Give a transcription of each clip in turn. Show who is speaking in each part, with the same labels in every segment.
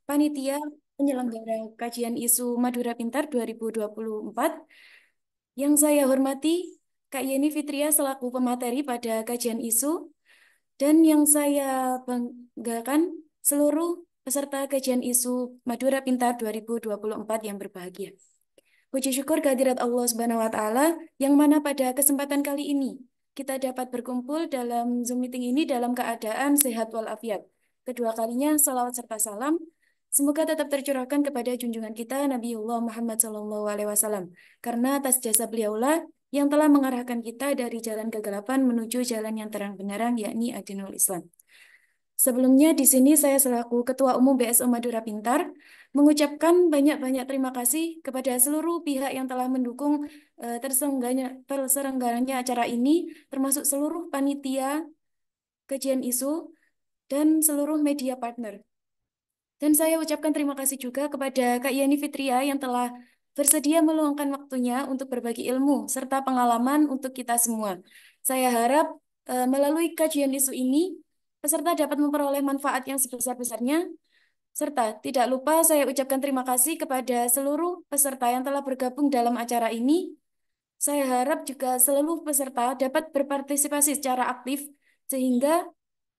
Speaker 1: panitia penyelenggara kajian isu Madura Pintar 2024. Yang saya hormati Kak Yeni Fitria selaku pemateri pada kajian isu, dan yang saya banggakan seluruh peserta kajian isu Madura Pintar 2024 yang berbahagia. Puji syukur kehadirat Allah Subhanahu wa Ta'ala, yang mana pada kesempatan kali ini kita dapat berkumpul dalam Zoom meeting ini dalam keadaan sehat walafiat. Kedua kalinya salawat serta salam semoga tetap tercurahkan kepada junjungan kita Nabiullah Muhammad SAW, karena atas jasa beliaulah yang telah mengarahkan kita dari jalan kegelapan menuju jalan yang terang benderang, yakni Adinul Islam. Sebelumnya di sini saya selaku Ketua Umum BSO Madura Pintar mengucapkan banyak-banyak terima kasih kepada seluruh pihak yang telah mendukung terselenggaranya acara ini, termasuk seluruh panitia kajian isu dan seluruh media partner. Dan saya ucapkan terima kasih juga kepada Kak Yani Fitria yang telah bersedia meluangkan waktunya untuk berbagi ilmu serta pengalaman untuk kita semua. Saya harap melalui kajian isu ini, peserta dapat memperoleh manfaat yang sebesar-besarnya, serta tidak lupa saya ucapkan terima kasih kepada seluruh peserta yang telah bergabung dalam acara ini. Saya harap juga seluruh peserta dapat berpartisipasi secara aktif, sehingga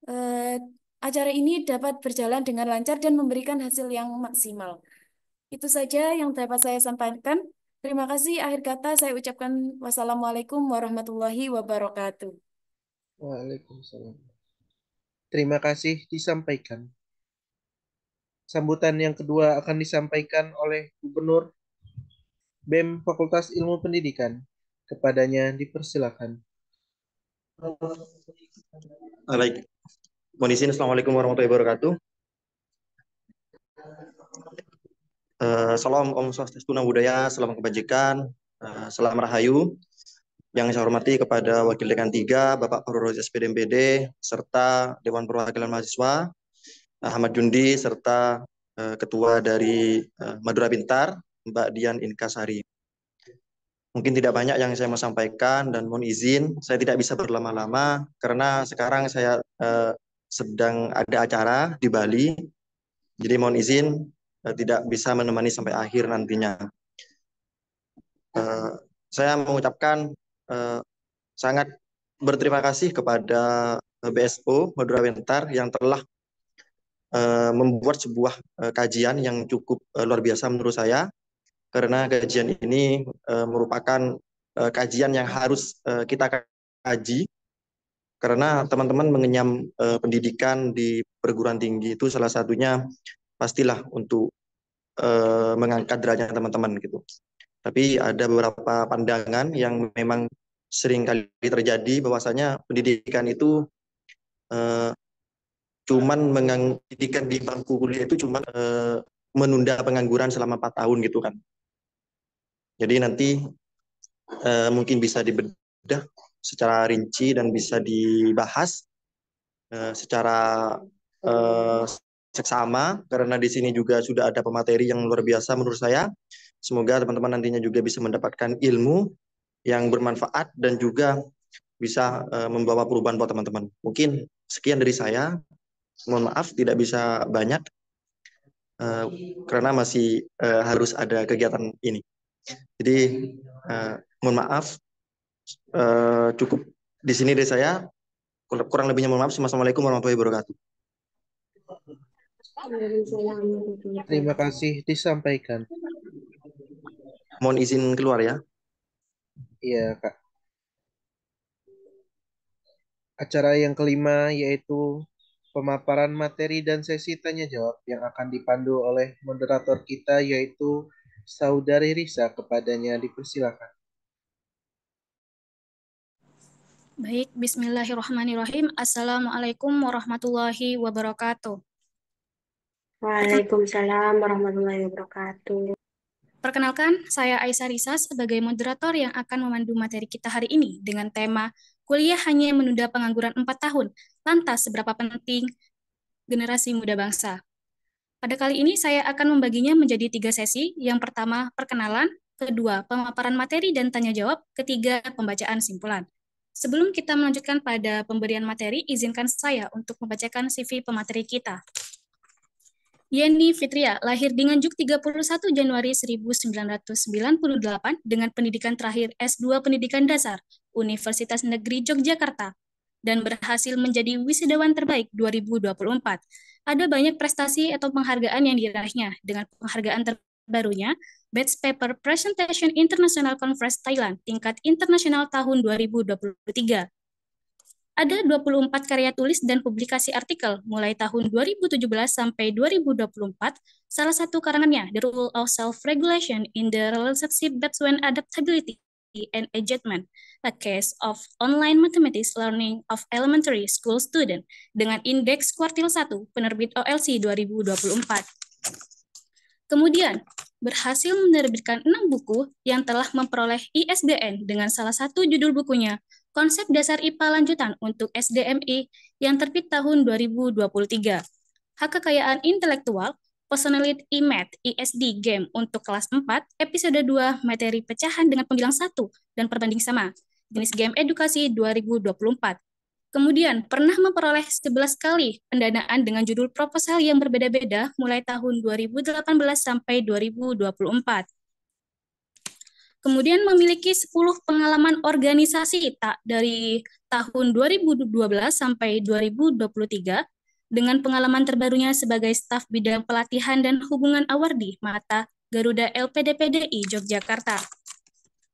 Speaker 1: eh, acara ini dapat berjalan dengan lancar dan memberikan hasil yang maksimal. Itu saja yang dapat saya sampaikan. Terima kasih. Akhir kata saya ucapkan wassalamualaikum warahmatullahi wabarakatuh.
Speaker 2: Waalaikumsalam. Terima kasih disampaikan. Sambutan yang kedua akan disampaikan oleh Gubernur BEM Fakultas Ilmu Pendidikan. Kepadanya dipersilakan.
Speaker 3: Baik, mohon izin. Assalamualaikum warahmatullahi wabarakatuh. Salam Om Swastiastu Namo Buddhaya, salam kebajikan, salam rahayu. Yang saya hormati kepada Wakil Dekan 3, Bapak Fahrul Razi SPD MPD, serta Dewan Perwakilan Mahasiswa, Ahmad Jundi, serta Ketua dari Madura Pintar, Mbak Dian Inkasari. Mungkin tidak banyak yang saya mau sampaikan dan mohon izin, saya tidak bisa berlama-lama karena sekarang saya sedang ada acara di Bali. Jadi mohon izin tidak bisa menemani sampai akhir nantinya. Saya mengucapkan sangat berterima kasih kepada BSO Madura Pintar yang telah membuat sebuah kajian yang cukup luar biasa menurut saya, karena kajian ini merupakan kajian yang harus kita kaji, karena teman-teman mengenyam pendidikan di perguruan tinggi itu salah satunya pastilah untuk mengangkat derajat teman-teman gitu. Tapi ada beberapa pandangan yang memang sering kali terjadi, bahwasanya pendidikan itu cuman pendidikan di bangku kuliah itu cuman menunda pengangguran selama 4 tahun gitu kan. Jadi nanti mungkin bisa dibedah secara rinci dan bisa dibahas secara seksama, karena di sini juga sudah ada pemateri yang luar biasa menurut saya. Semoga teman-teman nantinya juga bisa mendapatkan ilmu yang bermanfaat dan juga bisa membawa perubahan buat teman-teman. Mungkin sekian dari saya. Mohon maaf tidak bisa banyak karena masih harus ada kegiatan ini. Jadi mohon maaf, cukup di sini dari saya. Kurang lebihnya mohon maaf. Assalamualaikum warahmatullahi wabarakatuh.
Speaker 2: Terima kasih disampaikan.
Speaker 3: Mohon izin keluar ya.
Speaker 2: Iya, Kak. Acara yang kelima yaitu pemaparan materi dan sesi tanya jawab yang akan dipandu oleh moderator kita yaitu Saudari Risa. Kepadanya dipersilakan.
Speaker 4: Baik, bismillahirrahmanirrahim. Assalamualaikum warahmatullahi wabarakatuh.
Speaker 5: Waalaikumsalam warahmatullahi wabarakatuh.
Speaker 4: Perkenalkan, saya Aisyah Risa sebagai moderator yang akan memandu materi kita hari ini dengan tema Kuliah Hanya Menunda Pengangguran 4 Tahun, Lantas Seberapa Penting Generasi Muda Bangsa. Pada kali ini saya akan membaginya menjadi 3 sesi. Yang pertama, perkenalan. Kedua, pemaparan materi dan tanya jawab. Ketiga, pembacaan simpulan. Sebelum kita melanjutkan pada pemberian materi, izinkan saya untuk membacakan CV pemateri kita. Yeni Fitria lahir di Nganjuk 31 Januari 1998 dengan pendidikan terakhir S2 Pendidikan Dasar Universitas Negeri Yogyakarta dan berhasil menjadi wisudawan terbaik 2024. Ada banyak prestasi atau penghargaan yang diraihnya dengan penghargaan terbarunya Best Paper Presentation International Conference Thailand tingkat internasional tahun 2023. Ada 24 karya tulis dan publikasi artikel mulai tahun 2017 sampai 2024. Salah satu karangannya, The Rule of Self-Regulation in the Relationship Between Adaptability and Adjustment, a case of online mathematics learning of elementary school student, dengan indeks kuartil 1, penerbit OLC 2024. Kemudian, berhasil menerbitkan 6 buku yang telah memperoleh ISBN dengan salah satu judul bukunya, Konsep Dasar IPA Lanjutan untuk SDMI yang terbit tahun 2023. Hak Kekayaan Intelektual, Personality IMAT ISD Game untuk kelas 4, episode 2, materi pecahan dengan pembilang 1 dan perbanding sama, jenis game edukasi 2024. Kemudian pernah memperoleh 11 kali pendanaan dengan judul proposal yang berbeda-beda mulai tahun 2018 sampai 2024. Kemudian memiliki 10 pengalaman organisasi dari tahun 2012 sampai 2023 dengan pengalaman terbarunya sebagai staf bidang pelatihan dan hubungan awardi Mata Garuda LPDPDI Yogyakarta.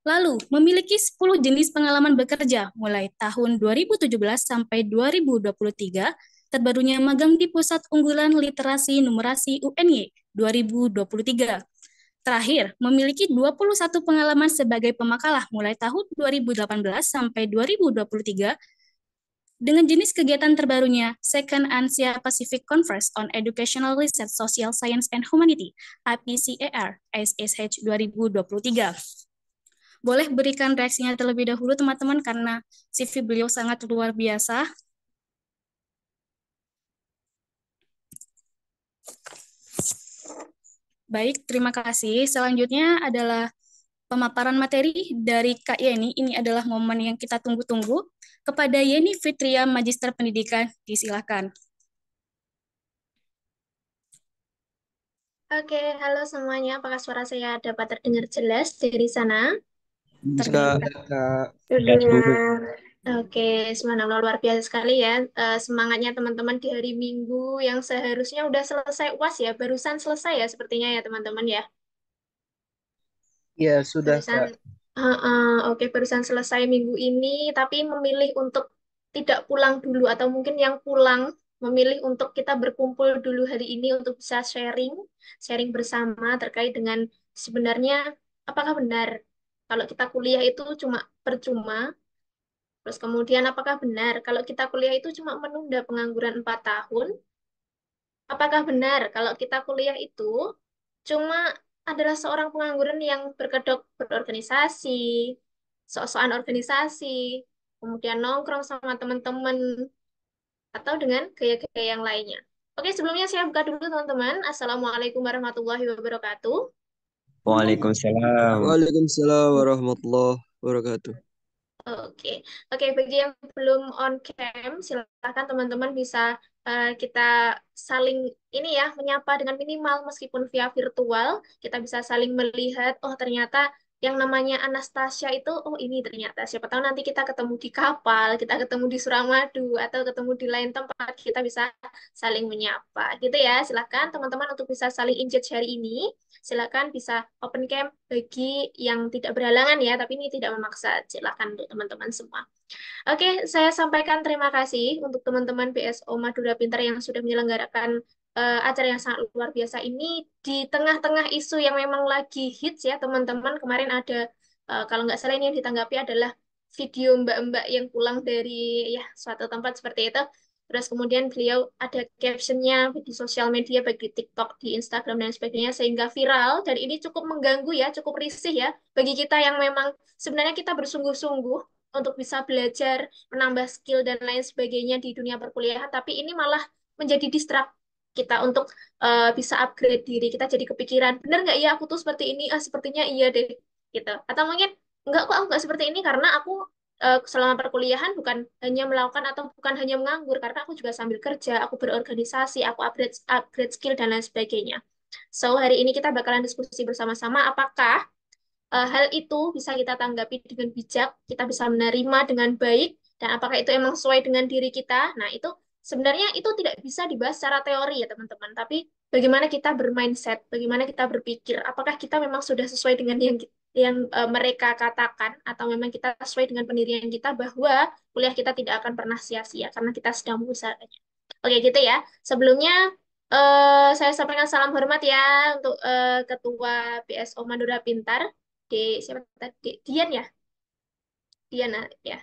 Speaker 4: Lalu, memiliki 10 jenis pengalaman bekerja mulai tahun 2017 sampai 2023, terbarunya magang di Pusat Unggulan Literasi Numerasi UNY 2023. Terakhir, memiliki 21 pengalaman sebagai pemakalah mulai tahun 2018 sampai 2023 dengan jenis kegiatan terbarunya Second Asia Pacific Conference on Educational Research Social Science and Humanity (APCAR) SSH 2023. Boleh berikan reaksinya terlebih dahulu teman-teman karena CV beliau sangat luar biasa. Baik, terima kasih. Selanjutnya adalah pemaparan materi dari Kak Yeni. Ini adalah momen yang kita tunggu-tunggu. Kepada Yeni Fitria, Magister Pendidikan, disilakan.
Speaker 5: Oke, halo semuanya. Apakah suara saya dapat terdengar jelas dari sana?
Speaker 4: Terdengar.
Speaker 5: Terdengar. Oke, semangat luar biasa sekali ya. Semangatnya teman-teman di hari Minggu yang seharusnya udah selesai UAS ya. Barusan selesai ya sepertinya ya teman-teman ya.
Speaker 2: Ya, sudah,
Speaker 5: Barusan,
Speaker 2: Kak.
Speaker 5: oke, barusan selesai minggu ini, tapi memilih untuk tidak pulang dulu, atau mungkin yang pulang memilih untuk kita berkumpul dulu hari ini untuk bisa sharing bersama terkait dengan sebenarnya apakah benar kalau kita kuliah itu cuma percuma, terus kemudian apakah benar kalau kita kuliah itu cuma menunda pengangguran 4 tahun, apakah benar kalau kita kuliah itu cuma adalah seorang pengangguran yang berkedok berorganisasi, sok-sokan organisasi, kemudian nongkrong sama teman-teman, atau dengan gaya-gaya yang lainnya. Oke, sebelumnya saya buka dulu teman-teman. Assalamualaikum warahmatullahi wabarakatuh.
Speaker 6: Waalaikumsalam.
Speaker 7: Waalaikumsalam warahmatullahi wabarakatuh.
Speaker 5: Oke, oke. Bagi yang belum on cam, silakan teman-teman bisa kita saling ini ya menyapa dengan minimal meskipun via virtual. Kita bisa saling melihat. Oh ternyata yang namanya Anastasia itu, oh ini ternyata. Siapa tahu nanti kita ketemu di kapal, kita ketemu di Suramadu, atau ketemu di lain tempat, kita bisa saling menyapa. Gitu ya. Silakan teman-teman untuk bisa saling engage hari ini. Silakan bisa open cam bagi yang tidak berhalangan ya, tapi ini tidak memaksa. Silakan untuk teman-teman semua. Oke, saya sampaikan terima kasih untuk teman-teman BSO Madura Pintar yang sudah menyelenggarakan acara yang sangat luar biasa ini di tengah-tengah isu yang memang lagi hits ya teman-teman. Kemarin ada kalau nggak salah ini yang ditanggapi adalah video mbak-mbak yang pulang dari ya suatu tempat seperti itu. Terus kemudian beliau ada captionnya di sosial media baik di TikTok, di Instagram dan sebagainya sehingga viral dan ini cukup mengganggu ya, cukup risih ya bagi kita yang memang sebenarnya kita bersungguh-sungguh untuk bisa belajar, menambah skill dan lain sebagainya di dunia perkuliahan, tapi ini malah menjadi distract kita untuk bisa upgrade diri. Kita jadi kepikiran, bener nggak ya aku tuh seperti ini? Ah, sepertinya iya deh, gitu. Atau mungkin, enggak kok aku nggak seperti ini karena aku selama perkuliahan bukan hanya melakukan atau bukan hanya menganggur, karena aku juga sambil kerja, aku berorganisasi, aku upgrade upgrade skill dan lain sebagainya. So, hari ini kita bakalan diskusi bersama-sama apakah hal itu bisa kita tanggapi dengan bijak, kita bisa menerima dengan baik, dan apakah itu emang sesuai dengan diri kita. Nah, itu sebenarnya itu tidak bisa dibahas secara teori ya teman-teman, tapi bagaimana kita bermindset, bagaimana kita berpikir, apakah kita memang sudah sesuai dengan yang mereka katakan, atau memang kita sesuai dengan pendirian kita bahwa kuliah kita tidak akan pernah sia-sia karena kita sedang berusahanya. Oke, gitu ya. Sebelumnya saya sampaikan salam hormat ya untuk Ketua BSO Madura Pintar. Siapa tadi? Dian ya? Dian ya.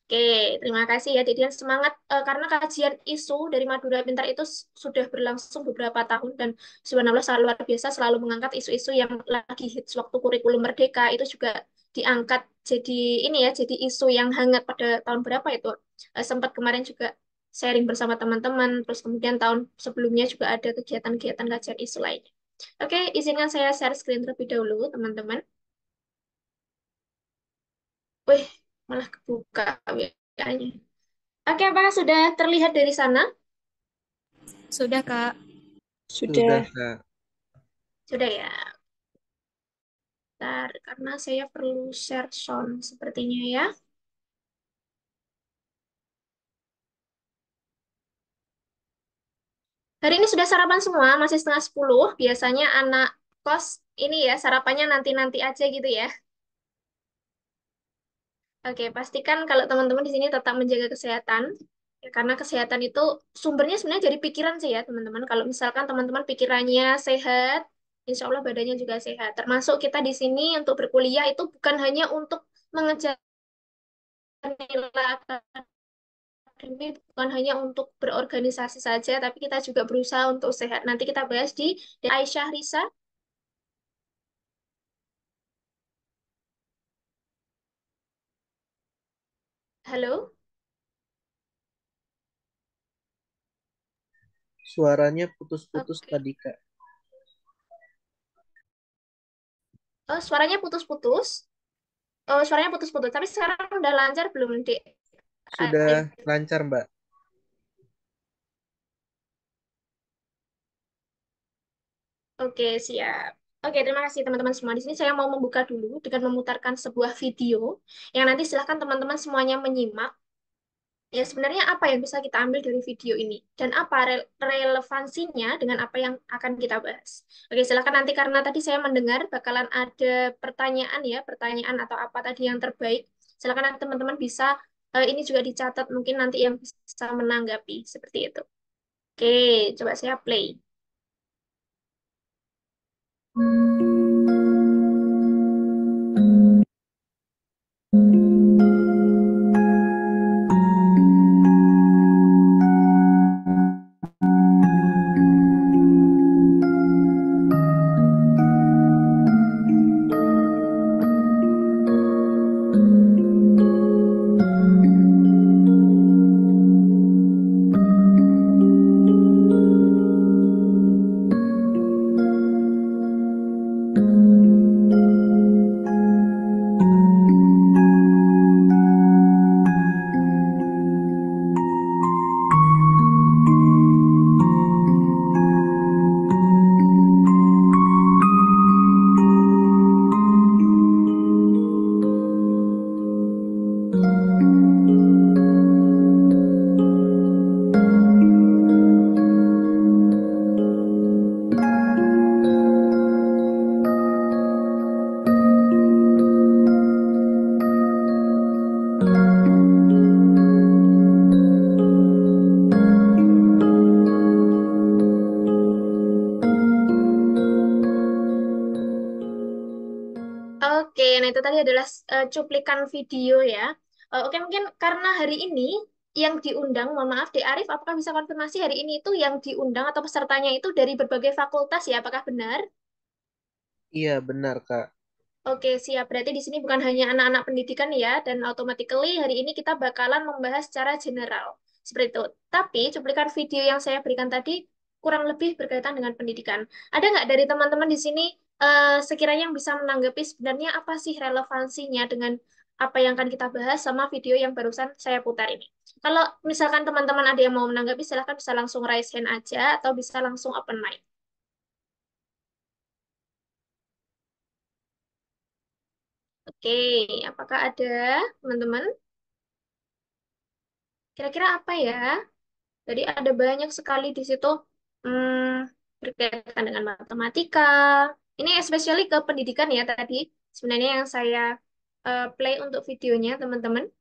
Speaker 5: Oke, terima kasih ya Dian. Semangat karena kajian isu dari Madura Pintar itu sudah berlangsung beberapa tahun dan subhanallah sangat luar biasa selalu mengangkat isu-isu yang lagi hits waktu kurikulum merdeka itu juga diangkat jadi ini ya, jadi isu yang hangat pada tahun berapa itu. Sempat kemarin juga sharing bersama teman-teman, terus kemudian tahun sebelumnya juga ada kegiatan-kegiatan kajian isu lainnya. Oke, izinkan saya share screen terlebih dahulu, teman-teman. Wih, malah kebuka WA-nya. Oke, apakah sudah terlihat dari sana?
Speaker 4: Sudah, Kak.
Speaker 2: Sudah,
Speaker 8: Sudah.
Speaker 2: Kak.
Speaker 5: Sudah ya. Bentar, karena saya perlu share sound sepertinya ya. Hari ini sudah sarapan semua, masih setengah 10. Biasanya anak kos ini ya, sarapannya nanti-nanti aja gitu ya. Oke, pastikan kalau teman-teman di sini tetap menjaga kesehatan. Ya, karena kesehatan itu sumbernya sebenarnya dari pikiran sih ya, teman-teman. Kalau misalkan teman-teman pikirannya sehat, insya Allah badannya juga sehat. Termasuk kita di sini untuk berkuliah itu bukan hanya untuk mengejar nilai akademik, bukan hanya untuk berorganisasi saja, tapi kita juga berusaha untuk sehat. Nanti kita bahas di Aisyah Risa. Halo?
Speaker 2: Suaranya putus-putus
Speaker 5: Oke.
Speaker 2: tadi, Kak.
Speaker 5: Oh, suaranya putus-putus. Oh, suaranya putus-putus. Tapi sekarang udah lancar belum, Dek?
Speaker 2: Sudah lancar, Mbak.
Speaker 5: Oke, siap. Oke, terima kasih teman-teman semua. Di sini saya mau membuka dulu dengan memutarkan sebuah video yang nanti silahkan teman-teman semuanya menyimak. Ya, sebenarnya apa yang bisa kita ambil dari video ini dan apa relevansinya dengan apa yang akan kita bahas. Oke, silakan nanti karena tadi saya mendengar bakalan ada pertanyaan ya, pertanyaan atau apa tadi yang terbaik. Silakan nanti teman-teman bisa ini juga dicatat mungkin nanti yang bisa menanggapi seperti itu. Oke, coba saya play. Oke, nah itu tadi adalah cuplikan video ya. Oke, mungkin karena hari ini yang diundang, mohon maaf, Dek Arif, apakah bisa konfirmasi hari ini itu yang diundang atau pesertanya itu dari berbagai fakultas ya? Apakah benar?
Speaker 2: Iya, benar, Kak.
Speaker 5: Oke, siap. Berarti di sini bukan hanya anak-anak pendidikan ya, dan automatically hari ini kita bakalan membahas secara general. Seperti itu. Tapi cuplikan video yang saya berikan tadi kurang lebih berkaitan dengan pendidikan. Ada nggak dari teman-teman di sini sekiranya yang bisa menanggapi sebenarnya apa sih relevansinya dengan apa yang akan kita bahas sama video yang barusan saya putar ini. Kalau misalkan teman-teman ada yang mau menanggapi, silahkan bisa langsung raise hand aja atau bisa langsung open mic. Oke, apakah ada teman-teman? Kira-kira apa ya? Jadi ada banyak sekali di situ berkaitan dengan matematika. Ini especially ke pendidikan ya tadi. Sebenarnya yang saya play untuk videonya, teman-teman.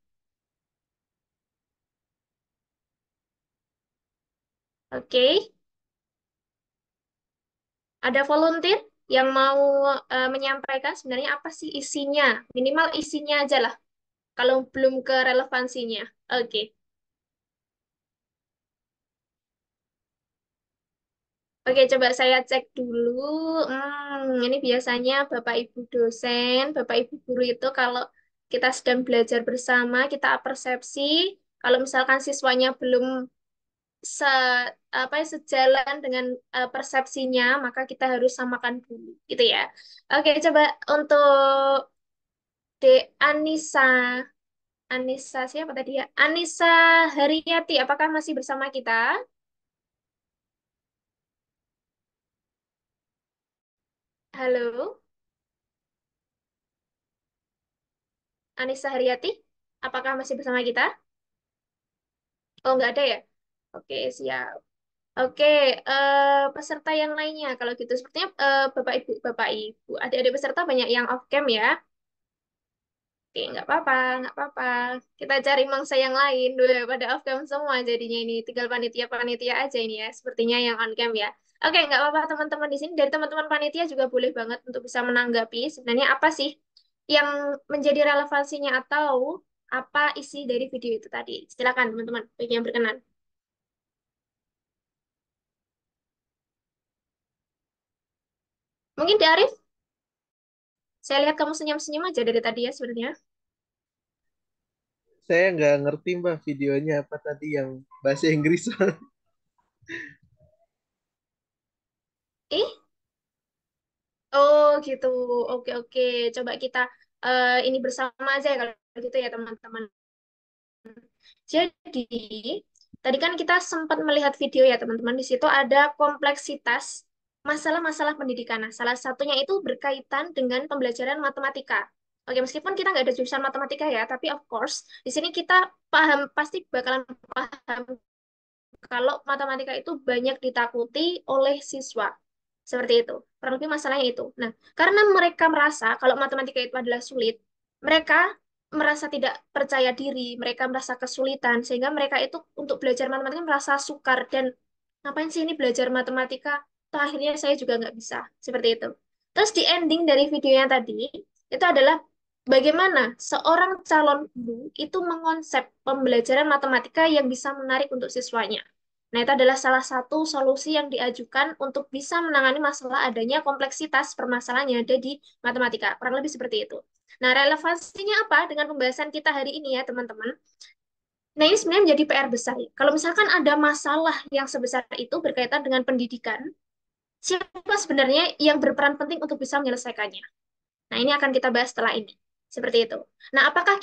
Speaker 5: Oke, ada volunteer yang mau menyampaikan sebenarnya apa sih isinya? Minimal isinya aja lah, kalau belum ke relevansinya. Oke. Oke, coba saya cek dulu. Ini biasanya Bapak Ibu dosen, Bapak Ibu guru itu kalau kita sedang belajar bersama, kita persepsi. Kalau misalkan siswanya belum se sejalan dengan persepsinya, maka kita harus samakan dulu, gitu ya. Oke, coba untuk Anissa, Anissa siapa tadi ya? Anissa Haryati, apakah masih bersama kita? Halo, Anissa Haryati, apakah masih bersama kita? Oh, nggak ada ya? Oke, siap. Oke, peserta yang lainnya, kalau gitu sepertinya Bapak Ibu, adik-adik peserta banyak yang off cam ya. Oke, nggak apa-apa, nggak apa-apa. Kita cari mangsa yang lain dulu pada off cam semua jadinya ini. Tinggal panitia-panitia aja ini ya, sepertinya yang on cam ya. Oke, nggak apa-apa teman-teman di sini. Dari teman-teman panitia juga boleh banget untuk bisa menanggapi sebenarnya apa sih yang menjadi relevansinya atau apa isi dari video itu tadi. Silakan teman-teman, bagi yang berkenan. Mungkin di Arif, saya lihat kamu senyum-senyum aja dari tadi ya sebenarnya.
Speaker 2: Saya nggak ngerti Mbak videonya apa tadi yang bahasa Inggris.
Speaker 5: Eh, oh gitu. Oke, oke. Coba kita ini bersama aja ya kalau gitu ya teman-teman. Jadi, tadi kan kita sempat melihat video ya teman-teman. Di situ ada kompleksitas masalah-masalah pendidikan. Nah, salah satunya itu berkaitan dengan pembelajaran matematika. Oke, meskipun kita nggak ada jurusan matematika ya, tapi of course, di sini kita paham, pasti bakalan paham kalau matematika itu banyak ditakuti oleh siswa. Seperti itu. Kurang lebih masalahnya itu. Nah, karena mereka merasa kalau matematika itu adalah sulit, mereka merasa tidak percaya diri, mereka merasa kesulitan, sehingga mereka itu untuk belajar matematika merasa sukar dan ngapain sih ini belajar matematika? Toh akhirnya saya juga nggak bisa. Seperti itu. Terus di ending dari videonya tadi, itu adalah bagaimana seorang calon guru itu mengonsep pembelajaran matematika yang bisa menarik untuk siswanya. Nah, itu adalah salah satu solusi yang diajukan untuk bisa menangani masalah adanya kompleksitas permasalahan yang ada di matematika. Kurang lebih seperti itu. Nah, relevansinya apa dengan pembahasan kita hari ini ya, teman-teman? Nah, ini sebenarnya menjadi PR besar ya. Kalau misalkan ada masalah yang sebesar itu berkaitan dengan pendidikan, siapa sebenarnya yang berperan penting untuk bisa menyelesaikannya? Nah, ini akan kita bahas setelah ini. Seperti itu. Nah, apakah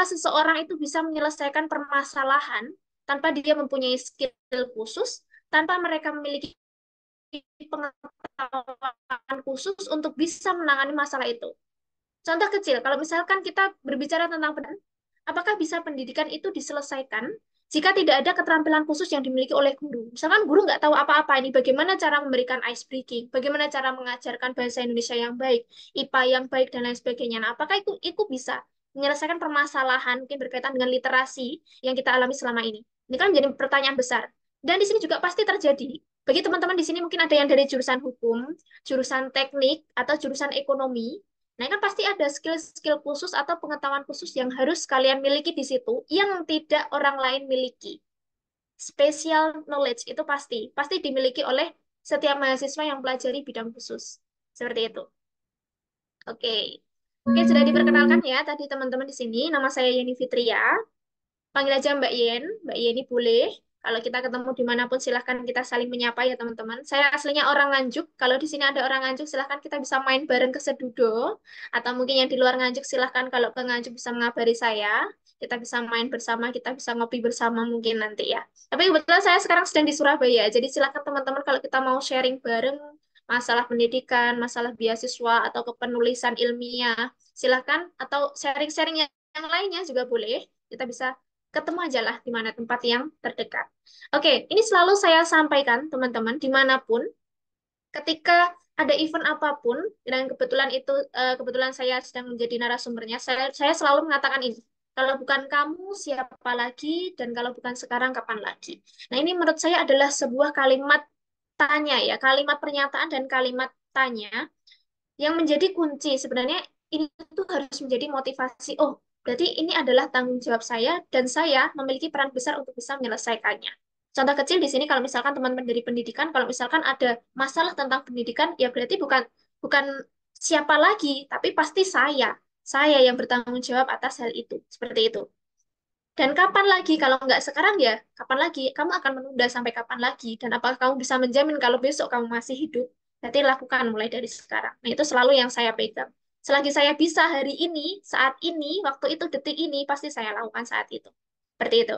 Speaker 5: seseorang itu bisa menyelesaikan permasalahan tanpa dia mempunyai skill khusus, tanpa mereka memiliki pengetahuan khusus untuk bisa menangani masalah itu? Contoh kecil, kalau misalkan kita berbicara tentang pendidikan, apakah bisa pendidikan itu diselesaikan jika tidak ada keterampilan khusus yang dimiliki oleh guru? Misalkan guru nggak tahu apa-apa ini, bagaimana cara memberikan ice breaking, bagaimana cara mengajarkan bahasa Indonesia yang baik, IPA yang baik, dan lain sebagainya. Nah, apakah itu bisa menyelesaikan permasalahan mungkin berkaitan dengan literasi yang kita alami selama ini? Ini kan menjadi pertanyaan besar. Dan di sini juga pasti terjadi. Bagi teman-teman di sini mungkin ada yang dari jurusan hukum, jurusan teknik, atau jurusan ekonomi. Nah, kan pasti ada skill-skill khusus atau pengetahuan khusus yang harus kalian miliki di situ yang tidak orang lain miliki. Special knowledge itu pasti dimiliki oleh setiap mahasiswa yang pelajari bidang khusus. Seperti itu. Oke. Oke, sudah diperkenalkan ya tadi teman-teman di sini. Nama saya Yeni Fitria. Panggil aja Mbak Yen. Mbak Yeni boleh. Kalau kita ketemu dimanapun, silahkan kita saling menyapa ya teman-teman. Saya aslinya orang Nganjuk. Kalau di sini ada orang Nganjuk, silahkan kita bisa main bareng ke Sedudo. Atau mungkin yang di luar Nganjuk, silahkan kalau ke Nganjuk bisa mengabari saya. Kita bisa main bersama, kita bisa ngopi bersama mungkin nanti ya. Tapi kebetulan saya sekarang sedang di Surabaya, jadi silahkan teman-teman kalau kita mau sharing bareng masalah pendidikan, masalah beasiswa, atau kepenulisan ilmiah, silahkan. Atau sharing-sharing yang lainnya juga boleh. Kita bisa ketemu aja lah di mana tempat yang terdekat. Oke, ini selalu saya sampaikan teman-teman dimanapun, ketika ada event apapun, dan kebetulan itu kebetulan saya sedang menjadi narasumbernya, saya selalu mengatakan ini. Kalau bukan kamu, siapa lagi? Dan kalau bukan sekarang, kapan lagi? Nah, ini menurut saya adalah sebuah kalimat tanya ya, kalimat pernyataan dan kalimat tanya yang menjadi kunci. Sebenarnya ini tuh harus menjadi motivasi. Oh, berarti ini adalah tanggung jawab saya dan saya memiliki peran besar untuk bisa menyelesaikannya. Contoh kecil di sini, kalau misalkan teman-teman dari pendidikan, kalau misalkan ada masalah tentang pendidikan, ya berarti bukan bukan siapa lagi, tapi pasti saya. Saya yang bertanggung jawab atas hal itu. Seperti itu. Dan kapan lagi? Kalau nggak sekarang ya, kapan lagi? Kamu akan menunda sampai kapan lagi? Dan apakah kamu bisa menjamin kalau besok kamu masih hidup? Berarti lakukan mulai dari sekarang. Nah, itu selalu yang saya pegang. Selagi saya bisa hari ini, saat ini, waktu itu, detik ini, pasti saya lakukan saat itu. Seperti itu.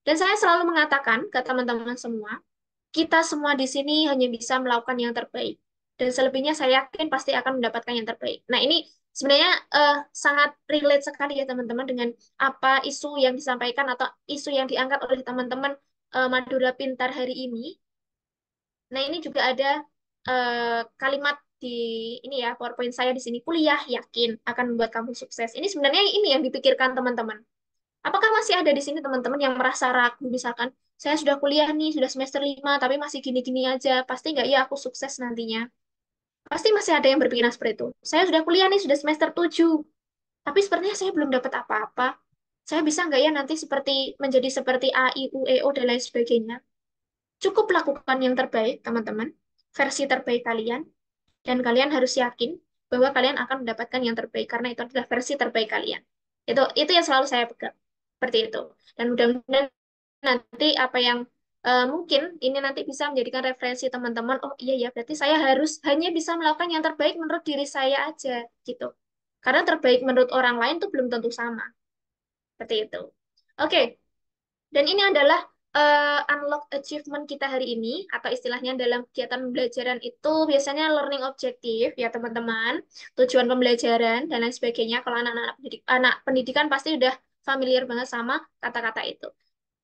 Speaker 5: Dan saya selalu mengatakan ke teman-teman semua, kita semua di sini hanya bisa melakukan yang terbaik. Dan selebihnya saya yakin pasti akan mendapatkan yang terbaik. Nah, ini sebenarnya sangat relate sekali ya teman-teman dengan apa isu yang disampaikan atau isu yang diangkat oleh teman-teman Madura Pintar hari ini. Nah, ini juga ada kalimat di ini ya, PowerPoint saya di sini, kuliah yakin akan membuat kamu sukses. Ini sebenarnya ini yang dipikirkan teman-teman. Apakah masih ada di sini teman-teman yang merasa ragu, misalkan, saya sudah kuliah nih, sudah semester 5 tapi masih gini-gini aja, pasti nggak ya aku sukses nantinya? Pasti masih ada yang berpikiran seperti itu. Saya sudah kuliah nih, sudah semester 7 tapi sepertinya saya belum dapat apa-apa. Saya bisa nggak ya nanti menjadi seperti A, I, U, E, O, dan lain sebagainya? Cukup lakukan yang terbaik, teman-teman. Versi terbaik kalian. Dan kalian harus yakin bahwa kalian akan mendapatkan yang terbaik, karena itu adalah versi terbaik kalian. Itu yang selalu saya pegang. Seperti itu. Dan mudah-mudahan nanti apa yang mungkin ini nanti bisa menjadikan referensi teman-teman, oh iya ya, berarti saya harus hanya bisa melakukan yang terbaik menurut diri saya aja, gitu. Karena terbaik menurut orang lain tuh belum tentu sama. Seperti itu. Oke, dan ini adalah unlock achievement kita hari ini, atau istilahnya dalam kegiatan pembelajaran itu biasanya learning objective ya teman-teman, tujuan pembelajaran dan lain sebagainya. Kalau anak pendidikan pasti udah familiar banget sama kata-kata itu.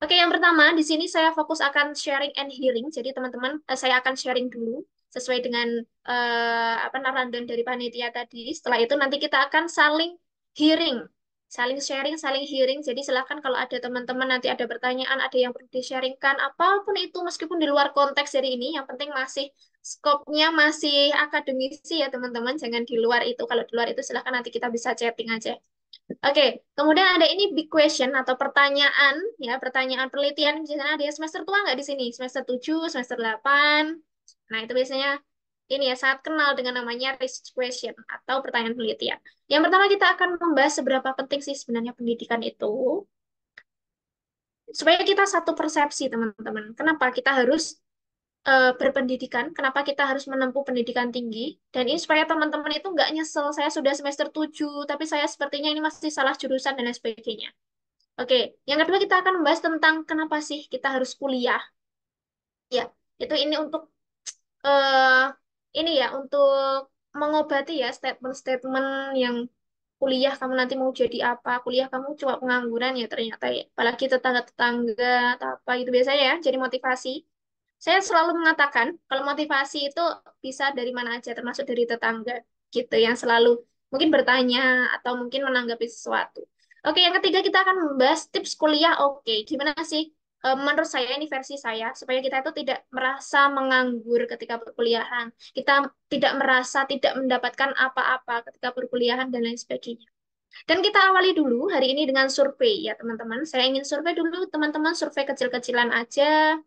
Speaker 5: Oke, yang pertama di sini saya fokus akan sharing and hearing. Jadi teman-teman, saya akan sharing dulu sesuai dengan apa rundown dari panitia tadi. Setelah itu nanti kita akan saling hearing, saling sharing, saling hearing. Jadi silakan kalau ada teman-teman nanti ada pertanyaan, ada yang perlu di-sharingkan, apapun itu meskipun di luar konteks dari ini, yang penting masih skopnya masih akademisi ya teman-teman. Jangan di luar itu. Kalau di luar itu silakan nanti kita bisa chatting aja. Oke, kemudian ada ini big question atau pertanyaan, ya, pertanyaan penelitian. Biasanya ada yang semester tua nggak di sini? Semester 7, semester 8. Nah, itu biasanya ini ya, sangat kenal dengan namanya research question atau pertanyaan penelitian. Yang pertama kita akan membahas seberapa penting sih sebenarnya pendidikan itu. Supaya kita satu persepsi, teman-teman. Kenapa kita harus berpendidikan, kenapa kita harus menempuh pendidikan tinggi, dan ini supaya teman-teman itu nggak nyesel, saya sudah semester 7, tapi saya sepertinya ini masih salah jurusan, dan lain sebagainya. Oke, yang kedua kita akan membahas tentang kenapa sih kita harus kuliah. Ya, itu ini untuk eh ini ya, untuk mengobati ya statement-statement yang kuliah kamu nanti mau jadi apa, kuliah kamu cuma pengangguran ya ternyata ya, apalagi tetangga-tetangga atau apa itu biasanya ya, jadi motivasi. Saya selalu mengatakan, kalau motivasi itu bisa dari mana aja, termasuk dari tetangga, gitu, yang selalu mungkin bertanya atau mungkin menanggapi sesuatu. Oke, yang ketiga kita akan membahas tips kuliah. Oke, gimana sih? Menurut saya, ini versi saya, supaya kita itu tidak merasa menganggur ketika perkuliahan. Kita tidak merasa tidak mendapatkan apa-apa ketika perkuliahan dan lain sebagainya. Dan kita awali dulu hari ini dengan survei ya teman-teman. Saya ingin survei dulu teman-teman, survei kecil-kecilan aja.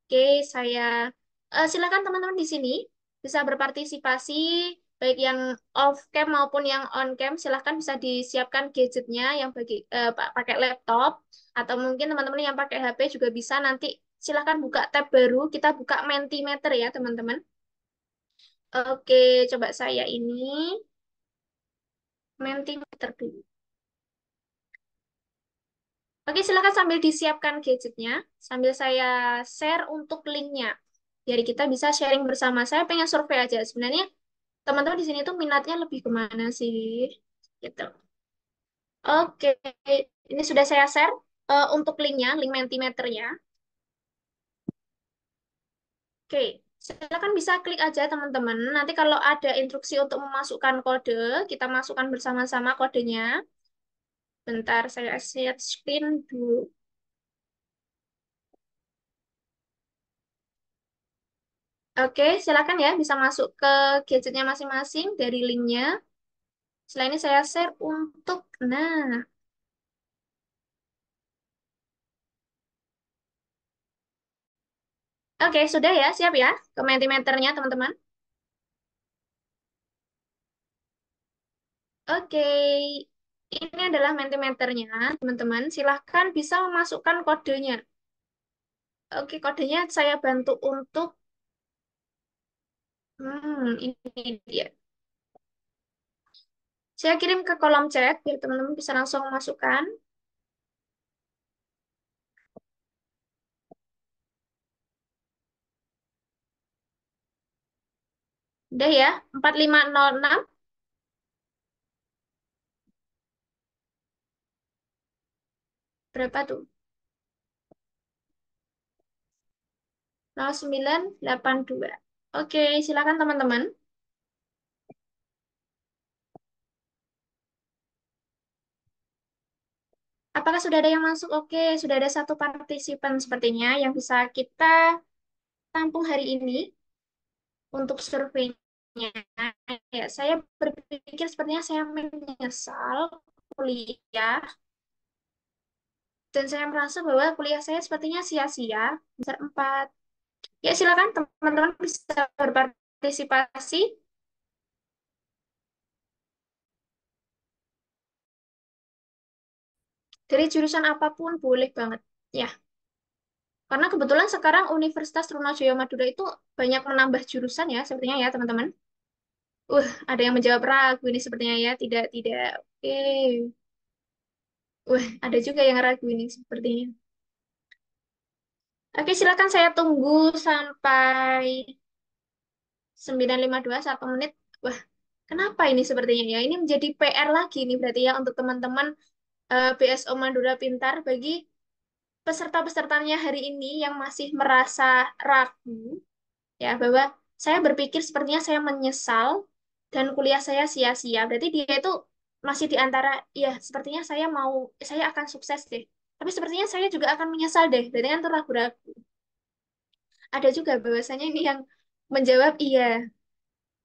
Speaker 5: Oke, saya silakan teman-teman di sini bisa berpartisipasi, baik yang off cam maupun yang on cam. Silahkan bisa disiapkan gadgetnya yang pakai laptop, atau mungkin teman-teman yang pakai HP juga bisa nanti Silahkan buka tab baru, kita buka Mentimeter ya teman-teman. Oke, coba saya ini Mentimeter dulu. Oke, silakan sambil disiapkan gadgetnya, sambil saya share untuk linknya. Jadi kita bisa sharing bersama. Saya pengen survei aja. Sebenarnya teman-teman di sini tuh minatnya lebih kemana sih? Gitu. Oke, ini sudah saya share untuk linknya, link Mentimeternya. Oke, silakan bisa klik aja teman-teman. Nanti kalau ada instruksi untuk memasukkan kode, kita masukkan bersama-sama kodenya. Bentar, saya share screen dulu. Oke, silakan ya bisa masuk ke gadgetnya masing-masing dari linknya. Setelah ini saya share untuk, nah, oke sudah ya, siap ya ke Mentimeternya teman-teman. Oke, ini adalah Mentimeternya teman-teman. Silahkan bisa memasukkan kodenya. Oke, kodenya saya bantu untuk, ini dia. Saya kirim ke kolom chat biar teman-teman bisa langsung masukkan. Udah ya, 4506 berapa tuh? 0982. Oke, silakan teman-teman. Apakah sudah ada yang masuk? Oke, sudah ada satu partisipan sepertinya yang bisa kita tampung hari ini untuk surveinya. Ya, saya berpikir sepertinya saya menyesal kuliah dan saya merasa bahwa kuliah saya sepertinya sia-sia. Besar 4. Ya, silakan teman-teman bisa berpartisipasi dari jurusan apapun boleh banget. Ya, karena kebetulan sekarang Universitas Trunajaya Madura itu banyak menambah jurusan ya, sepertinya ya teman-teman. Ada yang menjawab ragu ini sepertinya ya. Tidak, tidak. Oke. Ada juga yang ragu ini sepertinya. Oke, silakan saya tunggu sampai 9:52, 1 menit. Wah, kenapa ini sepertinya ya? Ini menjadi PR lagi nih berarti ya untuk teman-teman BSO Madura Pintar bagi peserta-pesertanya hari ini yang masih merasa ragu ya bahwa saya berpikir sepertinya saya menyesal dan kuliah saya sia-sia. Berarti dia itu masih di antara ya sepertinya saya akan sukses deh. Tapi sepertinya saya juga akan menyesal deh. Berarti kan tuh ragu-ragu. Ada juga bahwasanya ini yang menjawab iya.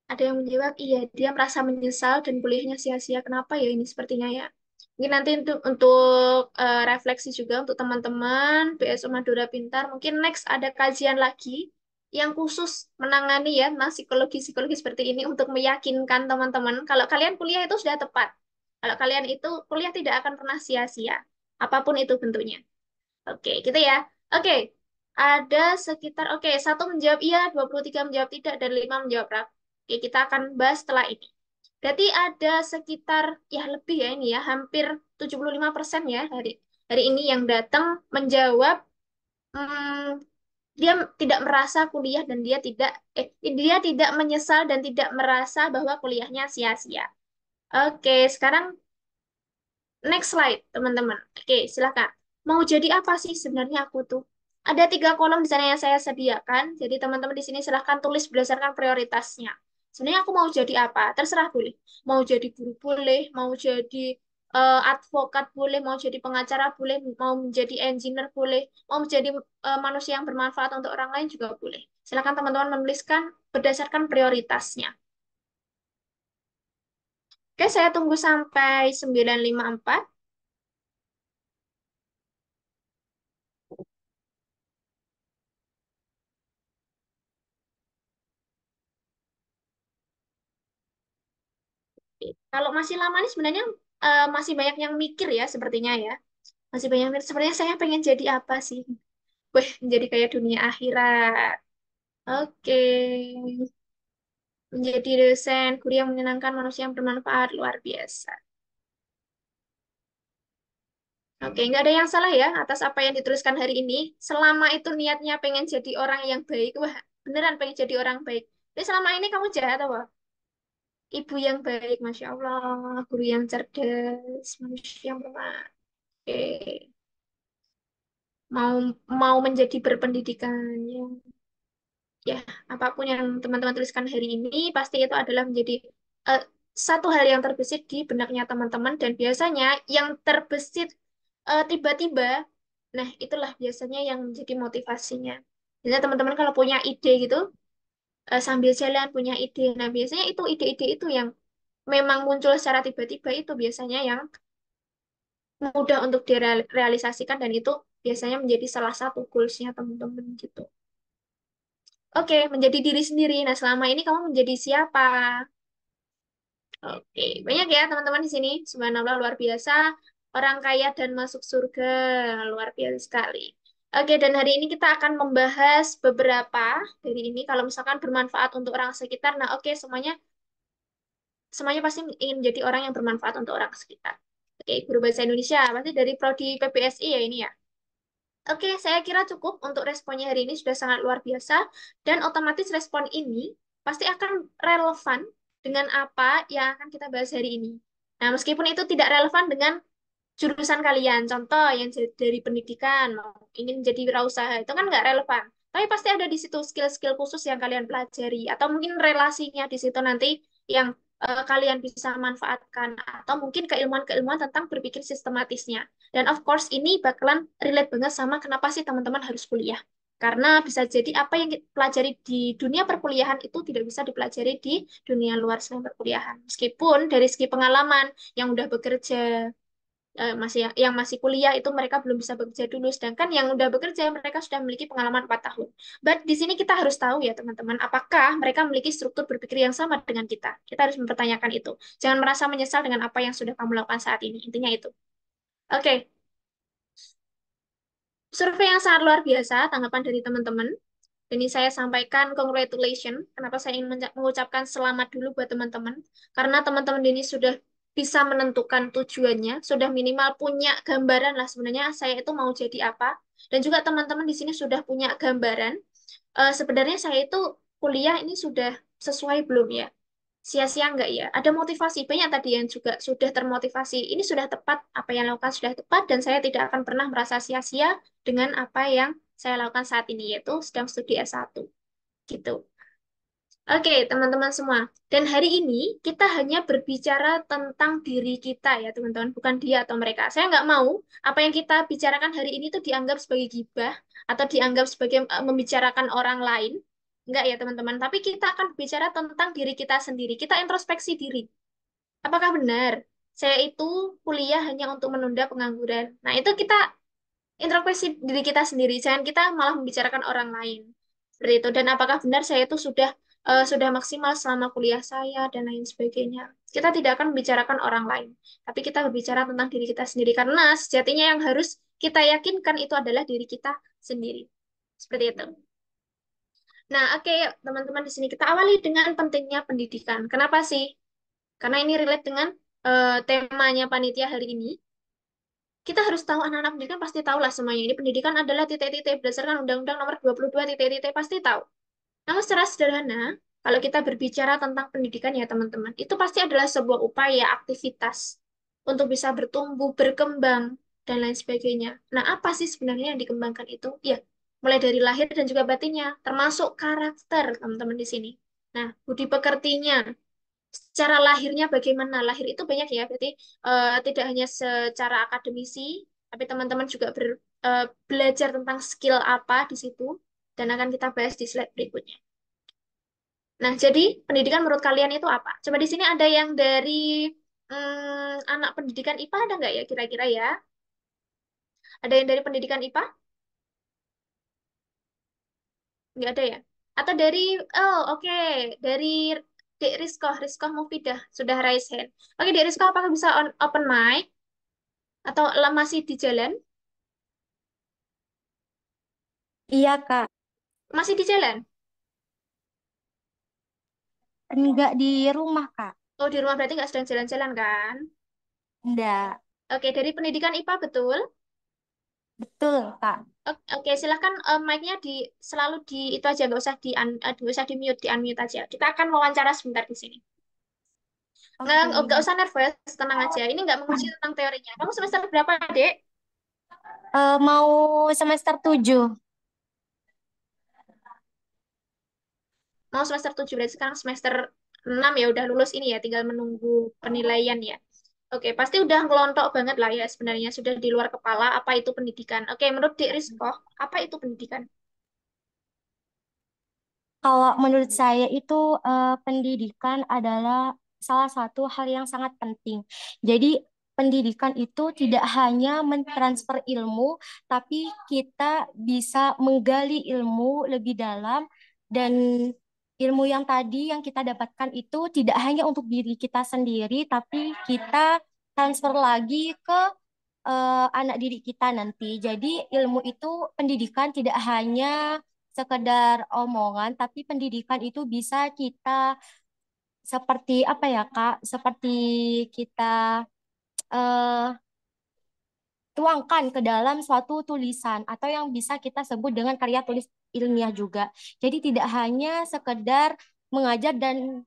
Speaker 5: Ada yang menjawab iya, dia merasa menyesal dan kuliahnya sia-sia. Kenapa ya ini sepertinya ya? Mungkin nanti untuk refleksi juga untuk teman-teman BSO Madura Pintar. Mungkin next ada kajian lagi yang khusus menangani ya tentang psikologi-psikologi seperti ini untuk meyakinkan teman-teman kalau kalian kuliah itu sudah tepat. Kalau kalian itu kuliah tidak akan pernah sia-sia. Apapun itu bentuknya. Oke, gitu ya. Oke, ada sekitar, oke, satu menjawab iya, 23 menjawab tidak, dan 5 menjawab ragu. Oke, kita akan bahas setelah ini. Berarti ada sekitar, ya lebih ya ini ya, hampir 75% ya hari ini yang datang menjawab, hmm, dia tidak merasa kuliah dan dia tidak menyesal dan tidak merasa bahwa kuliahnya sia-sia. Oke, sekarang next slide, teman-teman. Oke, silakan. Mau jadi apa sih sebenarnya aku tuh? Ada 3 kolom di sana yang saya sediakan. Jadi teman-teman di sini silahkan tulis berdasarkan prioritasnya. Sebenarnya aku mau jadi apa? Terserah boleh. Mau jadi guru boleh, mau jadi advokat boleh, mau jadi pengacara boleh, mau menjadi engineer boleh, mau menjadi manusia yang bermanfaat untuk orang lain juga boleh. Silakan teman-teman menuliskan berdasarkan prioritasnya. Oke, saya tunggu sampai 9:54. Kalau masih lama nih sebenarnya masih banyak yang mikir ya sepertinya ya. Masih banyak yang mikir, sebenarnya saya pengen jadi apa sih? Wah, menjadi kayak dunia akhirat. Oke. Menjadi dosen, guru yang menyenangkan, manusia yang bermanfaat, luar biasa. Oke, nggak ada yang salah ya atas apa yang dituliskan hari ini. Selama itu niatnya pengen jadi orang yang baik, wah beneran pengen jadi orang baik. Tapi selama ini kamu jahat apa? Ibu yang baik, Masya Allah. Guru yang cerdas, manusia yang bermanfaat. Oke. Mau mau menjadi berpendidikan ya. Ya, apapun yang teman-teman tuliskan hari ini, pasti itu adalah menjadi eh, satu hal yang terbesit di benaknya teman-teman, dan biasanya yang terbesit tiba-tiba, nah itulah biasanya yang menjadi motivasinya. Biasanya teman-teman kalau punya ide gitu, sambil jalan punya ide, nah biasanya itu ide-ide itu yang memang muncul secara tiba-tiba itu biasanya yang mudah untuk direalisasikan, dan itu biasanya menjadi salah satu goals-nya teman-teman gitu. Oke, menjadi diri sendiri. Nah, selama ini kamu menjadi siapa? Oke, banyak ya teman-teman di sini. Subhanallah, luar biasa. Orang kaya dan masuk surga. Luar biasa sekali. Oke, dan hari ini kita akan membahas beberapa dari ini. Kalau misalkan bermanfaat untuk orang sekitar, nah oke, semuanya semuanya pasti ingin menjadi orang yang bermanfaat untuk orang sekitar. Oke, guru bahasa Indonesia, pasti dari Prodi PPSI ya ini ya. Oke, saya kira cukup untuk responnya hari ini sudah sangat luar biasa, dan otomatis respon ini pasti akan relevan dengan apa yang akan kita bahas hari ini. Nah, meskipun itu tidak relevan dengan jurusan kalian, contoh yang dari pendidikan, mau ingin jadi wirausaha, itu kan nggak relevan. Tapi pasti ada di situ skill-skill khusus yang kalian pelajari, atau mungkin relasinya di situ nanti yang kalian bisa manfaatkan, atau mungkin keilmuan-keilmuan tentang berpikir sistematisnya. Dan of course ini bakalan relate banget sama kenapa sih teman-teman harus kuliah. Karena bisa jadi apa yang kita pelajari di dunia perkuliahan itu tidak bisa dipelajari di dunia luar selain perkuliahan. Meskipun dari segi pengalaman, yang udah bekerja, yang masih kuliah itu mereka belum bisa bekerja dulu, sedangkan yang udah bekerja mereka sudah memiliki pengalaman 4 tahun. But di sini kita harus tahu ya teman-teman, apakah mereka memiliki struktur berpikir yang sama dengan kita. Kita harus mempertanyakan itu. Jangan merasa menyesal dengan apa yang sudah kamu lakukan saat ini. Intinya itu. Oke, survei yang sangat luar biasa tanggapan dari teman-teman. Ini saya sampaikan congratulations. Kenapa saya ingin mengucapkan selamat dulu buat teman-teman? Karena teman-teman ini sudah bisa menentukan tujuannya, sudah minimal punya gambaran lah sebenarnya saya itu mau jadi apa. Dan juga teman-teman di sini sudah punya gambaran. Sebenarnya saya itu kuliah ini sudah sesuai belum ya? Sia-sia enggak ya? Ada motivasi. Banyak tadi yang juga sudah termotivasi. Ini sudah tepat, apa yang lakukan sudah tepat, dan saya tidak akan pernah merasa sia-sia dengan apa yang saya lakukan saat ini, yaitu sedang studi S1. Gitu. Oke, teman-teman semua. Dan hari ini kita hanya berbicara tentang diri kita ya, teman-teman. Bukan dia atau mereka. Saya nggak mau apa yang kita bicarakan hari ini tuh dianggap sebagai gibah atau dianggap sebagai membicarakan orang lain. Enggak ya, teman-teman. Tapi kita akan bicara tentang diri kita sendiri. Kita introspeksi diri. Apakah benar saya itu kuliah hanya untuk menunda pengangguran? Nah, itu kita introspeksi diri kita sendiri, jangan kita malah membicarakan orang lain. Seperti itu. Dan apakah benar saya itu sudah maksimal selama kuliah saya dan lain sebagainya. Kita tidak akan membicarakan orang lain, tapi kita berbicara tentang diri kita sendiri, karena sejatinya yang harus kita yakinkan itu adalah diri kita sendiri. Seperti itu. Nah, oke, yuk, teman-teman di sini kita awali dengan pentingnya pendidikan. Kenapa sih? Karena ini relate dengan temanya panitia hari ini. Kita harus tahu, anak-anak pendidikan pasti tahu lah semuanya. Ini pendidikan adalah titik-titik berdasarkan Undang-Undang Nomor 22 titik-titik, pasti tahu. Namun secara sederhana, kalau kita berbicara tentang pendidikan ya teman-teman, itu pasti adalah sebuah upaya aktivitas untuk bisa bertumbuh, berkembang, dan lain sebagainya. Nah, apa sih sebenarnya yang dikembangkan itu? Ya, mulai dari lahir dan juga batinnya, termasuk karakter teman-teman di sini. Nah, budi pekertinya, secara lahirnya bagaimana? Lahir itu banyak ya, berarti tidak hanya secara akademisi, tapi teman-teman juga belajar tentang skill apa di situ, dan akan kita bahas di slide berikutnya. Nah, jadi pendidikan menurut kalian itu apa? Coba di sini ada yang dari anak pendidikan IPA, ada nggak ya kira-kira ya? Ada yang dari pendidikan IPA? Nggak ada ya? Atau dari, oh oke, dari Dek Rizko Mufidah, sudah raise hand. Oke, Dek Rizko, apakah bisa open mic? Atau masih di jalan?
Speaker 8: Iya, Kak.
Speaker 5: Masih di jalan?
Speaker 8: Enggak di rumah, Kak.
Speaker 5: Oh, di rumah berarti nggak sedang jalan-jalan kan?
Speaker 8: Enggak.
Speaker 5: Oke, dari pendidikan IPA betul?
Speaker 8: Betul, Kak.
Speaker 5: Oke, silahkan mic-nya selalu di itu aja, nggak usah di mute, di unmute aja. Kita akan wawancara sebentar di sini. Nggak
Speaker 8: Oke.
Speaker 5: usah nervous, tenang aja. Ini nggak menguji tentang teorinya. Kamu semester berapa, Dek?
Speaker 8: Mau semester 7.
Speaker 5: Mau semester 7 berarti sekarang semester 6 ya, udah lulus ini ya, tinggal menunggu penilaian ya. Oke, pasti udah ngelontok banget lah ya sebenarnya, sudah di luar kepala apa itu pendidikan. Oke, menurut Dek Rizko, apa itu pendidikan?
Speaker 8: Kalau menurut saya itu pendidikan adalah salah satu hal yang sangat penting. Jadi pendidikan itu tidak hanya mentransfer ilmu, tapi kita bisa menggali ilmu lebih dalam dan ilmu yang tadi yang kita dapatkan itu tidak hanya untuk diri kita sendiri, tapi kita transfer lagi ke anak didik kita nanti. Jadi ilmu itu pendidikan tidak hanya sekedar omongan, tapi pendidikan itu bisa kita seperti apa ya Kak? Seperti kita eh, tuangkan ke dalam suatu tulisan atau yang bisa kita sebut dengan karya tulis ilmiah juga. Jadi tidak hanya sekedar mengajar dan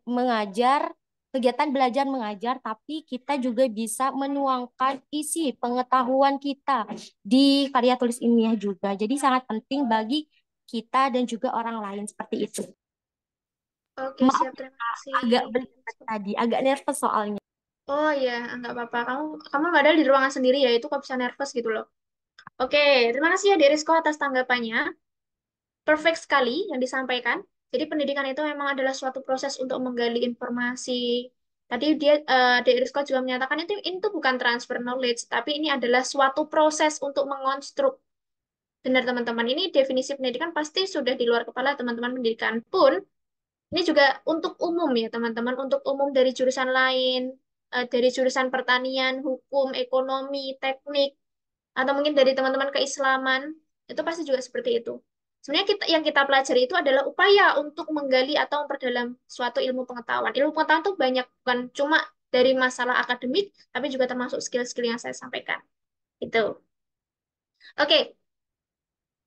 Speaker 8: mengajar kegiatan belajar mengajar, tapi kita juga bisa menuangkan isi pengetahuan kita di karya tulis ilmiah juga. Jadi sangat penting bagi kita dan juga orang lain seperti itu.
Speaker 5: Oke,
Speaker 8: Maaf
Speaker 5: siap, terima
Speaker 8: agak
Speaker 5: kasih.
Speaker 8: belibet tadi, agak nervous soalnya.
Speaker 5: Oh ya, nggak apa-apa. Kamu nggak ada di ruangan sendiri ya, itu kok bisa nervous gitu loh. Oke, terima kasih ya Dek Rizko atas tanggapannya. Perfect sekali yang disampaikan. Jadi pendidikan itu memang adalah suatu proses untuk menggali informasi. Tadi Dek Rizko juga menyatakan itu bukan transfer knowledge, tapi ini adalah suatu proses untuk mengonstruk. Benar teman-teman, ini definisi pendidikan pasti sudah di luar kepala teman-teman pendidikan pun. Ini juga untuk umum ya teman-teman, untuk umum dari jurusan lain, dari jurusan pertanian, hukum, ekonomi, teknik, atau mungkin dari teman-teman keislaman, itu pasti juga seperti itu. Sebenarnya yang kita pelajari itu adalah upaya untuk menggali atau memperdalam suatu ilmu pengetahuan. Ilmu pengetahuan itu banyak, bukan cuma dari masalah akademik, tapi juga termasuk skill-skill yang saya sampaikan. Itu. Oke,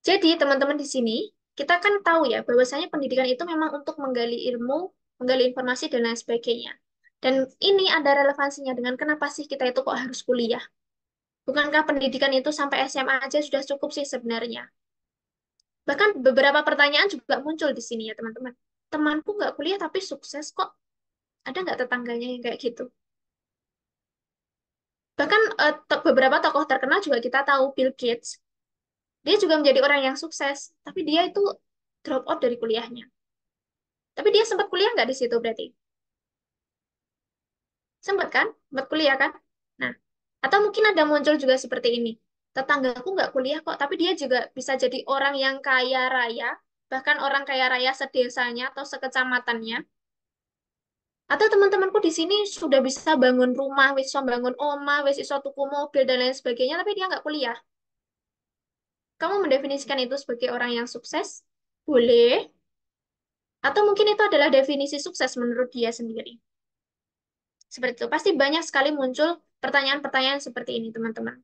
Speaker 5: jadi teman-teman di sini, kita kan tahu ya, bahwasanya pendidikan itu memang untuk menggali ilmu, menggali informasi, dan lain sebagainya. Dan ini ada relevansinya dengan kenapa sih kita itu kok harus kuliah. Bukankah pendidikan itu sampai SMA aja sudah cukup sih sebenarnya? Bahkan beberapa pertanyaan juga muncul di sini ya teman-teman. Temanku nggak kuliah tapi sukses kok. Ada nggak tetangganya yang kayak gitu? Bahkan beberapa tokoh terkenal juga kita tahu, Bill Gates. Dia juga menjadi orang yang sukses, tapi dia itu drop out dari kuliahnya. Tapi dia sempat kuliah nggak di situ berarti? Sempat kan? Sempat kuliah kan? Nah, atau mungkin ada muncul juga seperti ini. Tetanggaku nggak kuliah kok, tapi dia juga bisa jadi orang yang kaya raya, bahkan orang kaya raya sedesanya atau sekecamatannya. Atau teman-temanku di sini sudah bisa bangun rumah, wis iso bangun omah, wis iso tuku mobil dan lain sebagainya, tapi dia nggak kuliah. Kamu mendefinisikan itu sebagai orang yang sukses? Boleh. Atau mungkin itu adalah definisi sukses menurut dia sendiri. Seperti itu. Pasti banyak sekali muncul pertanyaan-pertanyaan seperti ini, teman-teman.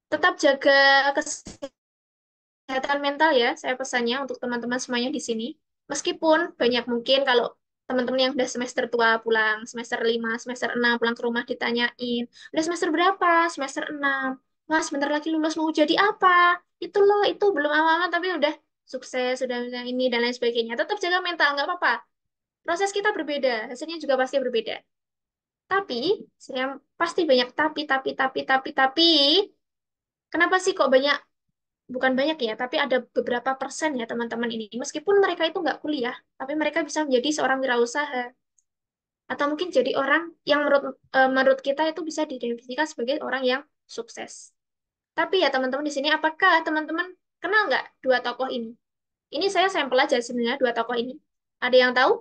Speaker 5: Tetap jaga kesehatan mental ya, saya pesannya untuk teman-teman semuanya di sini. Meskipun banyak mungkin kalau teman-teman yang udah semester tua pulang, semester 5 semester 6 pulang ke rumah ditanyain, udah semester berapa? Semester 6. Wah, sebentar lagi lulus mau jadi apa? Itu loh, itu belum apa-apa tapi udah sukses, sudah ini dan lain sebagainya. Tetap jaga mental, nggak apa-apa. Proses kita berbeda, hasilnya juga pasti berbeda. Tapi, saya pasti banyak tapi, kenapa sih kok banyak, bukan banyak ya, tapi ada beberapa persen ya teman-teman ini. Meskipun mereka itu nggak kuliah, tapi mereka bisa menjadi seorang wirausaha. Atau mungkin jadi orang yang menurut kita itu bisa didefinisikan sebagai orang yang sukses. Tapi ya teman-teman di sini, apakah teman-teman kenal nggak dua tokoh ini? Ini saya sampel aja sebenarnya dua tokoh ini. Ada yang tahu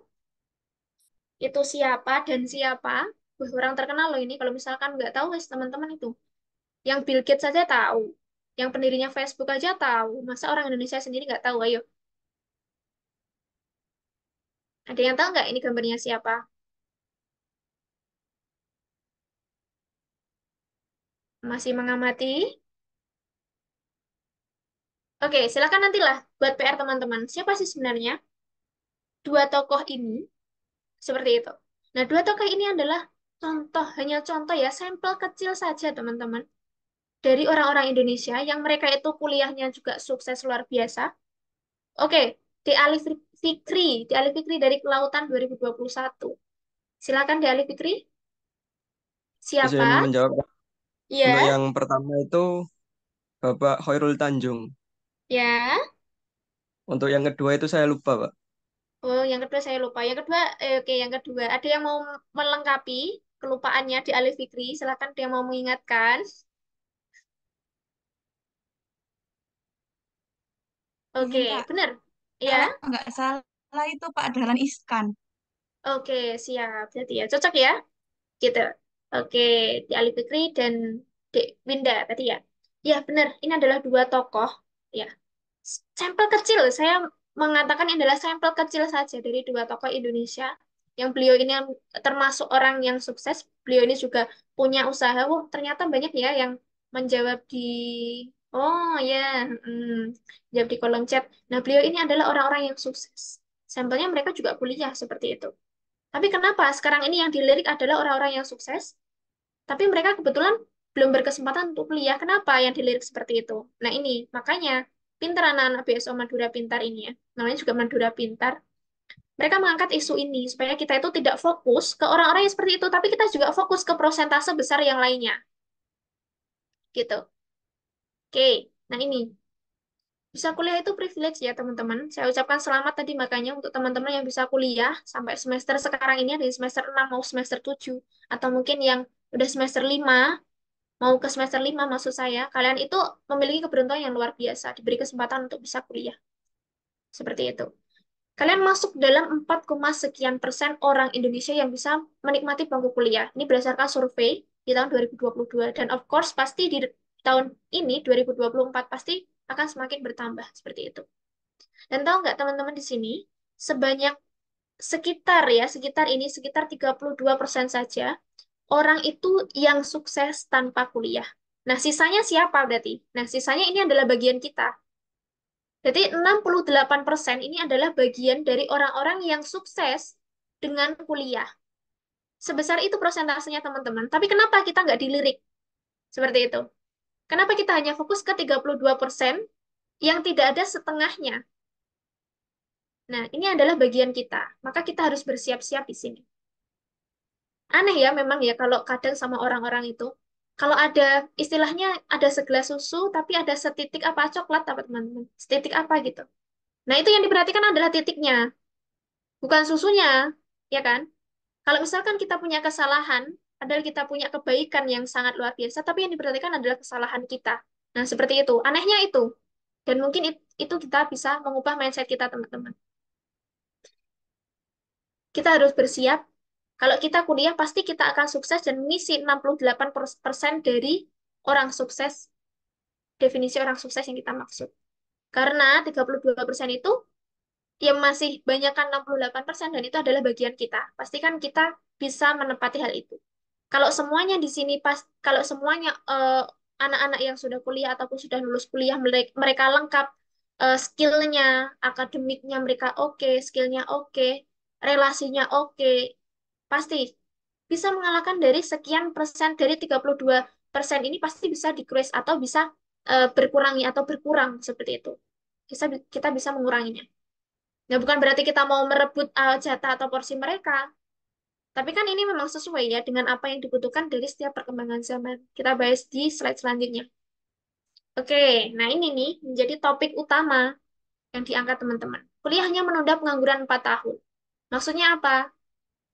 Speaker 5: itu siapa dan siapa? Wah, orang terkenal loh ini. Kalau misalkan nggak tahu, wes teman-teman itu. Yang Bill Gates saja tahu. Yang pendirinya Facebook aja tahu. Masa orang Indonesia sendiri nggak tahu? Ayo. Ada yang tahu nggak ini gambarnya siapa? Masih mengamati? Oke, silakan nantilah buat PR teman-teman. Siapa sih sebenarnya dua tokoh ini? Seperti itu. Nah, dua tokoh ini adalah contoh, hanya contoh ya, sampel kecil saja teman-teman. Dari orang-orang Indonesia yang mereka itu kuliahnya juga sukses luar biasa. Oke, di Ali Fikri, di Ali Fikri dari Kelautan 2021. Silakan di Ali Fikri.
Speaker 7: Izin
Speaker 5: Siapa?
Speaker 7: menjawab. Untuk
Speaker 5: Ya,
Speaker 7: yang pertama itu Bapak Khairul Tanjung.
Speaker 5: ya.
Speaker 7: Untuk yang kedua itu saya lupa, Pak.
Speaker 5: Oh, yang kedua saya lupa. Yang kedua, oke, yang kedua. Ada yang mau melengkapi kelupaannya di Ali Fikri? Silakan dia mau mengingatkan.
Speaker 9: Ini
Speaker 5: Oke,
Speaker 9: Kak,
Speaker 5: benar. Ya,
Speaker 9: kalau nggak salah itu Pak Dahlan Iskan.
Speaker 5: oke, siap. Berarti ya, cocok ya? Gitu. Oke, di Ali Fikri dan Dek Winda tadi ya. Ya, benar. Ini adalah dua tokoh. Ya, sampel kecil. Saya mengatakan ini adalah sampel kecil saja dari dua tokoh Indonesia. Yang beliau ini yang termasuk orang yang sukses. Beliau ini juga punya usaha. Wah, ternyata banyak ya yang menjawab di... Oh ya, jawab di kolom chat. Nah, beliau ini adalah orang-orang yang sukses. Sampelnya mereka juga kuliah seperti itu. Tapi kenapa sekarang ini yang dilirik adalah orang-orang yang sukses, tapi mereka kebetulan belum berkesempatan untuk kuliah. Kenapa yang dilirik seperti itu? Nah ini, makanya pintar anak-anak BSO Madura Pintar ini ya, namanya juga Madura Pintar. Mereka mengangkat isu ini supaya kita itu tidak fokus ke orang-orang yang seperti itu, tapi kita juga fokus ke prosentase besar yang lainnya. Gitu. Oke, nah ini. Bisa kuliah itu privilege ya teman-teman. Saya ucapkan selamat tadi makanya untuk teman-teman yang bisa kuliah sampai semester sekarang ini dari semester 6 mau semester 7 atau mungkin yang udah semester 5 mau ke semester 5 maksud saya, kalian itu memiliki keberuntungan yang luar biasa, diberi kesempatan untuk bisa kuliah. Seperti itu. Kalian masuk dalam 4, sekian persen orang Indonesia yang bisa menikmati bangku kuliah. Ini berdasarkan survei di tahun 2022. Dan of course pasti di tahun ini 2024 pasti akan semakin bertambah seperti itu. Dan tahu nggak teman-teman di sini, sebanyak sekitar 32% saja orang itu yang sukses tanpa kuliah. Nah, sisanya siapa berarti? Nah, sisanya ini adalah bagian kita. Jadi 68% ini adalah bagian dari orang-orang yang sukses dengan kuliah. Sebesar itu prosentasenya teman-teman. Tapi kenapa kita nggak dilirik? Seperti itu. Kenapa kita hanya fokus ke 32% yang tidak ada setengahnya? Nah, ini adalah bagian kita. Maka kita harus bersiap-siap di sini. Aneh ya memang ya kalau kadang sama orang-orang itu. Kalau ada istilahnya ada segelas susu tapi ada setitik apa coklat apa teman-teman? Setitik apa gitu. Nah, itu yang diperhatikan adalah titiknya, bukan susunya, ya kan? Kalau misalkan kita punya kesalahan, padahal kita punya kebaikan yang sangat luar biasa, tapi yang diperhatikan adalah kesalahan kita. Nah, seperti itu. Anehnya itu. Dan mungkin itu kita bisa mengubah mindset kita, teman-teman. Kita harus bersiap. Kalau kita kuliah, pasti kita akan sukses dan mengisi 68% dari orang sukses, definisi orang sukses yang kita maksud. Karena 32% itu ya masih banyakkan 68% dan itu adalah bagian kita. Pastikan kita bisa menepati hal itu. Kalau semuanya di sini kalau semuanya anak-anak yang sudah kuliah ataupun sudah lulus kuliah mereka lengkap skillnya, akademiknya mereka oke, skillnya oke, relasinya oke, pasti bisa mengalahkan dari sekian persen dari 32% ini pasti bisa decrease atau bisa berkurangi atau berkurang seperti itu. Kita bisa menguranginya. Nah, bukan berarti kita mau merebut jatah atau porsi mereka, tapi kan ini memang sesuai ya dengan apa yang dibutuhkan dari setiap perkembangan zaman. Kita bahas di slide selanjutnya. Oke, nah ini nih menjadi topik utama yang diangkat teman-teman. Kuliahnya menunda pengangguran 4 tahun. Maksudnya apa?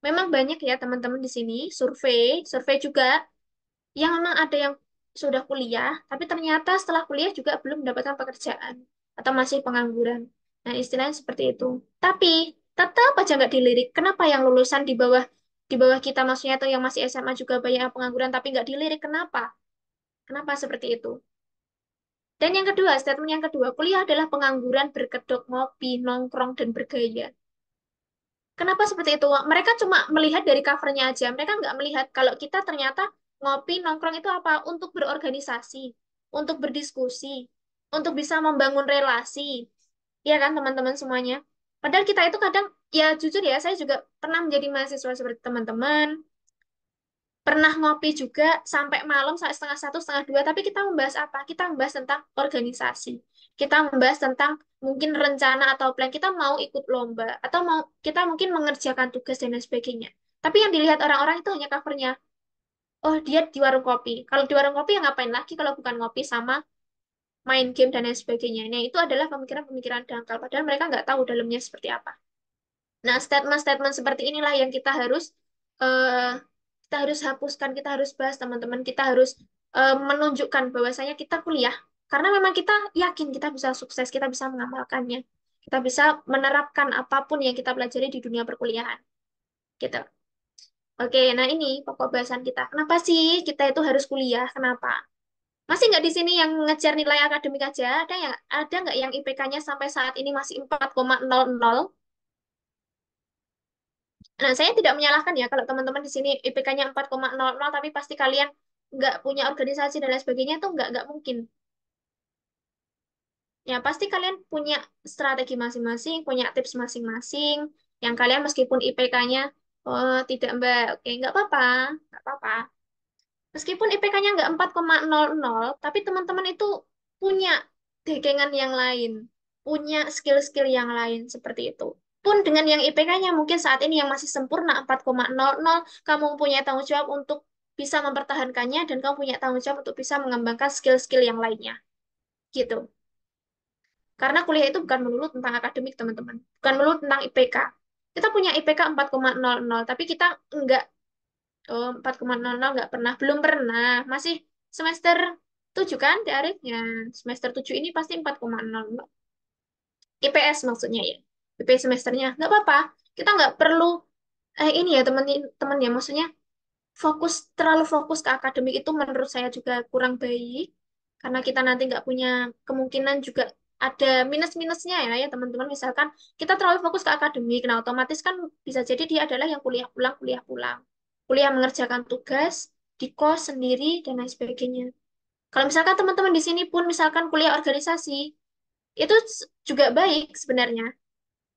Speaker 5: Memang banyak ya teman-teman di sini, survei juga, yang memang ada yang sudah kuliah, tapi ternyata setelah kuliah juga belum mendapatkan pekerjaan atau masih pengangguran. Nah, istilahnya seperti itu. Tapi tetap aja nggak dilirik. Kenapa yang lulusan di bawah kita maksudnya atau yang masih SMA juga banyak yang pengangguran tapi nggak dilirik? Kenapa? Kenapa seperti itu? Dan yang kedua, statement yang kedua, kuliah adalah pengangguran berkedok ngopi, nongkrong, dan bergaya. Kenapa seperti itu? Mereka cuma melihat dari covernya aja. Mereka nggak melihat kalau kita ternyata ngopi, nongkrong itu apa? Untuk berorganisasi, untuk berdiskusi, untuk bisa membangun relasi. Ya kan, teman-teman semuanya? Padahal kita itu kadang, ya jujur ya, saya juga pernah menjadi mahasiswa seperti teman-teman, pernah ngopi juga sampai malam, sampai setengah satu, setengah dua, tapi kita membahas apa? Kita membahas tentang organisasi. Kita membahas tentang mungkin rencana atau plan, kita mau ikut lomba, atau mau kita mungkin mengerjakan tugas dan lain sebagainya. Tapi yang dilihat orang-orang itu hanya covernya. Oh, dia di warung kopi. Kalau di warung kopi, ya ngapain lagi kalau bukan ngopi sama main game dan lain sebagainya. Nah, itu adalah pemikiran-pemikiran dangkal. Padahal mereka nggak tahu dalamnya seperti apa. Nah, statement-statement seperti inilah yang eh, kita harus hapuskan, kita harus bahas teman-teman, kita harus menunjukkan bahwasanya kita kuliah karena memang kita yakin kita bisa sukses, kita bisa mengamalkannya, kita bisa menerapkan apapun yang kita pelajari di dunia perkuliahan, gitu. Oke, nah ini pokok bahasan kita. Kenapa sih kita itu harus kuliah? Kenapa? Masih nggak di sini yang ngejar nilai akademik aja? Ada nggak yang IPK-nya sampai saat ini masih 4,00? Nah, saya tidak menyalahkan ya kalau teman-teman di sini IPK-nya 4,00 tapi pasti kalian nggak punya organisasi dan lain sebagainya itu nggak mungkin. Ya, pasti kalian punya strategi masing-masing, punya tips masing-masing yang kalian meskipun IPK-nya oh, tidak Mbak, oke nggak apa-apa, nggak apa-apa. Meskipun IPK-nya nggak 4,00 tapi teman-teman itu punya dekengan yang lain, punya skill-skill yang lain seperti itu. Pun dengan yang IPK-nya mungkin saat ini yang masih sempurna 4,00, kamu punya tanggung jawab untuk bisa mempertahankannya dan kamu punya tanggung jawab untuk bisa mengembangkan skill-skill yang lainnya. Gitu. Karena kuliah itu bukan melulu tentang akademik, teman-teman. Bukan melulu tentang IPK. Kita punya IPK 4,00, tapi kita enggak. Oh, 4,00 nggak pernah. Belum pernah. Masih semester 7 kan, diarifnya. Semester 7 ini pasti 4,00. IPS maksudnya ya. IPS semesternya. Nggak apa-apa. Kita nggak perlu, ini ya teman-teman ya. Maksudnya terlalu fokus ke akademik itu menurut saya juga kurang baik. Karena kita nanti nggak punya kemungkinan juga ada minus-minusnya ya teman-teman. Misalkan kita terlalu fokus ke akademik, nah otomatis kan bisa jadi dia adalah yang kuliah pulang, kuliah pulang. Kuliah mengerjakan tugas, di kos sendiri, dan lain sebagainya. Kalau misalkan teman-teman di sini pun misalkan kuliah organisasi, itu juga baik sebenarnya,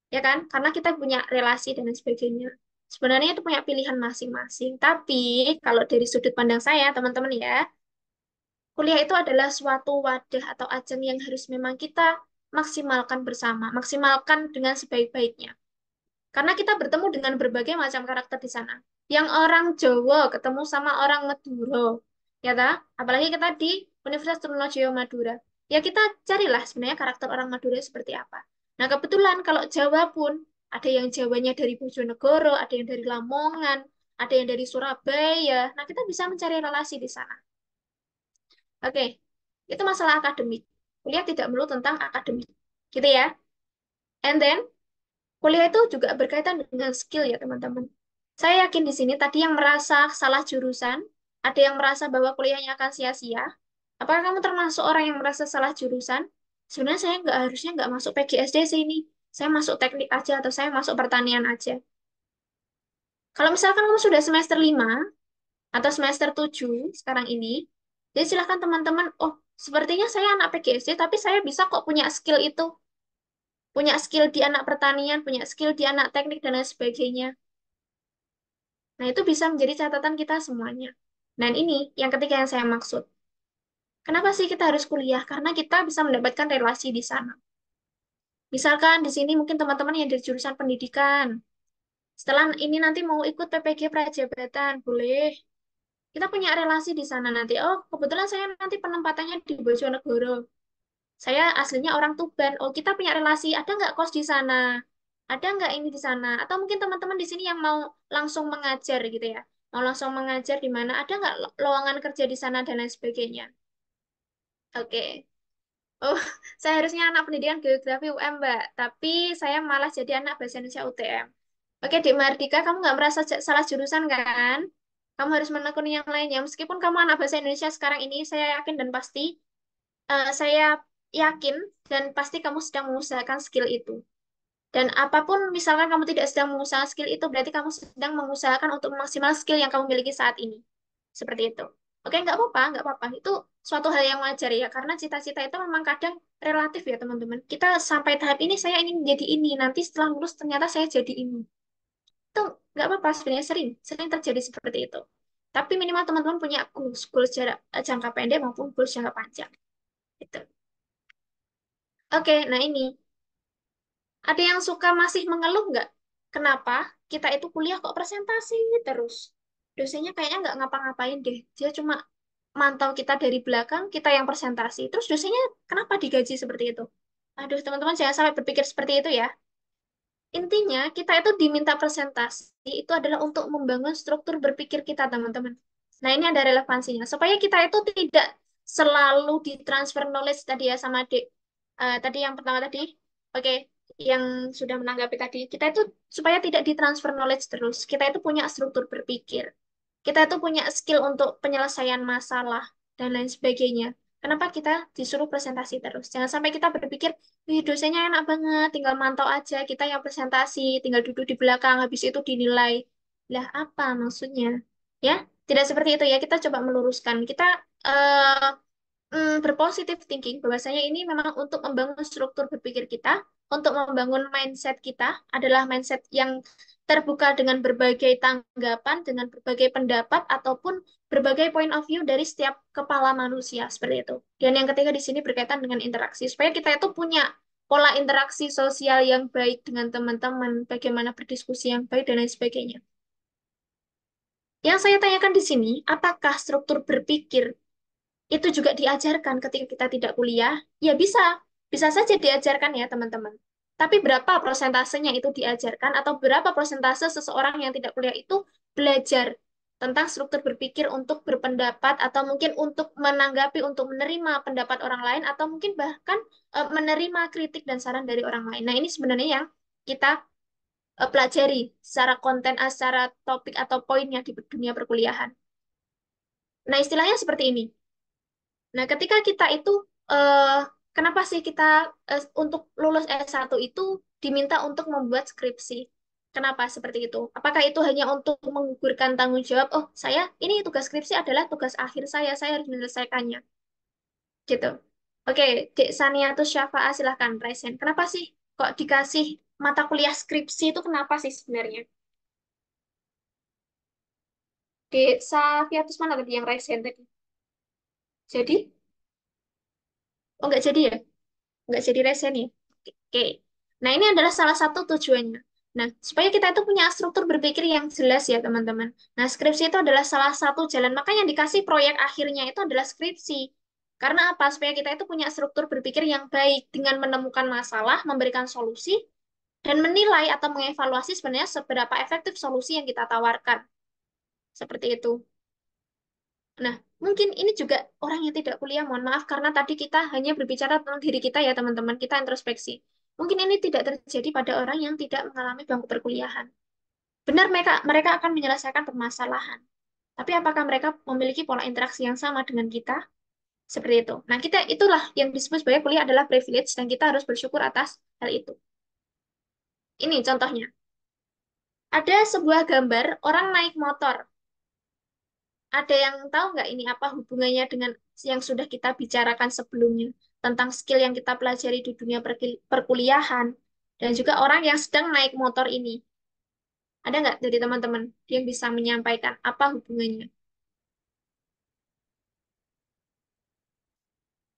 Speaker 5: ya kan? Karena kita punya relasi dan lain sebagainya. Sebenarnya itu punya pilihan masing-masing. Tapi kalau dari sudut pandang saya, teman-teman ya, kuliah itu adalah suatu wadah atau ajang yang harus memang kita maksimalkan bersama, maksimalkan dengan sebaik-baiknya. Karena kita bertemu dengan berbagai macam karakter di sana. Yang orang Jawa ketemu sama orang Madura, ya ta? Apalagi kita di Universitas Trunojoyo Madura. Ya kita carilah sebenarnya karakter orang Madura seperti apa. Nah kebetulan kalau Jawa pun ada yang Jawanya dari Bojonegoro, ada yang dari Lamongan, ada yang dari Surabaya. Nah kita bisa mencari relasi di sana. Oke, itu masalah akademik. Kuliah tidak melulu tentang akademik, gitu ya. And then kuliah itu juga berkaitan dengan skill ya teman-teman. Saya yakin di sini tadi yang merasa salah jurusan, ada yang merasa bahwa kuliahnya akan sia-sia. Apakah kamu termasuk orang yang merasa salah jurusan? Sebenarnya saya harusnya nggak masuk PGSD sini. Saya masuk teknik aja atau saya masuk pertanian aja. Kalau misalkan kamu sudah semester 5 atau semester 7 sekarang ini, jadi silahkan teman-teman, oh sepertinya saya anak PGSD tapi saya bisa kok punya skill itu. Punya skill di anak pertanian, punya skill di anak teknik, dan lain sebagainya. Nah, itu bisa menjadi catatan kita semuanya. Dan ini yang ketiga yang saya maksud. Kenapa sih kita harus kuliah? Karena kita bisa mendapatkan relasi di sana. Misalkan di sini mungkin teman-teman yang dari jurusan pendidikan. Setelah ini nanti mau ikut PPG Prajabatan, boleh. Kita punya relasi di sana nanti. Oh, kebetulan saya nanti penempatannya di Bojonegoro. Saya aslinya orang Tuban. Oh, kita punya relasi. Ada nggak kos di sana? Ada nggak ini di sana? Atau mungkin teman-teman di sini yang mau langsung mengajar gitu ya. Mau langsung mengajar di mana? Ada nggak lowongan kerja di sana dan lain sebagainya. Oke. Oh, saya harusnya anak pendidikan geografi UM, Mbak. Tapi saya malah jadi anak bahasa Indonesia UTM. Oke, Dik Mardika, kamu nggak merasa salah jurusan kan? Kamu harus menekuni yang lainnya. Meskipun kamu anak bahasa Indonesia sekarang ini, saya yakin dan pasti saya yakin dan pasti kamu sedang mengusahakan skill itu. Dan apapun misalkan kamu tidak sedang mengusahakan skill itu, berarti kamu sedang mengusahakan untuk memaksimal skill yang kamu miliki saat ini. Seperti itu. Oke, nggak apa-apa, nggak apa-apa. Itu suatu hal yang wajar ya, karena cita-cita itu memang kadang relatif ya teman-teman. Kita sampai tahap ini, saya ingin menjadi ini. Nanti setelah lulus ternyata saya jadi ini. Itu nggak apa-apa, sebenarnya sering terjadi seperti itu. Tapi minimal teman-teman punya goals jangka pendek maupun goals jangka panjang. Gitu. Oke, nah ini. Ada yang suka masih mengeluh nggak? Kenapa kita itu kuliah kok presentasi terus? Dosennya kayaknya nggak ngapa-ngapain deh. Dia cuma mantau kita dari belakang, kita yang presentasi. Terus dosennya kenapa digaji seperti itu? Aduh, teman-teman jangan sampai berpikir seperti itu ya. Intinya, kita itu diminta presentasi, itu adalah untuk membangun struktur berpikir kita, teman-teman. Nah, ini ada relevansinya. Supaya kita itu tidak selalu ditransfer knowledge tadi ya sama adik. Tadi yang pertama tadi, oke, yang sudah menanggapi tadi, kita itu supaya tidak ditransfer knowledge terus. Kita itu punya struktur berpikir. Kita itu punya skill untuk penyelesaian masalah dan lain sebagainya. Kenapa kita disuruh presentasi terus? Jangan sampai kita berpikir, wih dosennya enak banget, tinggal mantau aja, kita yang presentasi, tinggal duduk di belakang, habis itu dinilai. Lah apa maksudnya? Ya, tidak seperti itu ya, kita coba meluruskan. Kita eh, berpositif thinking bahwasanya ini memang untuk membangun struktur berpikir kita, untuk membangun mindset kita adalah mindset yang terbuka dengan berbagai tanggapan, dengan berbagai pendapat ataupun berbagai point of view dari setiap kepala manusia seperti itu. Dan yang ketiga di sini berkaitan dengan interaksi supaya kita itu punya pola interaksi sosial yang baik dengan teman-teman, bagaimana berdiskusi yang baik dan lain sebagainya. Yang saya tanyakan di sini, apakah struktur berpikir itu juga diajarkan ketika kita tidak kuliah, ya bisa. Bisa saja diajarkan ya, teman-teman. Tapi berapa persentasenya itu diajarkan atau berapa persentase seseorang yang tidak kuliah itu belajar tentang struktur berpikir untuk berpendapat atau mungkin untuk menanggapi, untuk menerima pendapat orang lain atau mungkin bahkan menerima kritik dan saran dari orang lain. Nah, ini sebenarnya yang kita pelajari secara konten, secara topik atau poinnya di dunia perkuliahan. Nah, istilahnya seperti ini. Nah, ketika kita itu, eh, kenapa sih kita untuk lulus S1 itu diminta untuk membuat skripsi? Kenapa seperti itu? Apakah itu hanya untuk menggugurkan tanggung jawab? Oh, ini tugas skripsi adalah tugas akhir saya harus menyelesaikannya. Gitu. Oke, Dek Saniatus Syafa'a silahkan, Resen. Kenapa sih kok dikasih mata kuliah skripsi itu kenapa sih sebenarnya? Dek Safiatus mana tadi yang Resen tadi? Jadi? Oh, nggak jadi ya? Nggak jadi resen ya. Oke. Nah, ini adalah salah satu tujuannya. Nah, supaya kita itu punya struktur berpikir yang jelas ya, teman-teman. Nah, skripsi itu adalah salah satu jalan. Makanya dikasih proyek akhirnya itu adalah skripsi. Karena apa? Supaya kita itu punya struktur berpikir yang baik dengan menemukan masalah, memberikan solusi, dan menilai atau mengevaluasi sebenarnya seberapa efektif solusi yang kita tawarkan. Seperti itu. Nah, mungkin ini juga orang yang tidak kuliah, mohon maaf, karena tadi kita hanya berbicara tentang diri kita ya, teman-teman, kita introspeksi. Mungkin ini tidak terjadi pada orang yang tidak mengalami bangku perkuliahan. Benar, mereka akan menyelesaikan permasalahan. Tapi apakah mereka memiliki pola interaksi yang sama dengan kita? Seperti itu. Nah, itulah yang disebut sebagai kuliah adalah privilege, dan kita harus bersyukur atas hal itu. Ini contohnya. Ada sebuah gambar orang naik motor. Ada yang tahu nggak ini apa hubungannya dengan yang sudah kita bicarakan sebelumnya tentang skill yang kita pelajari di dunia perkuliahan dan juga orang yang sedang naik motor ini? Ada nggak dari teman-teman yang bisa menyampaikan apa hubungannya?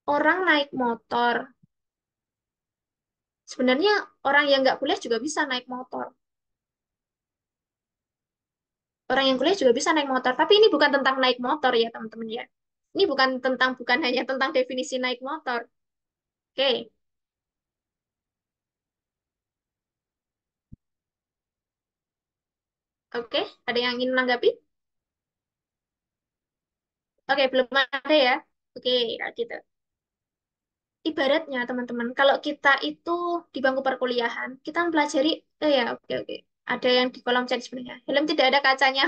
Speaker 5: Orang naik motor. Sebenarnya orang yang nggak kuliah juga bisa naik motor. Orang yang kuliah juga bisa naik motor. Tapi ini bukan tentang naik motor ya teman-teman ya. Ini bukan hanya tentang definisi naik motor. Oke, oke. Ada yang ingin menanggapi? Oke, belum ada ya. Oke, kalau gitu. Ibaratnya teman-teman, kalau kita itu di bangku perkuliahan, kita mempelajari, ya oke oke. Ada yang di kolom chat sebenarnya. Helm tidak ada kacanya.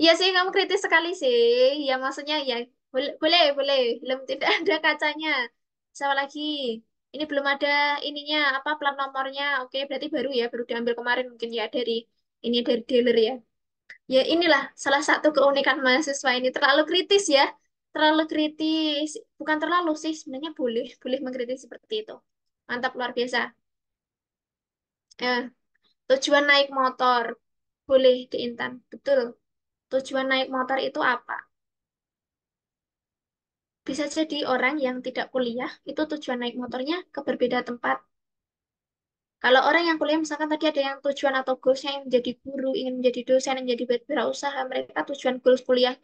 Speaker 5: Iya sih, kamu kritis sekali sih. Ya maksudnya ya Boleh, boleh, boleh. Belum tidak ada kacanya. Sama lagi. Ini belum ada ininya, apa plat nomornya. Oke, berarti baru ya, baru diambil kemarin mungkin ya dari ini dari dealer ya. Ya inilah salah satu keunikan mahasiswa ini terlalu kritis ya. Terlalu kritis. Bukan terlalu sih, sebenarnya boleh, boleh mengkritis seperti itu. Mantap luar biasa. Ya, tujuan naik motor. Boleh di Intan. Betul. Tujuan naik motor itu apa? Bisa jadi orang yang tidak kuliah, itu tujuan naik motornya ke berbeda tempat. Kalau orang yang kuliah, misalkan tadi ada yang tujuan atau goalsnya ingin menjadi guru, ingin menjadi dosen, ingin menjadi wirausaha, mereka tujuan goals kuliah,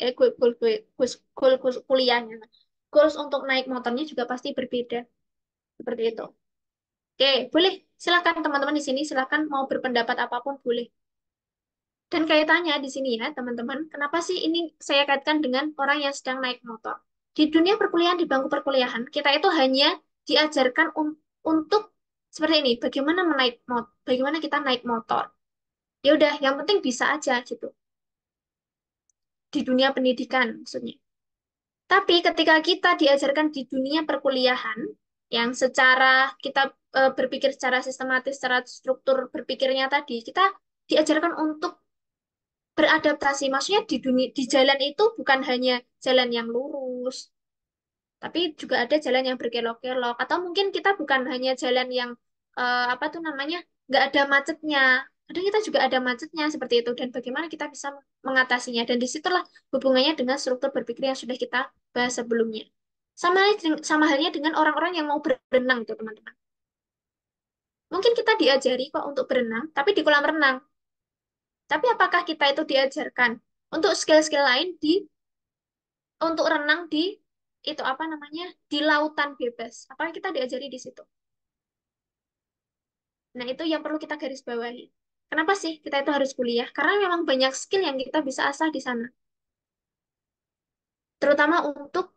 Speaker 5: goals kuliahnya. Goals untuk naik motornya juga pasti berbeda. Seperti itu. Oke, boleh. Silakan teman-teman di sini, silakan mau berpendapat apapun boleh. Dan kaitannya di sini ya, teman-teman, kenapa sih ini saya kaitkan dengan orang yang sedang naik motor? Di dunia perkuliahan, di bangku perkuliahan, kita itu hanya diajarkan untuk seperti ini, bagaimana bagaimana kita naik motor. Ya udah, yang penting bisa aja gitu. Di dunia pendidikan maksudnya. Tapi ketika kita diajarkan di dunia perkuliahan, yang secara kita berpikir secara sistematis, secara struktur berpikirnya tadi, kita diajarkan untuk beradaptasi. Maksudnya di dunia di jalan itu bukan hanya jalan yang lurus, tapi juga ada jalan yang berkelok-kelok. Atau mungkin kita bukan hanya jalan yang apa tuh namanya nggak ada macetnya. Kadang kita juga ada macetnya seperti itu. Dan bagaimana kita bisa mengatasinya. Dan disitulah hubungannya dengan struktur berpikir yang sudah kita bahas sebelumnya. Sama halnya dengan orang-orang yang mau berenang itu teman-teman. Mungkin kita diajari kok untuk berenang, tapi di kolam renang. Tapi apakah kita itu diajarkan untuk skill-skill lain untuk renang di itu apa namanya di lautan bebas? Apakah kita diajari di situ? Nah, itu yang perlu kita garis bawahi. Kenapa sih kita itu harus kuliah? Karena memang banyak skill yang kita bisa asah di sana. Terutama untuk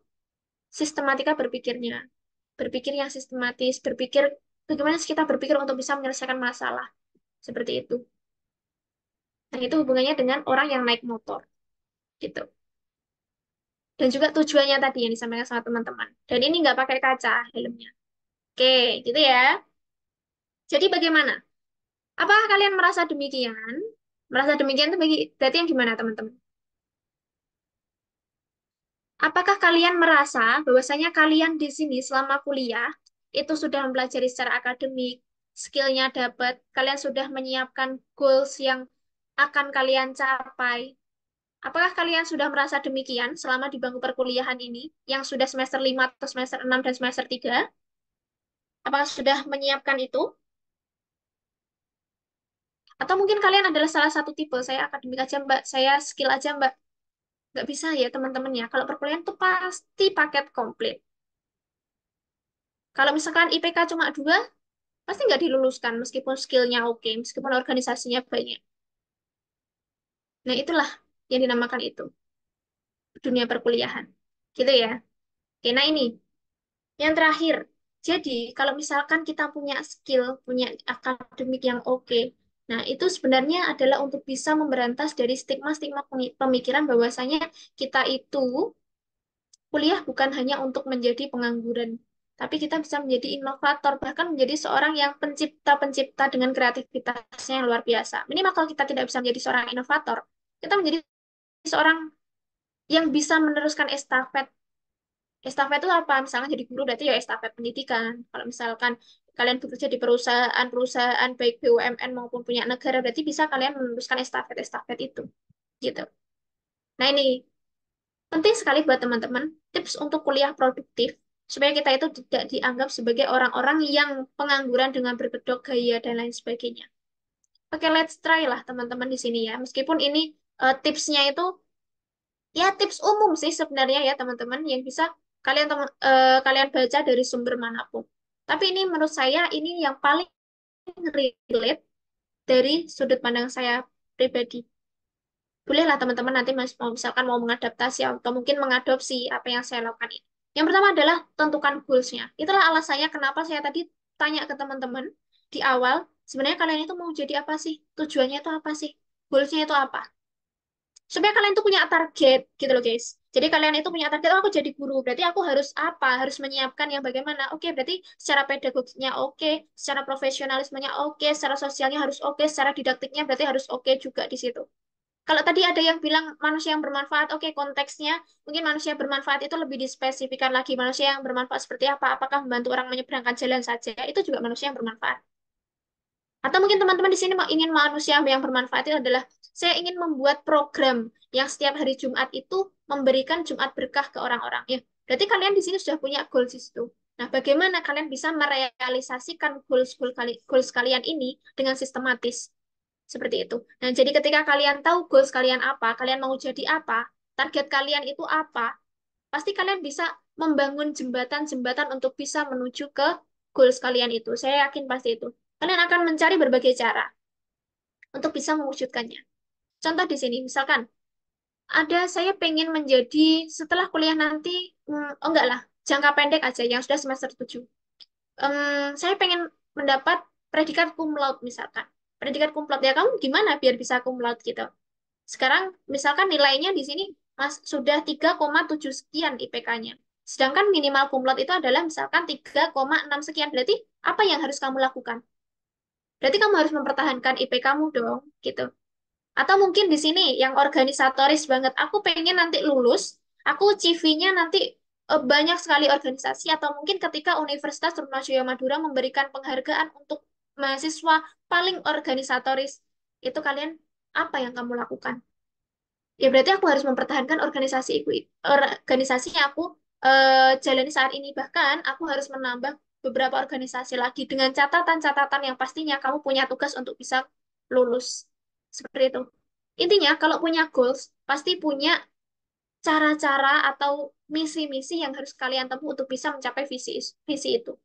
Speaker 5: sistematika berpikirnya. Berpikir yang sistematis, berpikir bagaimana sih kita berpikir untuk bisa menyelesaikan masalah. Seperti itu. Nah, itu hubungannya dengan orang yang naik motor. Gitu. Dan juga tujuannya tadi yang disampaikan sama teman-teman. Dan ini nggak pakai kaca helmnya. Oke, gitu ya. Jadi bagaimana? Apakah kalian merasa demikian? Merasa demikian itu berarti yang gimana, teman-teman? Apakah kalian merasa bahwasanya kalian di sini selama kuliah itu sudah mempelajari secara akademik, skillnya dapat, kalian sudah menyiapkan goals yang akan kalian capai? Apakah kalian sudah merasa demikian selama di bangku perkuliahan ini, yang sudah semester 5 atau semester 6 dan semester 3? Apakah sudah menyiapkan itu? Atau mungkin kalian adalah salah satu tipe, saya akademik aja mbak, saya skill aja mbak. Nggak bisa ya teman-teman ya, kalau perkuliahan tuh pasti paket komplit. Kalau misalkan IPK cuma 2, pasti nggak diluluskan meskipun skillnya oke, meskipun organisasinya banyak. Nah, itulah yang dinamakan itu, dunia perkuliahan. Gitu ya. Oke, nah ini, yang terakhir. Jadi, kalau misalkan kita punya skill, punya akademik yang oke, nah itu sebenarnya adalah untuk bisa memberantas dari stigma-stigma pemikiran bahwasanya kita itu kuliah bukan hanya untuk menjadi pengangguran, tapi kita bisa menjadi inovator, bahkan menjadi seorang yang pencipta-pencipta dengan kreativitasnya yang luar biasa. Minimal kalau kita tidak bisa menjadi seorang inovator, kita menjadi seorang yang bisa meneruskan estafet. Estafet itu apa? Misalnya jadi guru berarti ya estafet pendidikan. Kalau misalkan kalian bekerja di perusahaan-perusahaan baik BUMN maupun punya negara, berarti bisa kalian meneruskan estafet-estafet itu. Gitu. Nah ini penting sekali buat teman-teman, tips untuk kuliah produktif, supaya kita itu tidak dianggap sebagai orang-orang yang pengangguran dengan berkedok gaya dan lain sebagainya. Oke, let's try lah teman-teman di sini ya. Meskipun ini tipsnya itu, ya tips umum sih sebenarnya ya teman-teman, yang bisa kalian baca dari sumber manapun. Tapi ini menurut saya, ini yang paling relate dari sudut pandang saya pribadi. Bolehlah teman-teman nanti misalkan mau mengadaptasi atau mungkin mengadopsi apa yang saya lakukan ini. Yang pertama adalah tentukan goals-nya. Itulah alasannya kenapa saya tadi tanya ke teman-teman di awal, sebenarnya kalian itu mau jadi apa sih? Tujuannya itu apa sih? Goals-nya itu apa? Supaya kalian tuh punya target gitu loh guys. Jadi kalian itu punya target, oh aku jadi guru, berarti aku harus apa? Harus menyiapkan yang bagaimana? Oke, berarti secara pedagogiknya oke, secara profesionalismenya oke, secara sosialnya harus oke, secara didaktiknya berarti harus oke juga di situ. Kalau tadi ada yang bilang manusia yang bermanfaat, oke konteksnya mungkin manusia bermanfaat itu lebih dispesifikan lagi. Manusia yang bermanfaat seperti apa? Apakah membantu orang menyeberangkan jalan saja? Itu juga manusia yang bermanfaat. Atau mungkin teman-teman di sini ingin manusia yang bermanfaat itu adalah saya ingin membuat program yang setiap hari Jumat itu memberikan Jumat berkah ke orang-orang. Ya, berarti kalian di sini sudah punya goals di situ. Nah, bagaimana kalian bisa merealisasikan goals kalian ini dengan sistematis? Seperti itu. Nah, jadi ketika kalian tahu goals kalian apa, kalian mau jadi apa, target kalian itu apa, pasti kalian bisa membangun jembatan-jembatan untuk bisa menuju ke goals kalian itu. Saya yakin pasti itu. Kalian akan mencari berbagai cara untuk bisa mewujudkannya. Contoh di sini, misalkan, ada saya pengen menjadi, setelah kuliah nanti, oh enggak lah, jangka pendek aja, yang sudah semester 7. Saya pengen mendapat predikat cum laude misalkan. Predikat cum laude ya kamu gimana biar bisa cum laude gitu. Sekarang misalkan nilainya di sini sudah 3,7 sekian IPK-nya. Sedangkan minimal cum laude itu adalah misalkan 3,6 sekian. Berarti apa yang harus kamu lakukan? Berarti kamu harus mempertahankan IP kamu dong, gitu. Atau mungkin di sini yang organisatoris banget. Aku pengen nanti lulus, aku CV-nya nanti banyak sekali organisasi atau mungkin ketika Universitas Trunojoyo Madura memberikan penghargaan untuk mahasiswa paling organisatoris, itu kalian apa yang kamu lakukan? Ya berarti aku harus mempertahankan organisasi yang aku jalani saat ini. Bahkan aku harus menambah beberapa organisasi lagi dengan catatan-catatan yang pastinya kamu punya tugas untuk bisa lulus. Seperti itu. Intinya, kalau punya goals, pasti punya cara-cara atau misi-misi yang harus kalian tempuh untuk bisa mencapai visi visi itu.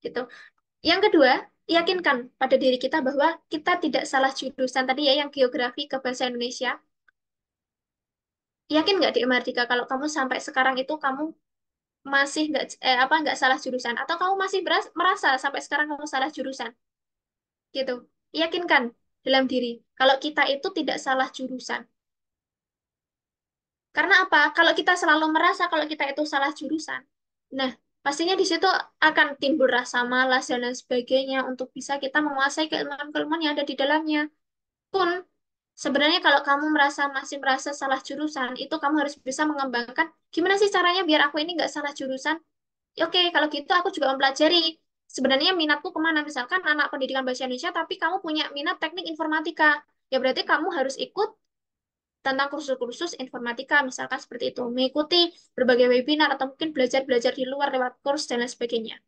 Speaker 5: Gitu. Yang kedua, yakinkan pada diri kita bahwa kita tidak salah jurusan tadi ya, yang geografi ke bahasa Indonesia. Yakin nggak di Mardika kalau kamu sampai sekarang itu kamu masih nggak salah jurusan atau kamu masih merasa sampai sekarang kamu salah jurusan gitu. Yakinkan dalam diri kalau kita itu tidak salah jurusan. Karena apa? Kalau kita selalu merasa kalau kita itu salah jurusan, nah pastinya di situ akan timbul rasa malas dan lain sebagainya untuk bisa kita menguasai keilmuan-keilmuan yang ada di dalamnya. Pun sebenarnya kalau kamu masih merasa salah jurusan, itu kamu harus bisa mengembangkan gimana sih caranya biar aku ini nggak salah jurusan. Ya, oke, kalau gitu aku juga mempelajari sebenarnya minatku kemana. Misalkan anak pendidikan bahasa Indonesia, tapi kamu punya minat teknik informatika. Ya berarti kamu harus ikut tentang kursus-kursus informatika, misalkan seperti itu. Mengikuti berbagai webinar atau mungkin belajar-belajar di luar lewat kurs dan lain sebagainya.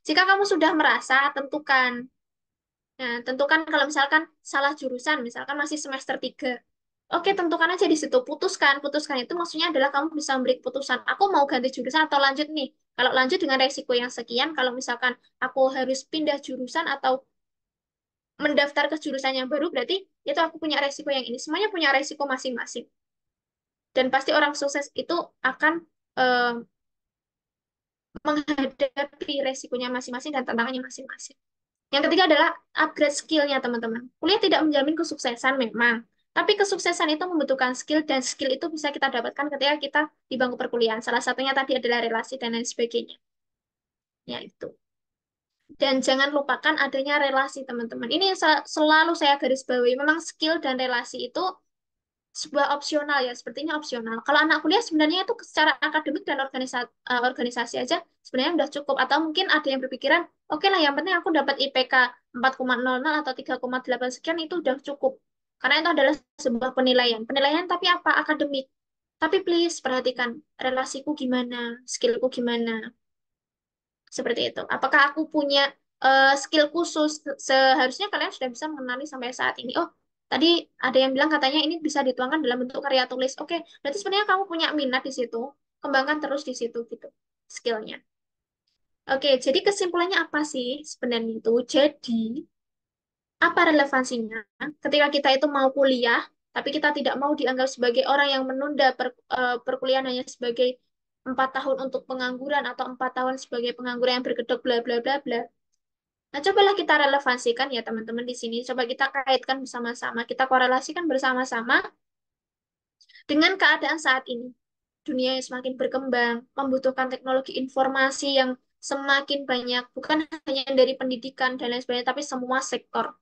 Speaker 5: Jika kamu sudah merasa, tentukan. Nah, tentukan kalau misalkan salah jurusan, misalkan masih semester 3. Oke, tentukan aja di situ. Putuskan. Putuskan itu maksudnya adalah kamu bisa memberi keputusan. Aku mau ganti jurusan atau lanjut nih. Kalau lanjut dengan resiko yang sekian, kalau misalkan aku harus pindah jurusan atau mendaftar ke jurusan yang baru, berarti itu aku punya resiko yang ini. Semuanya punya resiko masing-masing. Dan pasti orang sukses itu akan eh, menghadapi resikonya masing-masing dan tantangannya masing-masing. Yang ketiga adalah upgrade skill-nya, teman-teman. Kuliah tidak menjamin kesuksesan memang, tapi kesuksesan itu membutuhkan skill, dan skill itu bisa kita dapatkan ketika kita di bangku perkuliahan. Salah satunya tadi adalah relasi dan lain sebagainya. Ya, itu. Dan jangan lupakan adanya relasi, teman-teman. Ini yang selalu saya garis bawahi. Memang skill dan relasi itu sebuah opsional ya, sepertinya opsional. Kalau anak kuliah sebenarnya itu secara akademik dan organisasi aja sebenarnya udah cukup. Atau mungkin ada yang berpikiran, oke lah yang penting aku dapat IPK 4,00 atau 3,8 sekian itu udah cukup. Karena itu adalah sebuah penilaian. Penilaian tapi apa? Akademik. Tapi please perhatikan relasiku gimana, skillku gimana. Seperti itu. Apakah aku punya skill khusus? Seharusnya kalian sudah bisa mengenali sampai saat ini. Oh, tadi ada yang bilang katanya ini bisa dituangkan dalam bentuk karya tulis. Oke, berarti sebenarnya kamu punya minat di situ. Kembangkan terus di situ gitu skillnya. Oke, jadi kesimpulannya apa sih sebenarnya itu? Jadi, apa relevansinya ketika kita itu mau kuliah, tapi kita tidak mau dianggap sebagai orang yang menunda perkuliahan hanya sebagai 4 tahun untuk pengangguran atau 4 tahun sebagai pengangguran yang berkedok bla bla bla bla. Nah, cobalah kita relevansikan ya teman-teman di sini. Coba kita kaitkan bersama-sama, kita korelasikan bersama-sama Dengan keadaan saat ini, dunia yang semakin berkembang, membutuhkan teknologi informasi yang semakin banyak, bukan hanya dari pendidikan dan lain sebagainya, tapi semua sektor.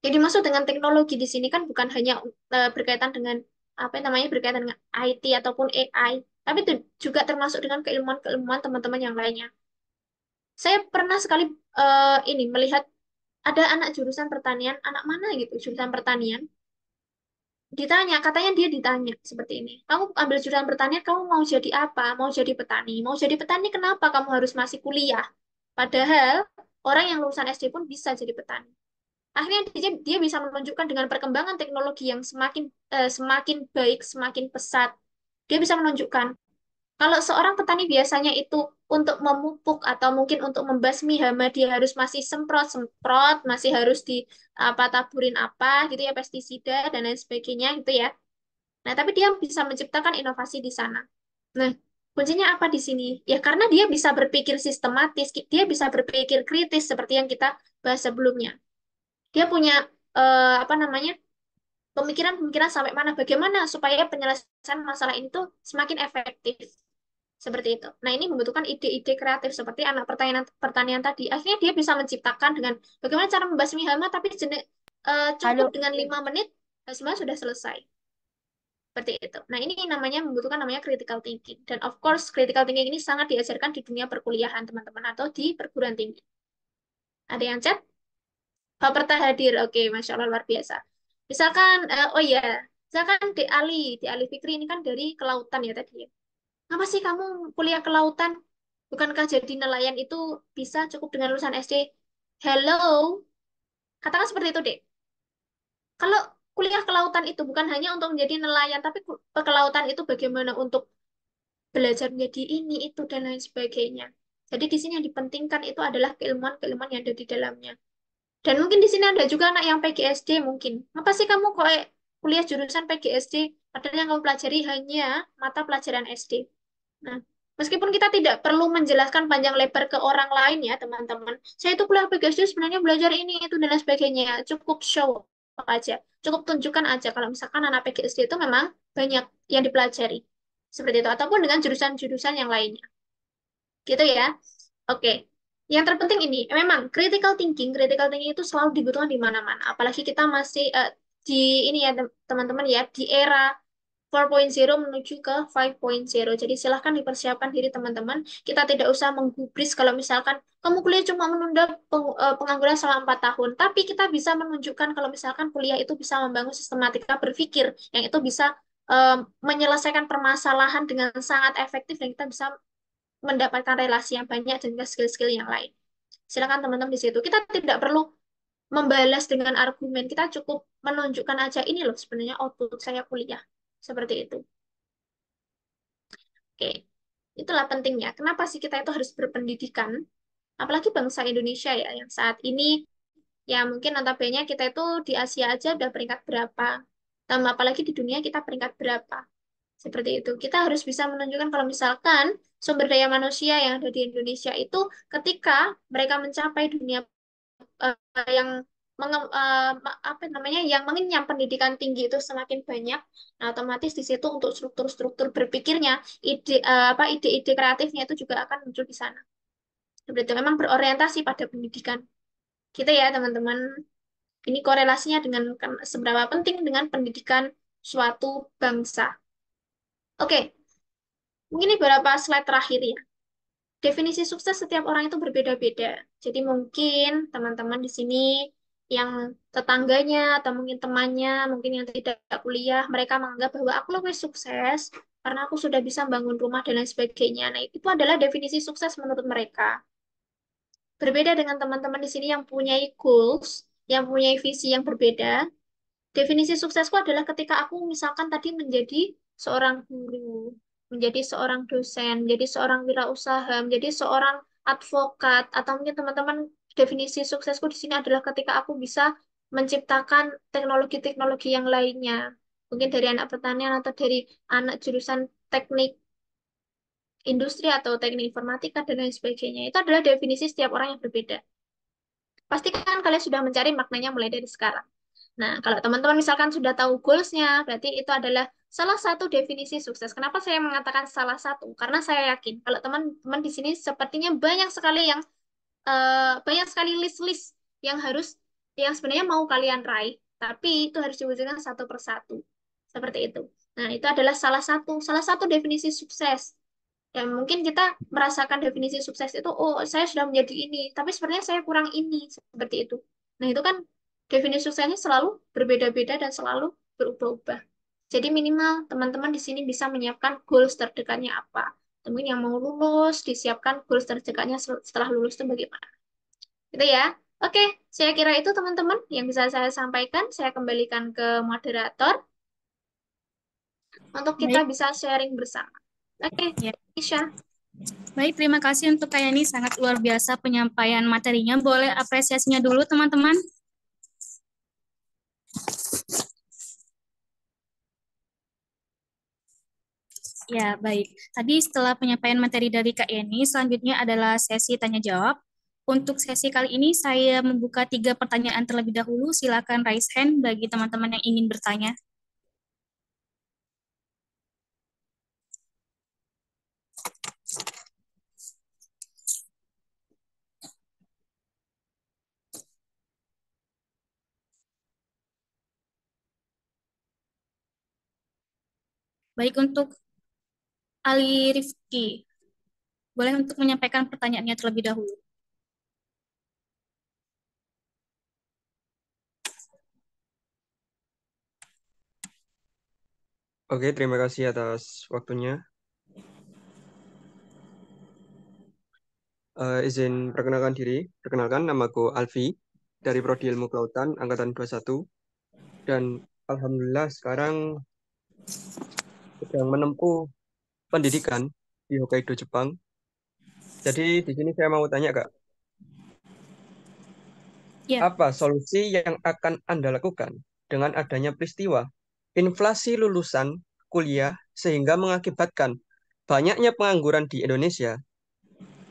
Speaker 5: Yang dimaksud dengan teknologi di sini kan bukan hanya berkaitan dengan apa yang namanya berkaitan dengan IT ataupun AI, tapi itu juga termasuk dengan keilmuan-keilmuan teman-teman yang lainnya. Saya pernah sekali ini melihat ada anak jurusan pertanian, anak mana gitu, jurusan pertanian, ditanya, katanya dia ditanya seperti ini, kamu ambil jurusan pertanian, kamu mau jadi apa? Mau jadi petani. Mau jadi petani, kenapa kamu harus masih kuliah? Padahal orang yang lulusan SD pun bisa jadi petani. Akhirnya dia bisa menunjukkan dengan perkembangan teknologi yang semakin baik, semakin pesat. Dia bisa menunjukkan kalau seorang petani biasanya itu untuk memupuk atau mungkin untuk membasmi hama dia harus masih semprot-semprot, masih harus di apa taburin apa gitu ya pestisida dan lain sebagainya gitu ya. Nah, tapi dia bisa menciptakan inovasi di sana. Nah, kuncinya apa di sini? Ya karena dia bisa berpikir sistematis, dia bisa berpikir kritis seperti yang kita bahas sebelumnya. Dia punya apa namanya? Pemikiran-pemikiran sampai mana bagaimana supaya penyelesaian masalah ini tuh semakin efektif. Seperti itu. Nah, ini membutuhkan ide-ide kreatif seperti anak pertanian pertanian tadi. Akhirnya dia bisa menciptakan dengan bagaimana cara membasmi hama tapi cukup
Speaker 8: Halo.
Speaker 5: dengan 5 menit semua sudah selesai. Seperti itu. Nah, ini namanya critical thinking. Dan of course, critical thinking ini sangat diajarkan di dunia perkuliahan, teman-teman, atau di perguruan tinggi. Ada yang chat? Pak Perta hadir. Oke, Masya Allah, luar biasa. Misalkan, oh iya, misalkan di Ali Fikri ini kan dari kelautan ya tadi ya. Apa sih kamu kuliah kelautan? Bukankah jadi nelayan itu bisa cukup dengan lulusan SD? Hello, katakan seperti itu, Dek. Kalau kuliah kelautan itu bukan hanya untuk menjadi nelayan, tapi kelautan itu bagaimana untuk belajar menjadi ini, itu, dan lain sebagainya. Jadi di sini yang dipentingkan itu adalah keilmuan-keilmuan yang ada di dalamnya. Dan mungkin di sini ada juga anak yang PGSD mungkin. Apa sih kamu kok kuliah jurusan PGSD? Padahal yang kamu pelajari hanya mata pelajaran SD. Nah, meskipun kita tidak perlu menjelaskan panjang lebar ke orang lain ya, teman-teman. Saya itu kuliah PGSD sebenarnya belajar ini, itu, dan lain sebagainya. Cukup show aja. Cukup tunjukkan aja kalau misalkan anak PGSD itu memang banyak yang dipelajari. Seperti itu. Ataupun dengan jurusan-jurusan yang lainnya. Gitu ya. Oke. Yang terpenting ini, memang critical thinking itu selalu dibutuhkan di mana-mana. Apalagi kita masih di ini ya teman-teman ya, di era 4.0 menuju ke 5.0. Jadi silahkan dipersiapkan diri teman-teman. Kita tidak usah menggubris kalau misalkan kamu kuliah cuma menunda pengangguran selama 4 tahun. Tapi kita bisa menunjukkan kalau misalkan kuliah itu bisa membangun sistematika berpikir yang itu bisa menyelesaikan permasalahan dengan sangat efektif dan kita bisa mendapatkan relasi yang banyak dan juga skill-skill yang lain. Silakan teman-teman di situ. Kita tidak perlu membalas dengan argumen. Kita cukup menunjukkan aja ini loh sebenarnya output saya kuliah. Seperti itu. Oke. Itulah pentingnya. Kenapa sih kita itu harus berpendidikan? Apalagi bangsa Indonesia ya, yang saat ini ya mungkin notabene kita itu di Asia aja udah peringkat berapa. Tambah apalagi di dunia kita peringkat berapa. Seperti itu. Kita harus bisa menunjukkan kalau misalkan sumber daya manusia yang ada di Indonesia itu ketika mereka mencapai dunia yang apa namanya yang mengenyam pendidikan tinggi itu semakin banyak, nah otomatis di situ untuk struktur-struktur berpikirnya, ide-ide kreatifnya itu juga akan muncul di sana. Seperti itu memang berorientasi pada pendidikan. Gitu ya teman-teman. Ini korelasinya dengan seberapa penting dengan pendidikan suatu bangsa. Oke, mungkin ini beberapa slide terakhir ya. Definisi sukses setiap orang itu berbeda-beda. Jadi mungkin teman-teman di sini yang tetangganya atau mungkin temannya, mungkin yang tidak kuliah, mereka menganggap bahwa aku lebih sukses karena aku sudah bisa bangun rumah dan lain sebagainya. Nah, itu adalah definisi sukses menurut mereka. Berbeda dengan teman-teman di sini yang punya goals, yang punya visi yang berbeda. Definisi suksesku adalah ketika aku misalkan tadi menjadi seorang guru, menjadi seorang dosen, menjadi seorang wirausaha, menjadi seorang advokat, atau mungkin teman-teman definisi suksesku di sini adalah ketika aku bisa menciptakan teknologi-teknologi yang lainnya. Mungkin dari anak pertanian atau dari anak jurusan teknik industri atau teknik informatika dan lain sebagainya. Itu adalah definisi setiap orang yang berbeda. Pastikan kalian sudah mencari maknanya mulai dari sekarang. Nah, kalau teman-teman misalkan sudah tahu goals-nya, berarti itu adalah salah satu definisi sukses. Kenapa saya mengatakan salah satu? Karena saya yakin kalau teman-teman di sini sepertinya banyak sekali list-list yang yang sebenarnya mau kalian raih, tapi itu harus diwujudkan satu persatu. Seperti itu. Nah, itu adalah salah satu definisi sukses. Dan mungkin kita merasakan definisi sukses itu, oh, saya sudah menjadi ini, tapi sebenarnya saya kurang ini, seperti itu. Nah, itu kan definisi suksesnya selalu berbeda-beda dan selalu berubah-ubah. Jadi minimal teman-teman di sini bisa menyiapkan goals terdekatnya apa. Mungkin yang mau lulus, disiapkan goals terdekatnya setelah lulus itu bagaimana. Gitu ya. Oke, saya kira itu teman-teman yang bisa saya sampaikan. Saya kembalikan ke moderator untuk kita
Speaker 4: Baik,
Speaker 5: bisa sharing bersama. Oke,
Speaker 4: ya.
Speaker 5: Isya.
Speaker 4: Baik, terima kasih untuk Kak Yani, sangat luar biasa penyampaian materinya. Boleh apresiasinya dulu, teman-teman? Ya, baik. Tadi setelah penyampaian materi dari Kak Yani, selanjutnya adalah sesi tanya jawab. Untuk sesi kali ini saya membuka 3 pertanyaan terlebih dahulu. Silakan raise hand bagi teman-teman yang ingin bertanya. Baik, untuk Ali Rifki, boleh untuk menyampaikan pertanyaannya terlebih dahulu.
Speaker 7: Oke, terima kasih atas waktunya. Izin perkenalkan diri. Perkenalkan, namaku Alfi dari Prodi Ilmu Kelautan Angkatan 21. Dan Alhamdulillah sekarang sedang menempuh pendidikan di Hokkaido, Jepang. Jadi di sini saya mau tanya, Kak,
Speaker 4: Ya,
Speaker 7: apa solusi yang akan Anda lakukan dengan adanya peristiwa inflasi lulusan kuliah sehingga mengakibatkan banyaknya pengangguran di Indonesia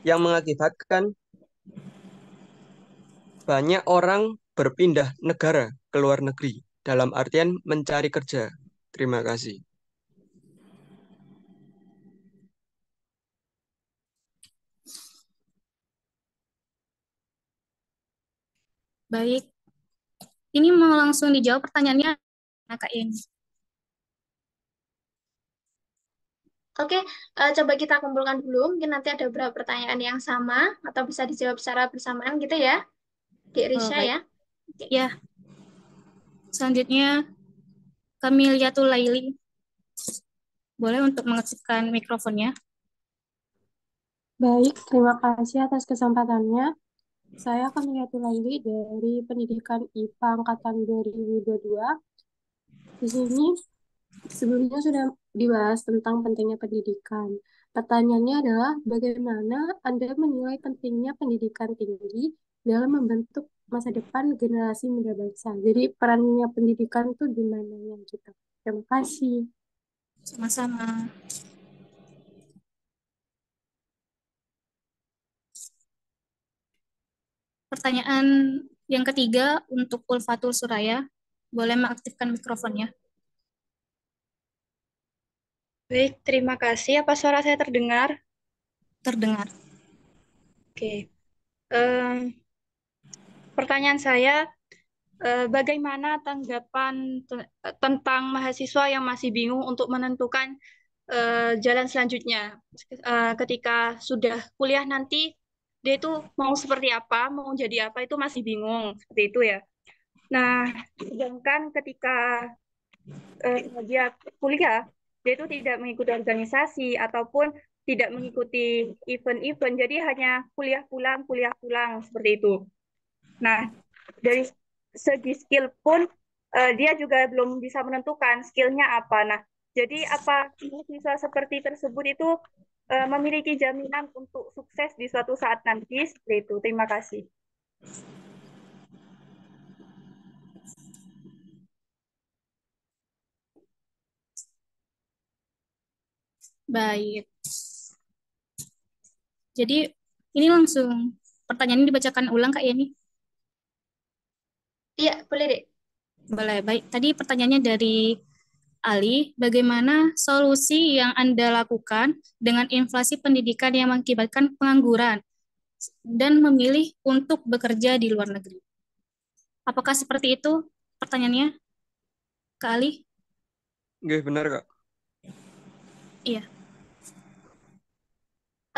Speaker 7: yang mengakibatkan banyak orang berpindah negara ke luar negeri dalam artian mencari kerja. Terima kasih.
Speaker 4: baik. Ini mau langsung dijawab pertanyaannya, Kak Yani.
Speaker 5: Oke, coba kita kumpulkan dulu. Mungkin nanti ada beberapa pertanyaan yang sama atau bisa dijawab secara bersamaan gitu ya, Dek Risha
Speaker 4: Baik.
Speaker 5: ya. Oke.
Speaker 4: Ya, selanjutnya Kamiliatul Laili. Boleh untuk mengaktifkan mikrofonnya.
Speaker 10: Baik, terima kasih atas kesempatannya. Saya akan melihat Laili dari Pendidikan IPA Angkatan 2022. Di sini sebelumnya sudah dibahas tentang pentingnya pendidikan. Pertanyaannya adalah bagaimana Anda menilai pentingnya pendidikan tinggi dalam membentuk masa depan generasi muda bangsa. Jadi perannya pendidikan itu di mana yang kita. Terima kasih.
Speaker 4: Sama-sama. Pertanyaan yang ketiga untuk Ulfatul Suraya. Boleh mengaktifkan mikrofonnya.
Speaker 11: Baik, terima kasih. Apa suara saya terdengar?
Speaker 4: Terdengar.
Speaker 11: Oke. Pertanyaan saya, bagaimana tanggapan tentang mahasiswa yang masih bingung untuk menentukan jalan selanjutnya? Ketika sudah kuliah nanti, dia itu mau seperti apa, mau jadi apa, itu masih bingung. Seperti itu ya. Nah, sedangkan ketika dia kuliah, dia itu tidak mengikuti organisasi ataupun tidak mengikuti event-event, jadi hanya kuliah pulang seperti itu. Nah, dari segi skill pun dia juga belum bisa menentukan skillnya apa. Nah, jadi apa siswa seperti tersebut itu memiliki jaminan untuk sukses di suatu saat nanti seperti itu. Terima kasih.
Speaker 4: Baik. Jadi ini langsung pertanyaan ini dibacakan ulang Kak Yani.
Speaker 5: Iya, boleh deh.
Speaker 4: Boleh. Baik. Tadi pertanyaannya dari Ali, bagaimana solusi yang Anda lakukan dengan inflasi pendidikan yang mengakibatkan pengangguran dan memilih untuk bekerja di luar negeri? Apakah seperti itu pertanyaannya, Kak Ali?
Speaker 7: Nggih, benar, Kak.
Speaker 4: Iya.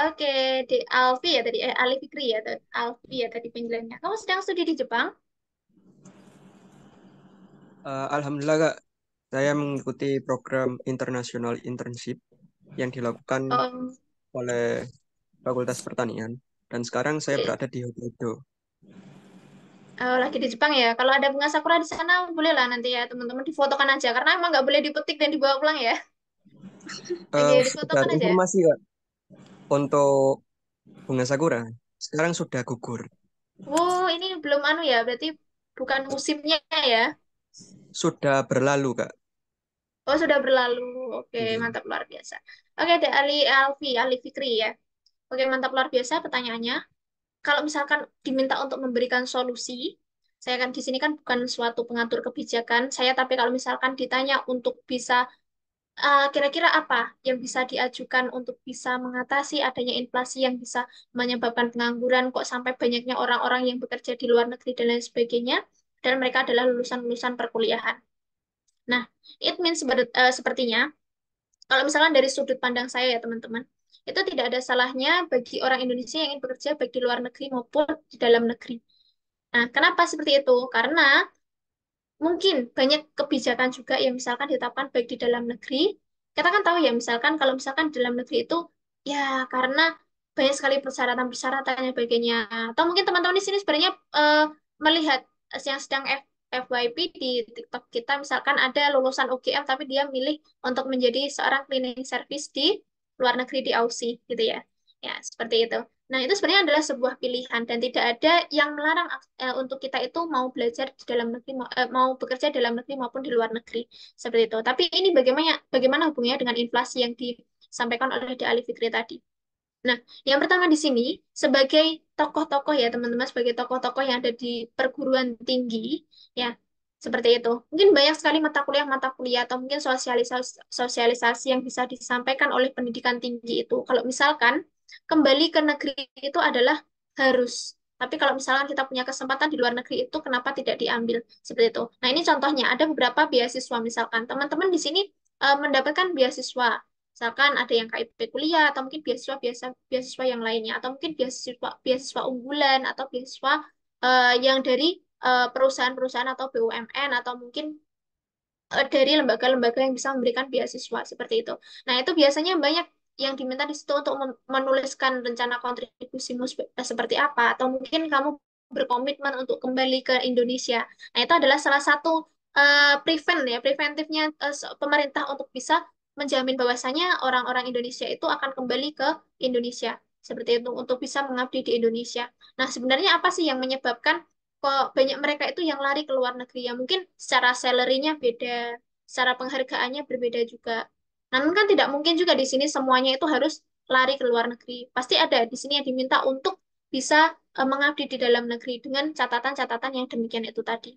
Speaker 5: Oke, di Alfi ya tadi, Ali Fikri ya, Alfi ya tadi panggilannya. Kamu sedang studi di Jepang?
Speaker 7: Alhamdulillah, Kak. Saya mengikuti program International Internship yang dilakukan
Speaker 5: Oh,
Speaker 7: oleh Fakultas Pertanian. Dan sekarang saya
Speaker 5: oke.
Speaker 7: berada di Hokkaido.
Speaker 5: Lagi di Jepang ya. Kalau ada bunga sakura di sana, boleh lah nanti ya teman-teman difotokan aja. Karena emang nggak boleh dipetik dan dibawa pulang ya. Oke,
Speaker 7: Sekedar
Speaker 5: difotokan aja.
Speaker 7: informasi, Kak, untuk bunga sakura sekarang sudah gugur.
Speaker 5: Wow, ini belum anu ya, berarti bukan musimnya ya.
Speaker 7: Sudah berlalu, Kak.
Speaker 5: Oh, sudah berlalu. Oke,
Speaker 7: Iya.
Speaker 5: mantap luar biasa. Oke, ada Ali Fikri ya. Oke, mantap luar biasa pertanyaannya. Kalau misalkan diminta untuk memberikan solusi, saya kan di sini kan bukan suatu pengatur kebijakan, saya tapi kalau misalkan ditanya untuk bisa kira-kira apa yang bisa diajukan untuk bisa mengatasi adanya inflasi yang bisa menyebabkan pengangguran, kok sampai banyaknya orang-orang yang bekerja di luar negeri dan lain sebagainya, dan mereka adalah lulusan-lulusan perkuliahan. Nah, it means sepertinya kalau misalkan dari sudut pandang saya ya teman-teman, itu tidak ada salahnya bagi orang Indonesia yang ingin bekerja baik di luar negeri maupun di dalam negeri. Nah, kenapa seperti itu? Karena mungkin banyak kebijakan juga yang misalkan ditetapkan baik di dalam negeri. Kita kan tahu ya, misalkan kalau misalkan di dalam negeri itu ya karena banyak sekali persyaratan-persyaratan dan sebagainya. Atau mungkin teman-teman di sini sebenarnya melihat yang sedang FYP di TikTok kita, misalkan ada lulusan UGM tapi dia milih untuk menjadi seorang cleaning service di luar negeri di Aussie gitu ya. Ya, seperti itu. Nah, itu sebenarnya adalah sebuah pilihan dan tidak ada yang melarang untuk kita itu mau belajar di dalam negeri, mau bekerja di dalam negeri maupun di luar negeri. Seperti itu. Tapi ini bagaimana bagaimana hubungannya dengan inflasi yang disampaikan oleh De Ali Fikri tadi. Nah, yang pertama di sini sebagai tokoh-tokoh ya teman-teman, sebagai tokoh-tokoh yang ada di perguruan tinggi ya seperti itu. Mungkin banyak sekali mata kuliah atau mungkin sosialisasi yang bisa disampaikan oleh pendidikan tinggi itu. Kalau misalkan kembali ke negeri itu adalah harus. Tapi kalau misalkan kita punya kesempatan di luar negeri itu, kenapa tidak diambil? Seperti itu. Nah, ini contohnya. Ada beberapa beasiswa misalkan. Teman-teman di sini mendapatkan beasiswa. Misalkan ada yang KIP kuliah atau mungkin beasiswa beasiswa yang lainnya atau mungkin beasiswa beasiswa unggulan atau beasiswa yang dari perusahaan-perusahaan atau BUMN atau mungkin dari lembaga-lembaga yang bisa memberikan beasiswa seperti itu. Nah, itu biasanya banyak yang diminta di situ untuk menuliskan rencana kontribusimu seperti apa atau mungkin kamu berkomitmen untuk kembali ke Indonesia. Nah, itu adalah salah satu preventifnya pemerintah untuk bisa menjamin bahwasanya orang-orang Indonesia itu akan kembali ke Indonesia. Seperti itu untuk bisa mengabdi di Indonesia. Nah, sebenarnya apa sih yang menyebabkan kok banyak mereka itu yang lari ke luar negeri ya mungkin secara salary-nya beda, secara penghargaannya berbeda juga. Namun kan tidak mungkin juga di sini semuanya itu harus lari ke luar negeri. Pasti ada di sini yang diminta untuk bisa mengabdi di dalam negeri dengan catatan-catatan yang demikian itu tadi.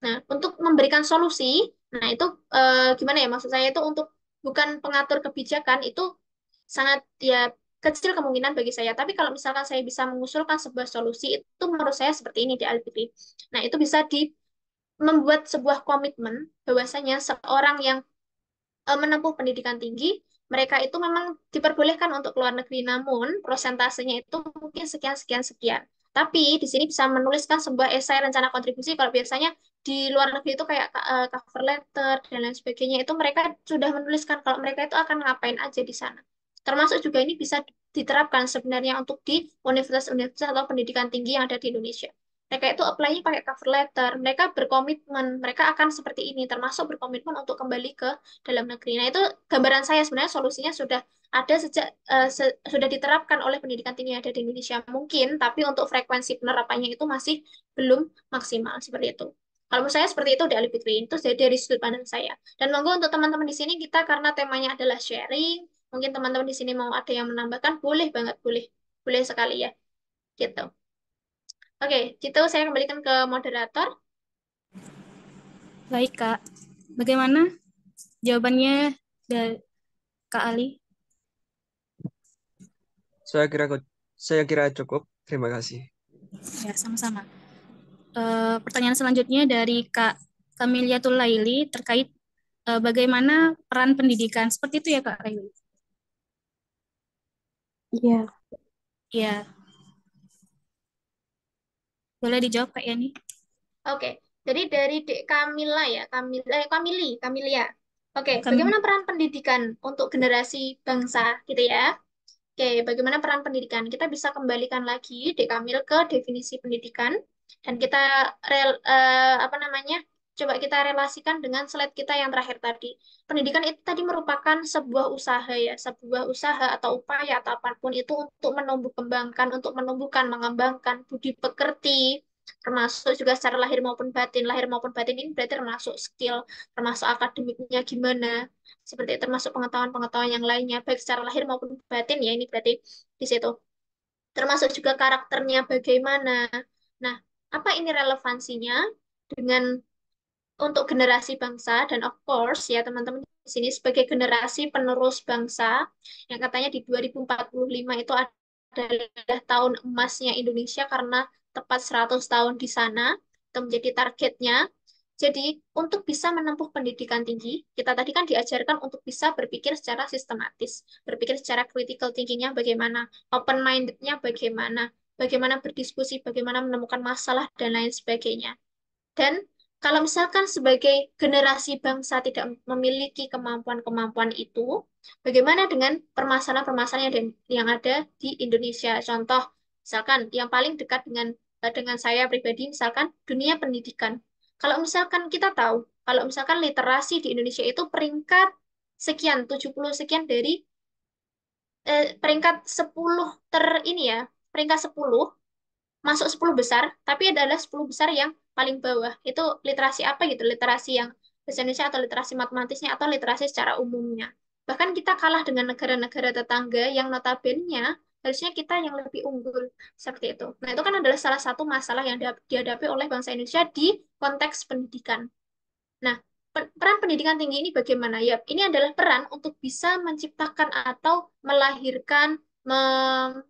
Speaker 5: Nah, untuk memberikan solusi, nah itu gimana ya maksud saya itu untuk bukan pengatur kebijakan itu sangat ya kecil kemungkinan bagi saya. Tapi kalau misalkan saya bisa mengusulkan sebuah solusi itu menurut saya seperti ini di Alfitri. Nah, itu bisa membuat sebuah komitmen bahwasanya seorang yang menempuh pendidikan tinggi, mereka itu memang diperbolehkan untuk keluar negeri, namun prosentasenya itu mungkin sekian, sekian, sekian. Tapi di sini bisa menuliskan sebuah esai rencana kontribusi, kalau biasanya di luar negeri itu kayak cover letter dan lain sebagainya, itu mereka sudah menuliskan kalau mereka itu akan ngapain aja di sana. Termasuk juga ini bisa diterapkan sebenarnya untuk di universitas-universitas atau pendidikan tinggi yang ada di Indonesia. Mereka itu apply-nya pakai cover letter, mereka berkomitmen, mereka akan seperti ini, termasuk berkomitmen untuk kembali ke dalam negeri. Nah, itu gambaran saya sebenarnya solusinya sudah ada sejak sudah diterapkan oleh pendidikan tinggi yang ada di Indonesia mungkin, tapi untuk frekuensi penerapannya itu masih belum maksimal seperti itu. Kalau menurut saya seperti itu dari Ali Fikri, itu dari sudut pandang saya. Dan monggo untuk teman-teman di sini kita karena temanya adalah sharing, mungkin teman-teman di sini mau ada yang menambahkan, boleh banget, boleh. Boleh sekali ya. Gitu. Oke, gitu saya kembalikan ke moderator.
Speaker 4: Baik, Kak. Bagaimana Jawabannya dari Kak Ali.
Speaker 7: Saya kira cukup. Terima kasih.
Speaker 4: Ya, sama-sama. Pertanyaan selanjutnya dari Kak Kamiliatul Laili terkait bagaimana peran pendidikan. Seperti itu ya Kak Laili?
Speaker 10: Iya.
Speaker 4: Ya, boleh dijawab Kak Yani?
Speaker 5: Oke, jadi dari Dek Kamila ya, Kamilia. Oke,
Speaker 4: Kami
Speaker 5: bagaimana peran pendidikan untuk generasi bangsa gitu ya? Oke, bagaimana peran pendidikan? Kita bisa kembalikan lagi Dek Kamil ke definisi pendidikan dan kita apa namanya? Coba kita relasikan dengan slide kita yang terakhir tadi. Pendidikan itu tadi merupakan sebuah usaha ya, sebuah usaha atau upaya atau apapun itu untuk menumbuh kembangkan, untuk menumbuhkan, mengembangkan budi pekerti, termasuk juga secara lahir maupun batin. Lahir maupun batin ini berarti termasuk skill, termasuk akademiknya gimana, seperti itu, termasuk pengetahuan-pengetahuan yang lainnya, baik secara lahir maupun batin ya, ini berarti di situ. Termasuk juga karakternya bagaimana. Nah, apa ini relevansinya dengan untuk generasi bangsa dan of course ya teman-teman di sini sebagai generasi penerus bangsa yang katanya di 2045 itu adalah tahun emasnya Indonesia karena tepat 100 tahun di sana itu menjadi targetnya. Jadi untuk bisa menempuh pendidikan tinggi, kita tadi kan diajarkan untuk bisa berpikir secara sistematis, berpikir secara critical thinking-nya bagaimana, open minded-nya bagaimana, bagaimana berdiskusi, bagaimana menemukan masalah dan lain sebagainya. Dan kalau misalkan sebagai generasi bangsa tidak memiliki kemampuan-kemampuan itu, bagaimana dengan permasalahan-permasalahan yang ada di Indonesia? Contoh, misalkan yang paling dekat dengan saya pribadi, misalkan dunia pendidikan. Kalau misalkan kita tahu, kalau misalkan literasi di Indonesia itu peringkat sekian, 70 sekian dari peringkat 10 ini ya, peringkat 10 masuk 10 besar, tapi adalah 10 besar yang paling bawah. Itu literasi apa gitu? Literasi yang bahasa Indonesia atau literasi matematisnya atau literasi secara umumnya. Bahkan kita kalah dengan negara-negara tetangga yang notabene harusnya kita yang lebih unggul seperti itu. Nah, itu kan adalah salah satu masalah yang dihadapi oleh bangsa Indonesia di konteks pendidikan. Nah, peran pendidikan tinggi ini bagaimana? Ya, ini adalah peran untuk bisa menciptakan atau melahirkan,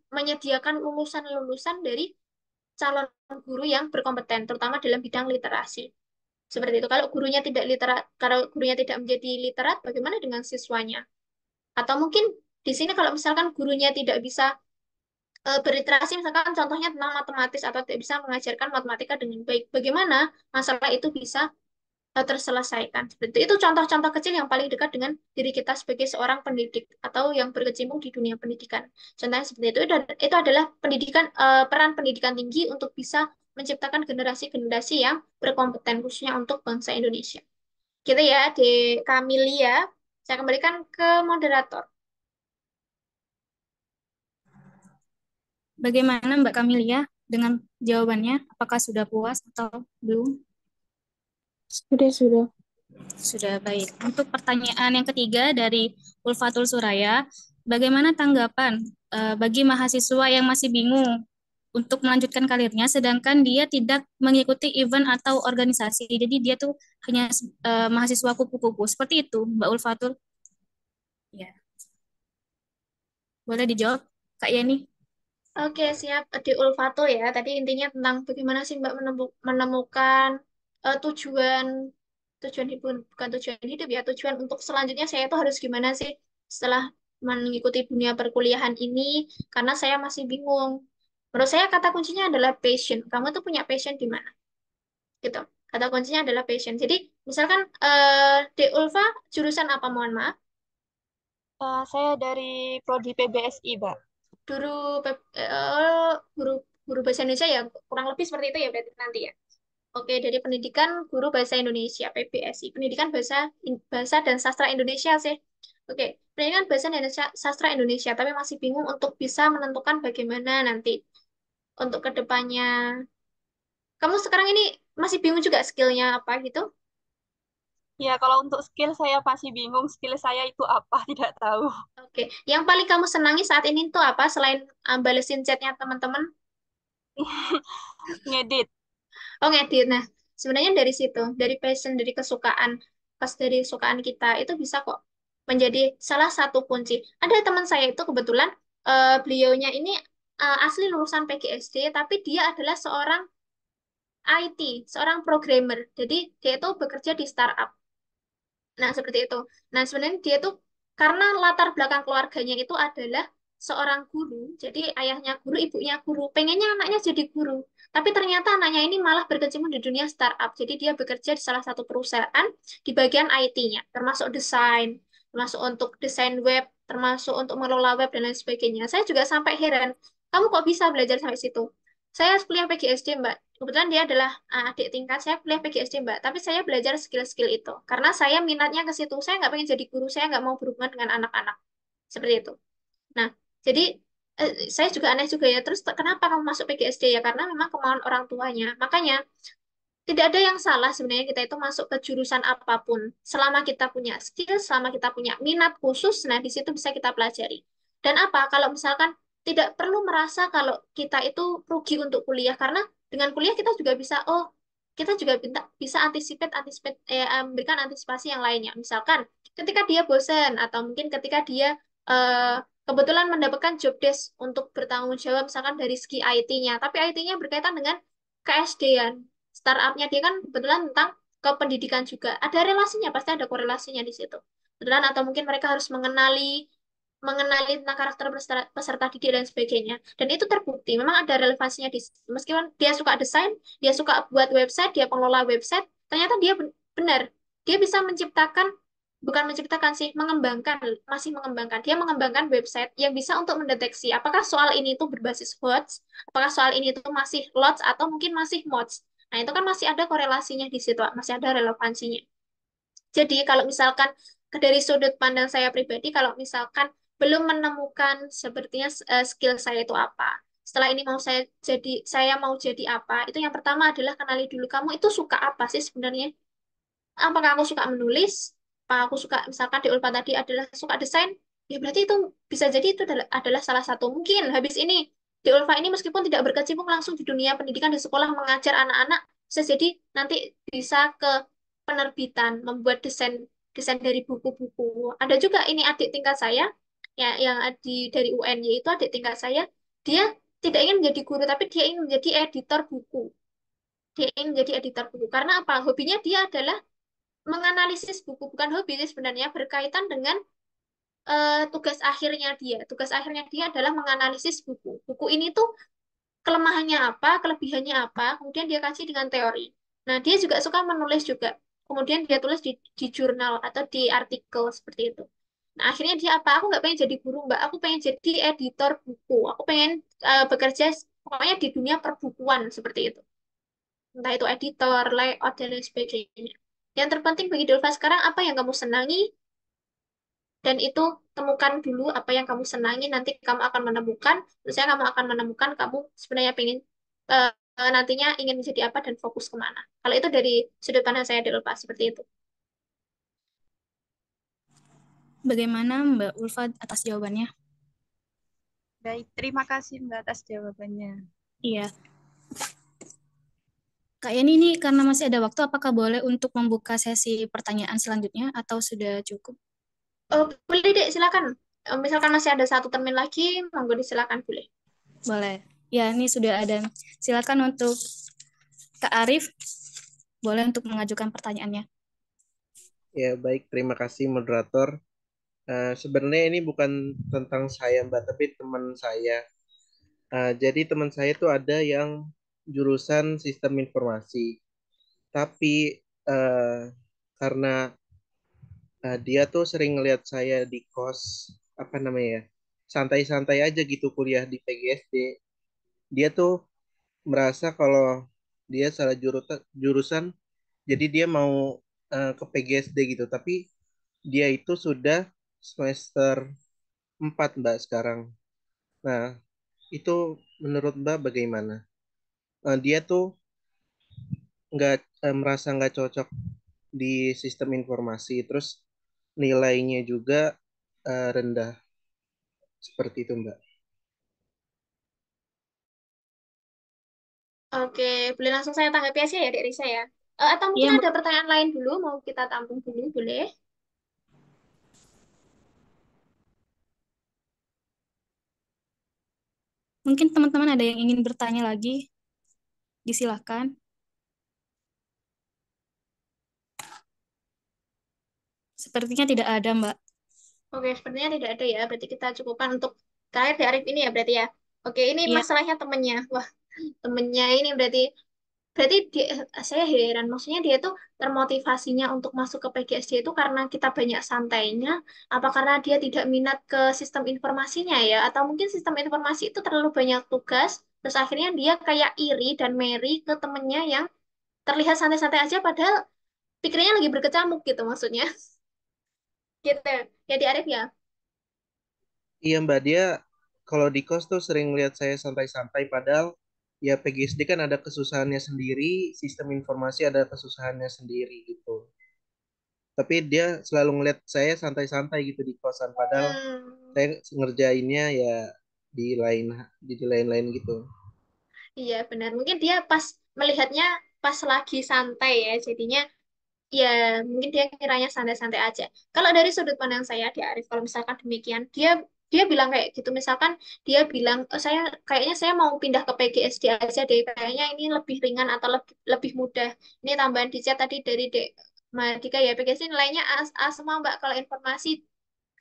Speaker 5: menyediakan lulusan-lulusan dari calon guru yang berkompeten, terutama dalam bidang literasi. Seperti itu. Kalau gurunya tidak menjadi literat, bagaimana dengan siswanya? Atau mungkin di sini kalau misalkan gurunya tidak bisa berliterasi, misalkan contohnya tentang matematis atau tidak bisa mengajarkan matematika dengan baik, bagaimana masalah itu bisa terselesaikan. Seperti itu contoh-contoh kecil yang paling dekat dengan diri kita sebagai seorang pendidik atau yang berkecimpung di dunia pendidikan. Contohnya seperti itu adalah peran pendidikan tinggi untuk bisa menciptakan generasi-generasi yang berkompeten khususnya untuk bangsa Indonesia. Gitu ya, di Kamilia. Saya kembalikan ke moderator.
Speaker 4: Bagaimana Mbak Kamilia dengan jawabannya? Apakah sudah puas atau belum?
Speaker 10: Sudah.
Speaker 4: Sudah, baik. Untuk pertanyaan yang ketiga dari Ulfatul Suraya, bagaimana tanggapan bagi mahasiswa yang masih bingung untuk melanjutkan karirnya, sedangkan dia tidak mengikuti event atau organisasi, jadi dia tuh hanya mahasiswa kupu-kupu. Seperti itu, Mbak Ulfatul? Ya. Boleh dijawab, Kak Yani?
Speaker 5: Oke, siap. Di Ulfatul ya. Tadi intinya tentang bagaimana sih Mbak menemukan tujuan tujuan hidup, bukan tujuan hidup ya, tujuan untuk selanjutnya saya itu harus gimana sih setelah mengikuti dunia perkuliahan ini, karena saya masih bingung. Menurut saya kata kuncinya adalah passion. Kamu tuh punya passion di mana? Gitu. Kata kuncinya adalah passion. Jadi, misalkan De Ulfa jurusan apa, mohon maaf?
Speaker 11: Saya dari Prodi PBSI, Mbak.
Speaker 5: Guru guru guru bahasa Indonesia ya, kurang lebih seperti itu ya berarti nanti ya. Oke, dari pendidikan guru bahasa Indonesia PBSI, pendidikan bahasa dan sastra Indonesia sih. Oke, pendidikan bahasa dan sastra Indonesia, tapi masih bingung untuk bisa menentukan bagaimana nanti untuk kedepannya. Kamu sekarang ini masih bingung juga skillnya apa gitu?
Speaker 11: Ya, kalau untuk skill saya masih bingung skill saya itu apa, tidak tahu.
Speaker 5: Oke, yang paling kamu senangi saat ini tuh apa selain balesin chatnya teman-teman?
Speaker 11: Ngedit.
Speaker 5: Oh, ngedit. Nah, sebenarnya dari situ, dari passion, dari kesukaan. pas dari sukaan kita itu bisa kok menjadi salah satu kunci. Ada teman saya itu kebetulan beliaunya ini asli lulusan PGSD, tapi dia adalah seorang IT, seorang programmer. Jadi dia itu bekerja di startup. Nah, seperti itu. Nah, sebenarnya dia tuh karena latar belakang keluarganya itu adalah seorang guru, jadi ayahnya guru, ibunya guru, pengennya anaknya jadi guru. Tapi ternyata anaknya ini malah berkecimpung di dunia startup. Jadi dia bekerja di salah satu perusahaan di bagian IT-nya, termasuk desain, termasuk untuk desain web, termasuk untuk mengelola web dan lain sebagainya. Saya juga sampai heran, kamu kok bisa belajar sampai situ? Saya kuliah PGSD, Mbak. Kebetulan dia adalah adik tingkat, saya kuliah PGSD, Mbak. Tapi saya belajar skill-skill itu. Karena saya minatnya ke situ. Saya nggak pengen jadi guru, saya nggak mau berhubungan dengan anak-anak. Seperti itu. Nah, jadi saya juga aneh juga ya. Terus kenapa kamu masuk PGSD ya? Karena memang kemauan orang tuanya. Makanya tidak ada yang salah sebenarnya kita itu masuk ke jurusan apapun. Selama kita punya skill, selama kita punya minat khusus, nah di situ bisa kita pelajari. Dan apa? Kalau misalkan tidak perlu merasa kalau kita itu rugi untuk kuliah, karena dengan kuliah kita juga bisa, oh, kita juga bisa memberikan antisipasi yang lainnya. Misalkan ketika dia bosan, atau mungkin ketika dia kebetulan mendapatkan job desk untuk bertanggung jawab, misalkan dari segi IT-nya, tapi IT-nya berkaitan dengan KSD-an, startupnya dia kan kebetulan tentang kependidikan juga. Ada relasinya, pasti ada korelasinya di situ. Kebetulan atau mungkin mereka harus mengenali mengenali tentang karakter peserta didik dan sebagainya. Dan itu terbukti, memang ada relevansinya di situ. Meskipun dia suka desain, dia suka buat website, dia pengelola website, ternyata dia benar. Dia bisa bukan menciptakan sih, masih mengembangkan. Dia mengembangkan website yang bisa untuk mendeteksi apakah soal ini itu berbasis HOTS, apakah soal ini itu masih LOTS atau mungkin masih MOTS. Nah, itu kan masih ada korelasinya di situ, masih ada relevansinya. Jadi, kalau misalkan dari sudut pandang saya pribadi, kalau misalkan belum menemukan sepertinya skill saya itu apa. Setelah ini saya mau jadi apa? Itu yang pertama adalah kenali dulu kamu itu suka apa sih sebenarnya? Apakah aku suka menulis? Apa aku suka, misalkan di Ulfa tadi adalah suka desain? Ya berarti itu bisa jadi itu adalah salah satu. Mungkin habis ini di Ulfa ini meskipun tidak berkecimpung langsung di dunia pendidikan di sekolah mengajar anak-anak, bisa jadi nanti bisa ke penerbitan, membuat desain desain dari buku-buku. Ada juga ini adik tingkat saya, ya yang dari UNY itu adik tingkat saya, dia tidak ingin menjadi guru, tapi dia ingin menjadi editor buku. Dia ingin menjadi editor buku. Karena apa? Hobinya dia adalah menganalisis buku, bukan hobi sih sebenarnya, berkaitan dengan tugas akhirnya dia. Tugas akhirnya dia adalah menganalisis buku. Buku ini tuh kelemahannya apa, kelebihannya apa, kemudian dia kasih dengan teori. Nah, dia juga suka menulis juga. Kemudian dia tulis di jurnal atau di artikel seperti itu. Nah, akhirnya dia apa? Aku nggak pengen jadi guru, Mbak. Aku pengen jadi editor buku. Aku pengen bekerja pokoknya di dunia perbukuan seperti itu. Entah itu editor, layout, dan lain sebagainya. Yang terpenting bagi Dulfa sekarang, apa yang kamu senangi, dan itu temukan dulu apa yang kamu senangi, nanti kamu akan menemukan, misalnya kamu akan menemukan kamu sebenarnya pengen nantinya ingin menjadi apa dan fokus kemana. Kalau itu dari sudut pandang saya Dulfa, seperti itu.
Speaker 4: Bagaimana Mbak Ulfa atas jawabannya?
Speaker 11: Baik, terima kasih Mbak atas jawabannya.
Speaker 4: Iya. Kak Yani, ini karena masih ada waktu, apakah boleh untuk membuka sesi pertanyaan selanjutnya atau sudah cukup?
Speaker 5: Boleh deh, silakan. Misalkan masih ada satu termin lagi, monggo disilakan, boleh.
Speaker 4: Boleh. Ya, ini sudah ada. Silakan untuk Kak Arif, boleh untuk mengajukan pertanyaannya.
Speaker 2: Ya, baik. Terima kasih, moderator. Sebenarnya ini bukan tentang saya, Mbak, tapi teman saya. Jadi teman saya itu ada yang jurusan sistem informasi. Tapi karena dia tuh sering ngeliat saya di kos, apa namanya ya, santai-santai aja gitu kuliah di PGSD. Dia tuh merasa kalau dia salah jurusan, jadi dia mau ke PGSD gitu. Tapi dia itu sudah semester 4 Mbak sekarang. Nah, itu menurut Mbak bagaimana? Dia tuh nggak merasa nggak cocok di sistem informasi, terus nilainya juga rendah seperti itu Mbak.
Speaker 5: Oke, boleh langsung saya tanggapi aja ya dari saya. Atau
Speaker 4: Iya,
Speaker 5: mungkin
Speaker 4: Mbak.
Speaker 5: ada pertanyaan lain dulu, mau kita tampung dulu, boleh?
Speaker 4: Mungkin teman-teman ada yang ingin bertanya lagi, disilahkan. Sepertinya tidak ada, Mbak.
Speaker 5: Oke, sepertinya tidak ada ya. Berarti kita cukupkan untuk terakhir di Arif ini ya berarti ya. Oke, ini
Speaker 4: Iya,
Speaker 5: masalahnya temennya. Wah, temennya ini berarti berarti dia, saya heran. Maksudnya dia tuh termotivasinya untuk masuk ke PGSD itu karena kita banyak santainya, apa karena dia tidak minat ke sistem informasinya ya? Atau mungkin sistem informasi itu terlalu banyak tugas, terus akhirnya dia kayak iri dan meri ke temennya yang terlihat santai-santai aja, padahal pikirnya lagi berkecamuk gitu maksudnya. Gitu. Ya di Arif ya.
Speaker 2: Iya Mbak, dia kalau di kos tuh sering lihat saya santai-santai, padahal ya PGSD kan ada kesusahannya sendiri, sistem informasi ada kesusahannya sendiri gitu. Tapi dia selalu ngeliat saya santai-santai gitu di kosan, padahal
Speaker 5: Hmm.
Speaker 2: saya ngerjainnya ya di lain di lain-lain gitu.
Speaker 5: Iya benar. Mungkin dia pas melihatnya pas lagi santai ya. Jadinya ya mungkin dia kiranya santai-santai aja. Kalau dari sudut pandang saya di Arif, kalau misalkan demikian, dia dia bilang kayak gitu. Misalkan dia bilang, oh, saya kayaknya saya mau pindah ke PGSD aja deh. Kayaknya ini lebih ringan atau lebih, lebih mudah. Ini tambahan di chat tadi dari Dek Madika ya. PGSD nilainya A semua Mbak.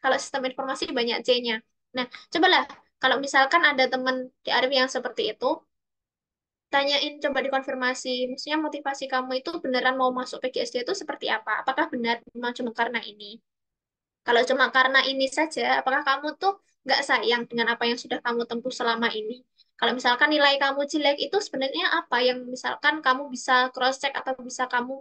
Speaker 5: Kalau sistem informasi banyak C-nya. Nah, cobalah kalau misalkan ada teman di Arif yang seperti itu, tanyain coba dikonfirmasi. Maksudnya motivasi kamu itu beneran mau masuk PGSD itu seperti apa? Apakah benar memang cuma karena ini? Kalau cuma karena ini saja, apakah kamu tuh nggak sayang dengan apa yang sudah kamu tempuh selama ini? Kalau misalkan nilai kamu jelek itu sebenarnya apa yang misalkan kamu bisa cross check atau bisa kamu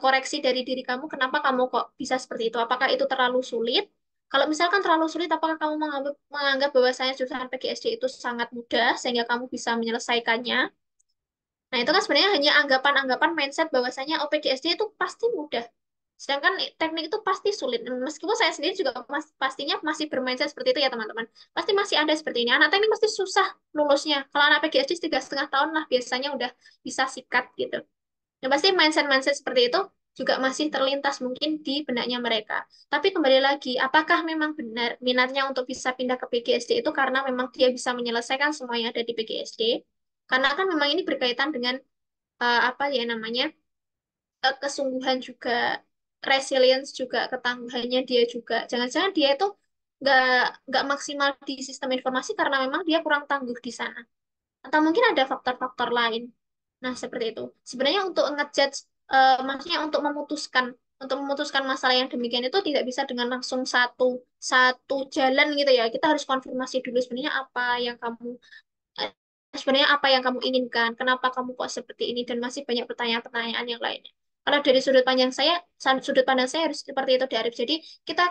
Speaker 5: koreksi dari diri kamu, kenapa kamu kok bisa seperti itu? Apakah itu terlalu sulit? Kalau misalkan terlalu sulit, apakah kamu menganggap bahwasanya jurusan PGSD itu sangat mudah sehingga kamu bisa menyelesaikannya? Nah, itu kan sebenarnya hanya anggapan-anggapan mindset bahwasanya OPGSD itu pasti mudah. Sedangkan teknik itu pasti sulit. Meskipun saya sendiri juga pastinya masih bermindset seperti itu ya teman-teman. Pasti masih ada seperti ini. Anak teknik pasti susah lulusnya. Kalau anak PGSD 3,5 tahun lah biasanya udah bisa sikat gitu. Nah, pasti mindset-mindset seperti itu juga masih terlintas mungkin di benaknya mereka. Tapi kembali lagi, apakah memang benar minatnya untuk bisa pindah ke PGSD itu karena memang dia bisa menyelesaikan semua yang ada di PGSD? Karena kan memang ini berkaitan dengan apa ya namanya kesungguhan juga, resilience juga, ketangguhannya dia juga. Jangan-jangan dia itu nggak nggak maksimal di sistem informasi karena memang dia kurang tangguh di sana. Atau mungkin ada faktor-faktor lain. Nah, seperti itu. Sebenarnya untuk ngejudge, maksudnya untuk memutuskan masalah yang demikian itu tidak bisa dengan langsung satu satu jalan gitu ya. Kita harus konfirmasi dulu sebenarnya eh, sebenarnya apa yang kamu inginkan, kenapa kamu kok seperti ini, dan masih banyak pertanyaan-pertanyaan yang lainnya. Kalau dari sudut pandang saya harus seperti itu di Arif. Jadi kita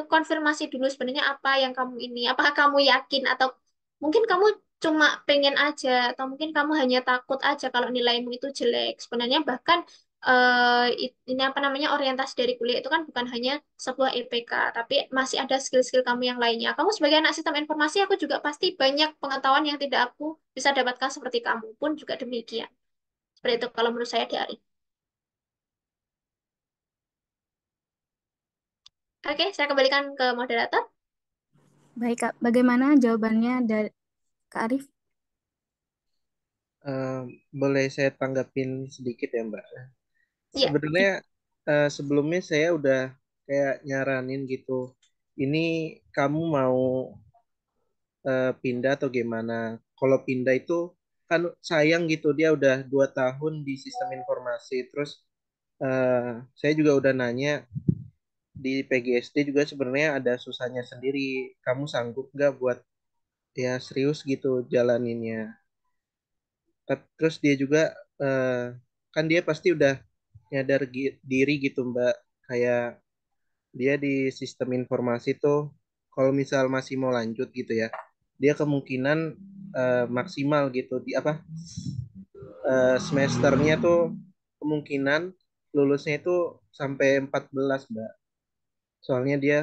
Speaker 5: konfirmasi dulu sebenarnya apa yang kamu ini, apakah kamu yakin atau mungkin kamu cuma pengen aja, atau mungkin kamu hanya takut aja kalau nilaimu itu jelek. Sebenarnya bahkan ini apa namanya orientasi dari kuliah itu kan bukan hanya sebuah IPK, tapi masih ada skill-skill kamu yang lainnya. Kamu sebagai anak sistem informasi, aku juga pasti banyak pengetahuan yang tidak aku bisa dapatkan seperti kamu pun juga demikian. Seperti itu kalau menurut saya dari. Oke, saya kembalikan ke moderator.
Speaker 4: Baik, Kak. Bagaimana jawabannya dari Kak Arif?
Speaker 2: Eh, boleh saya tanggapin sedikit ya Mbak?
Speaker 5: Iya.
Speaker 2: Sebenarnya sebelumnya saya udah kayak nyaranin gitu. Ini kamu mau pindah atau gimana? Kalau pindah itu kan sayang gitu, dia udah 2 tahun di sistem informasi. Terus eh, saya juga udah nanya di PGSD juga sebenarnya ada susahnya sendiri. Kamu sanggup nggak buat ya serius gitu jalaninnya? Terus dia juga eh, kan dia pasti udah nyadar diri gitu Mbak. Kayak dia di sistem informasi tuh kalau misal masih mau lanjut gitu ya, dia kemungkinan maksimal gitu di apa semesternya tuh kemungkinan lulusnya itu sampai 14 Mbak. Soalnya dia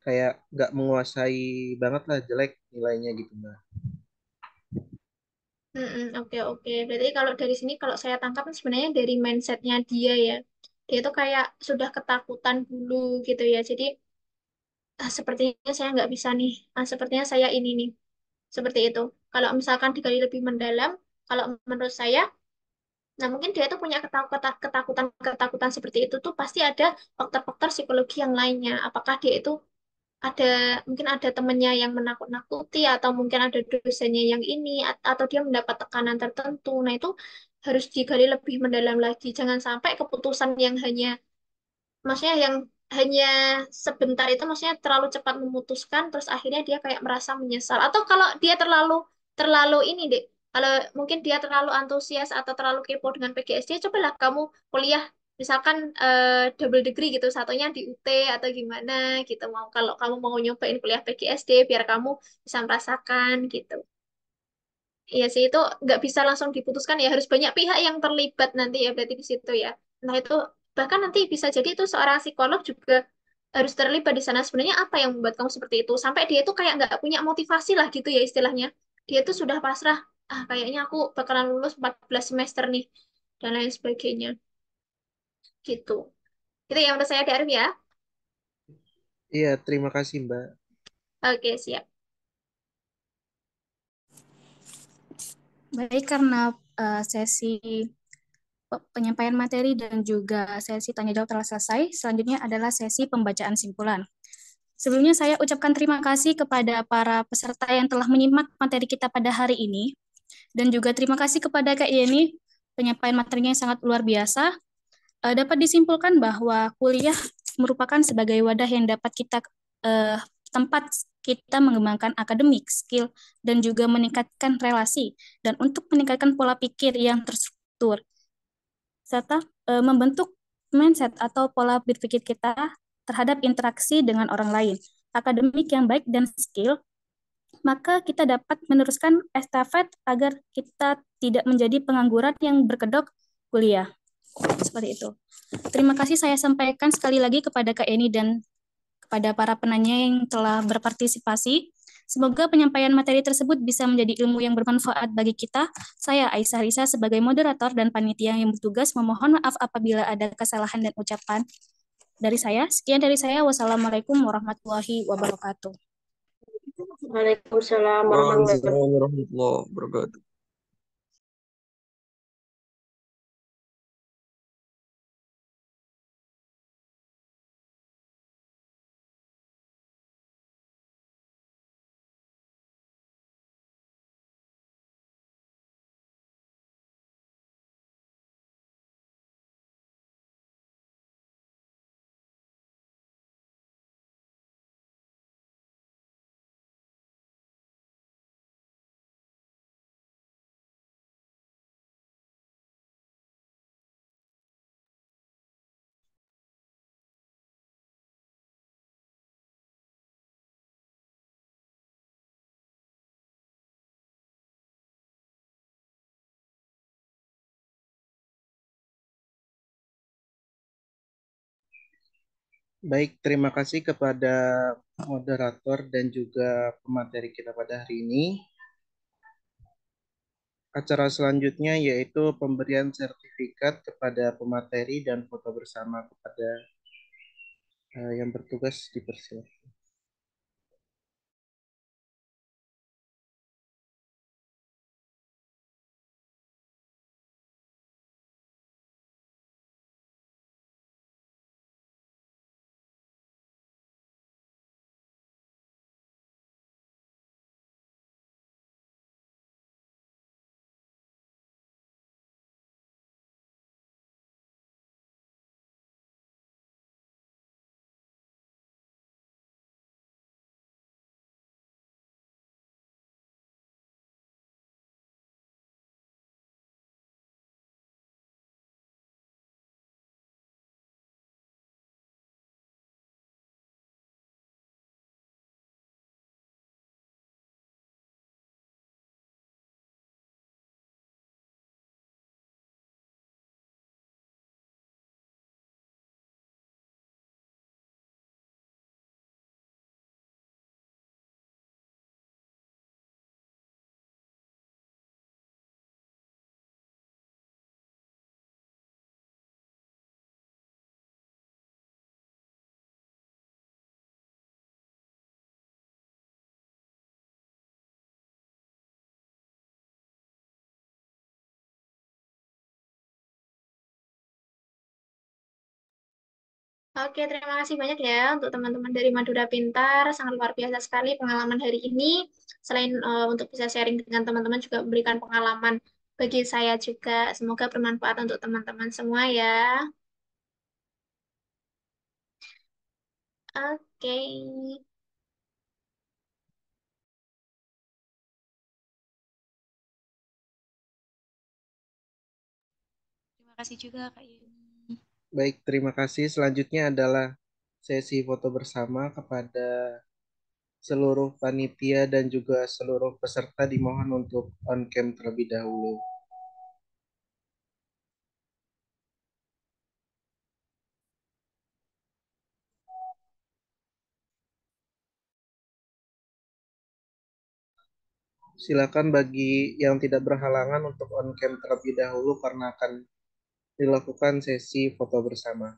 Speaker 2: kayak nggak menguasai banget lah, jelek nilainya gitu Mbak.
Speaker 5: Oke, oke. Berarti kalau dari sini, kalau saya tangkap sebenarnya dari mindsetnya dia ya. Dia tuh kayak sudah ketakutan dulu gitu ya. Jadi, sepertinya saya nggak bisa nih. Sepertinya saya ini nih. Seperti itu. Kalau misalkan digali lebih mendalam, kalau menurut saya, nah mungkin dia tuh punya ketakutan-ketakutan seperti itu tuh pasti ada faktor-faktor psikologi yang lainnya. Apakah dia itu ada mungkin ada temennya yang menakut-nakuti atau mungkin ada dosennya yang ini atau dia mendapat tekanan tertentu. Nah, itu harus digali lebih mendalam lagi. Jangan sampai keputusan yang hanya maksudnya yang hanya sebentar itu maksudnya terlalu cepat memutuskan terus akhirnya dia kayak merasa menyesal. Atau kalau dia terlalu terlalu ini deh. Kalau mungkin dia terlalu antusias atau terlalu kepo dengan PGSD, cobalah kamu kuliah misalkan double degree gitu, satunya di UT atau gimana gitu. Mau kalau kamu mau nyobain kuliah PGSD biar kamu bisa merasakan gitu. Iya sih itu nggak bisa langsung diputuskan ya harus banyak pihak yang terlibat nanti ya berarti di situ ya. Nah itu bahkan nanti bisa jadi itu seorang psikolog juga harus terlibat di sana. Sebenarnya apa yang membuat kamu seperti itu? Sampai dia itu kayak nggak punya motivasi lah gitu ya istilahnya. Dia tuh sudah pasrah. Kayaknya aku bakalan lulus 14 semester nih dan lain sebagainya gitu. Itu yang menurut saya dari ya.
Speaker 2: Iya, terima kasih Mbak.
Speaker 5: Oke siap.
Speaker 4: Baik, karena sesi penyampaian materi dan juga sesi tanya jawab telah selesai, selanjutnya adalah sesi pembacaan simpulan. Sebelumnya saya ucapkan terima kasih kepada para peserta yang telah menyimak materi kita pada hari ini, dan juga terima kasih kepada Kak Yeni, penyampaian materinya yang sangat luar biasa. Dapat disimpulkan bahwa kuliah merupakan sebagai wadah yang dapat kita tempat kita mengembangkan akademik, skill, dan juga meningkatkan relasi, dan untuk meningkatkan pola pikir yang terstruktur, serta membentuk mindset atau pola berpikir kita terhadap interaksi dengan orang lain, akademik yang baik dan skill, maka kita dapat meneruskan estafet agar kita tidak menjadi pengangguran yang berkedok kuliah. Seperti itu. Terima kasih saya sampaikan sekali lagi kepada Kak Eni dan kepada para penanya yang telah berpartisipasi. Semoga penyampaian materi tersebut bisa menjadi ilmu yang bermanfaat bagi kita. Saya Aisyah Risa sebagai moderator dan panitia yang bertugas memohon maaf apabila ada kesalahan dan ucapan dari saya. Sekian dari saya. Wassalamualaikum warahmatullahi wabarakatuh.
Speaker 12: Waalaikumsalam warahmatullahi wabarakatuh.
Speaker 7: Waalaikumsalam warahmatullahi wabarakatuh.
Speaker 2: Baik, terima kasih kepada moderator dan juga pemateri kita pada hari ini. Acara selanjutnya yaitu pemberian sertifikat kepada pemateri dan foto bersama kepada yang bertugas dipersilakan.
Speaker 5: Oke, terima kasih banyak ya untuk teman-teman dari Madura Pintar. Sangat luar biasa sekali pengalaman hari ini. Selain untuk bisa sharing dengan teman-teman juga memberikan pengalaman bagi saya juga. Semoga bermanfaat untuk teman-teman semua ya. Oke.
Speaker 4: Terima kasih juga Kak Yeni.
Speaker 2: Baik, terima kasih. Selanjutnya adalah sesi foto bersama kepada seluruh panitia dan juga seluruh peserta dimohon untuk on cam terlebih dahulu. Silakan bagi yang tidak berhalangan untuk on cam terlebih dahulu karena akan dilakukan sesi foto bersama.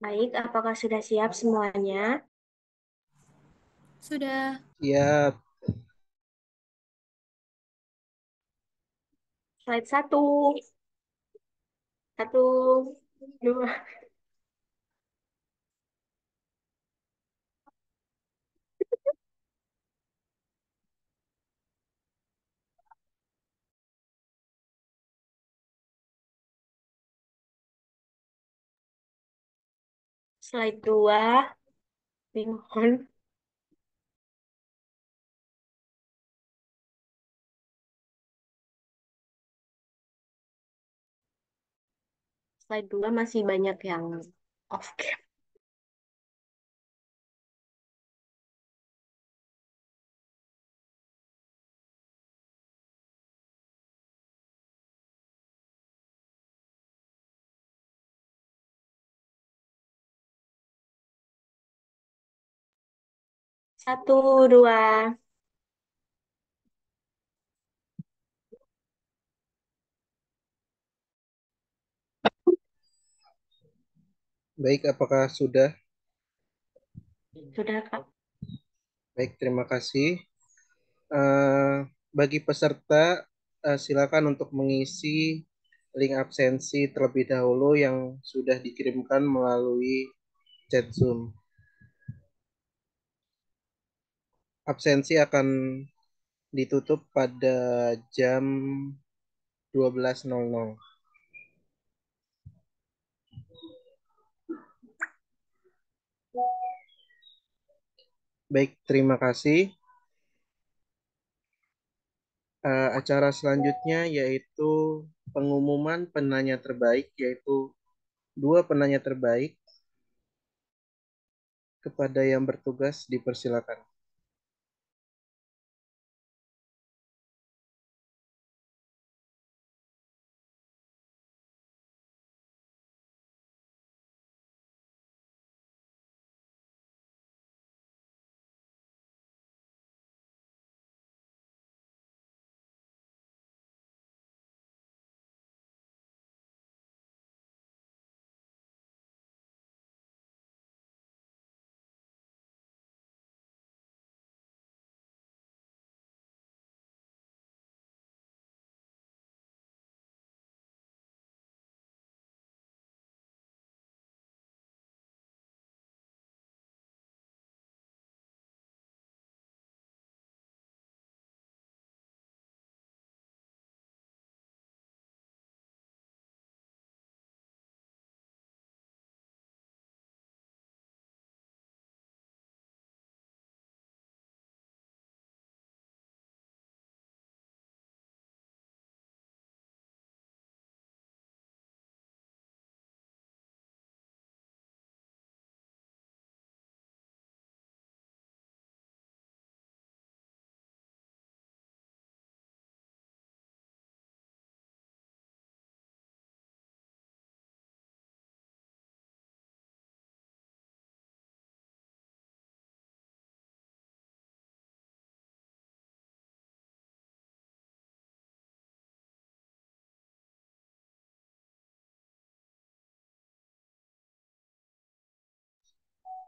Speaker 8: Baik, apakah sudah siap semuanya?
Speaker 4: Sudah.
Speaker 2: Siap.
Speaker 8: Slide 1. 1, 2. Slide 2. Bingung. Slide 2 masih banyak yang off cam. Satu, dua.
Speaker 2: Baik, apakah sudah?
Speaker 8: Sudah, Kak.
Speaker 2: Baik, terima kasih. Eh, bagi peserta, silakan untuk mengisi link absensi terlebih dahulu yang sudah dikirimkan melalui chat Zoom. Absensi akan ditutup pada jam 12.00. Baik, terima kasih. Acara selanjutnya yaitu pengumuman penanya terbaik, yaitu 2 penanya terbaik. Kepada yang bertugas dipersilakan.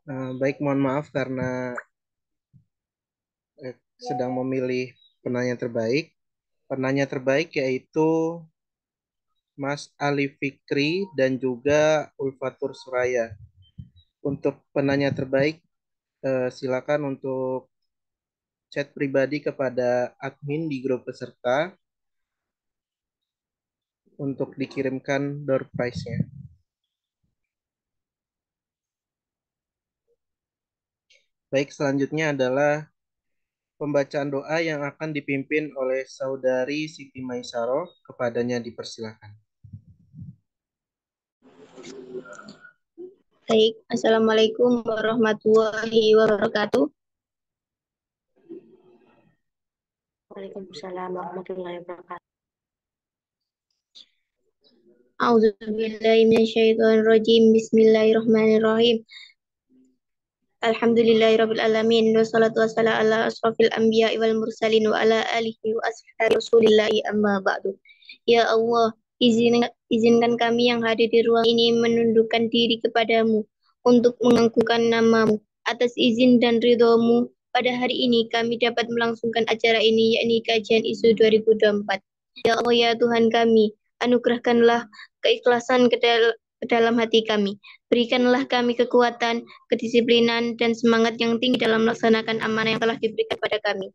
Speaker 2: Baik, mohon maaf karena sedang memilih penanya terbaik. Penanya terbaik yaitu Mas Ali Fikri dan juga Ulfatur Suraya. Untuk penanya terbaik, silakan untuk chat pribadi kepada admin di grup peserta untuk dikirimkan door prize-nya. Baik, selanjutnya adalah pembacaan doa yang akan dipimpin oleh Saudari Siti Maisaroh. Kepadanya dipersilakan.
Speaker 12: Baik, Assalamualaikum warahmatullahi wabarakatuh.
Speaker 8: Waalaikumsalam warahmatullahi wabarakatuh.
Speaker 12: A'udzubillahi minasyaitonirrajim. Bismillahirrahmanirrahim. Alhamdulillahirabbil alamin wassalatu wassalamu ala asrofil anbiya'i wal mursalin wa ala alihi wa ashabi rasulillahi amma ba'du. Ya Allah, izinkan kami yang hadir di ruang ini menundukkan diri kepadamu untuk mengagungkan namamu. Atas izin dan ridhomu, pada hari ini kami dapat melangsungkan acara ini, yakni kajian ISU 2024. Ya Allah, ya Tuhan kami, anugerahkanlah keikhlasan ke dalam hati kami. Berikanlah kami kekuatan, kedisiplinan, dan semangat yang tinggi dalam melaksanakan amanah yang telah diberikan pada kami.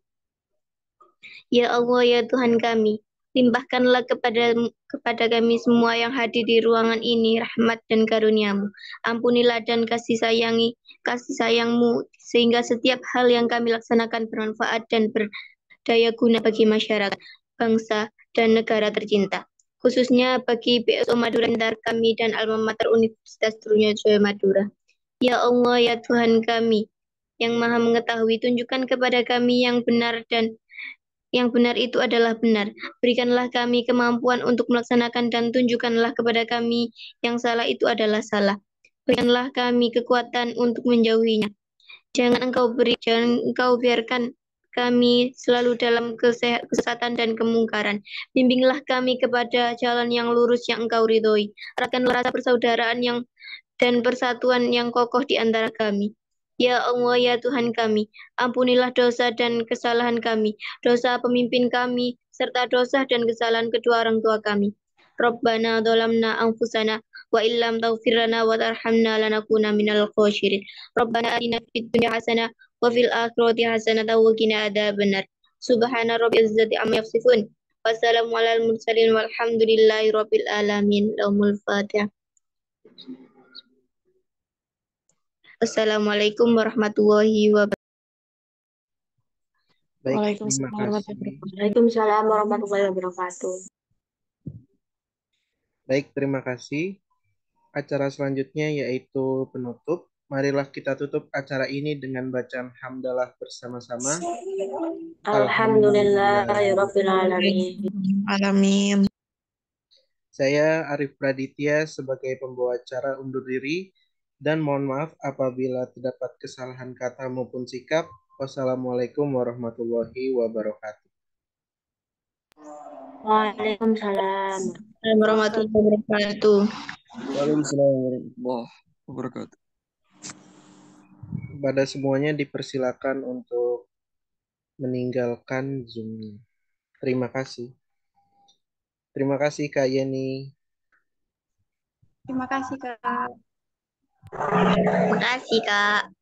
Speaker 12: Ya Allah, ya Tuhan kami, limpahkanlah kepada kami semua yang hadir di ruangan ini rahmat dan karunia-Mu. Ampunilah dan kasih sayang-Mu, sehingga setiap hal yang kami laksanakan bermanfaat dan berdaya guna bagi masyarakat, bangsa, dan negara tercinta. Khususnya bagi BSO Madura Pintar kami dan Alma Mater Universitas Trunojoyo Madura. Ya Allah, ya Tuhan kami, yang Maha Mengetahui, tunjukkan kepada kami yang benar dan yang benar itu adalah benar. Berikanlah kami kemampuan untuk melaksanakan dan tunjukkanlah kepada kami yang salah itu adalah salah. Berikanlah kami kekuatan untuk menjauhinya. Jangan engkau biarkan kami selalu dalam kesesatan dan kemungkaran. Bimbinglah kami kepada jalan yang lurus yang engkau ridhoi. Eratkanlah rasa persaudaraan dan persatuan yang kokoh di antara kami. Ya Allah, ya Tuhan kami, ampunilah dosa dan kesalahan kami, dosa pemimpin kami, serta dosa dan kesalahan kedua orang tua kami. Rabbana dzalamna anfusana wa illam taghfir lana wa tarhamna lanakuna minal khosirin. Rabbana atina fid dunya hasanah wa fil akhirati hasanah wa qina adzabannar. Subhana rabbil izzati amma yasifun. Wassalamu alal mursalin walhamdulillahi rabbil alamin. Lahumul Fatihah. Assalamualaikum warahmatullahi wabarakatuh.
Speaker 2: Baik, terima kasih.
Speaker 8: Waalaikumsalam warahmatullahi wabarakatuh.
Speaker 2: Baik, terima kasih. Acara selanjutnya yaitu penutup. Marilah kita tutup acara ini dengan bacaan hamdalah bersama-sama.
Speaker 8: Alhamdulillahirabbil alamin.
Speaker 2: Saya Arif Praditya sebagai pembawa acara undur diri dan mohon maaf apabila terdapat kesalahan kata maupun sikap. Wassalamualaikum warahmatullahi wabarakatuh.
Speaker 8: Waalaikumsalam
Speaker 12: warahmatullahi wabarakatuh.
Speaker 6: Waalaikumsalam warahmatullahi wabarakatuh.
Speaker 2: Kepada semuanya dipersilakan untuk meninggalkan Zoom-nya. Terima kasih. Terima kasih Kak Yeni.
Speaker 11: Terima kasih, Kak.
Speaker 12: Terima kasih, Kak.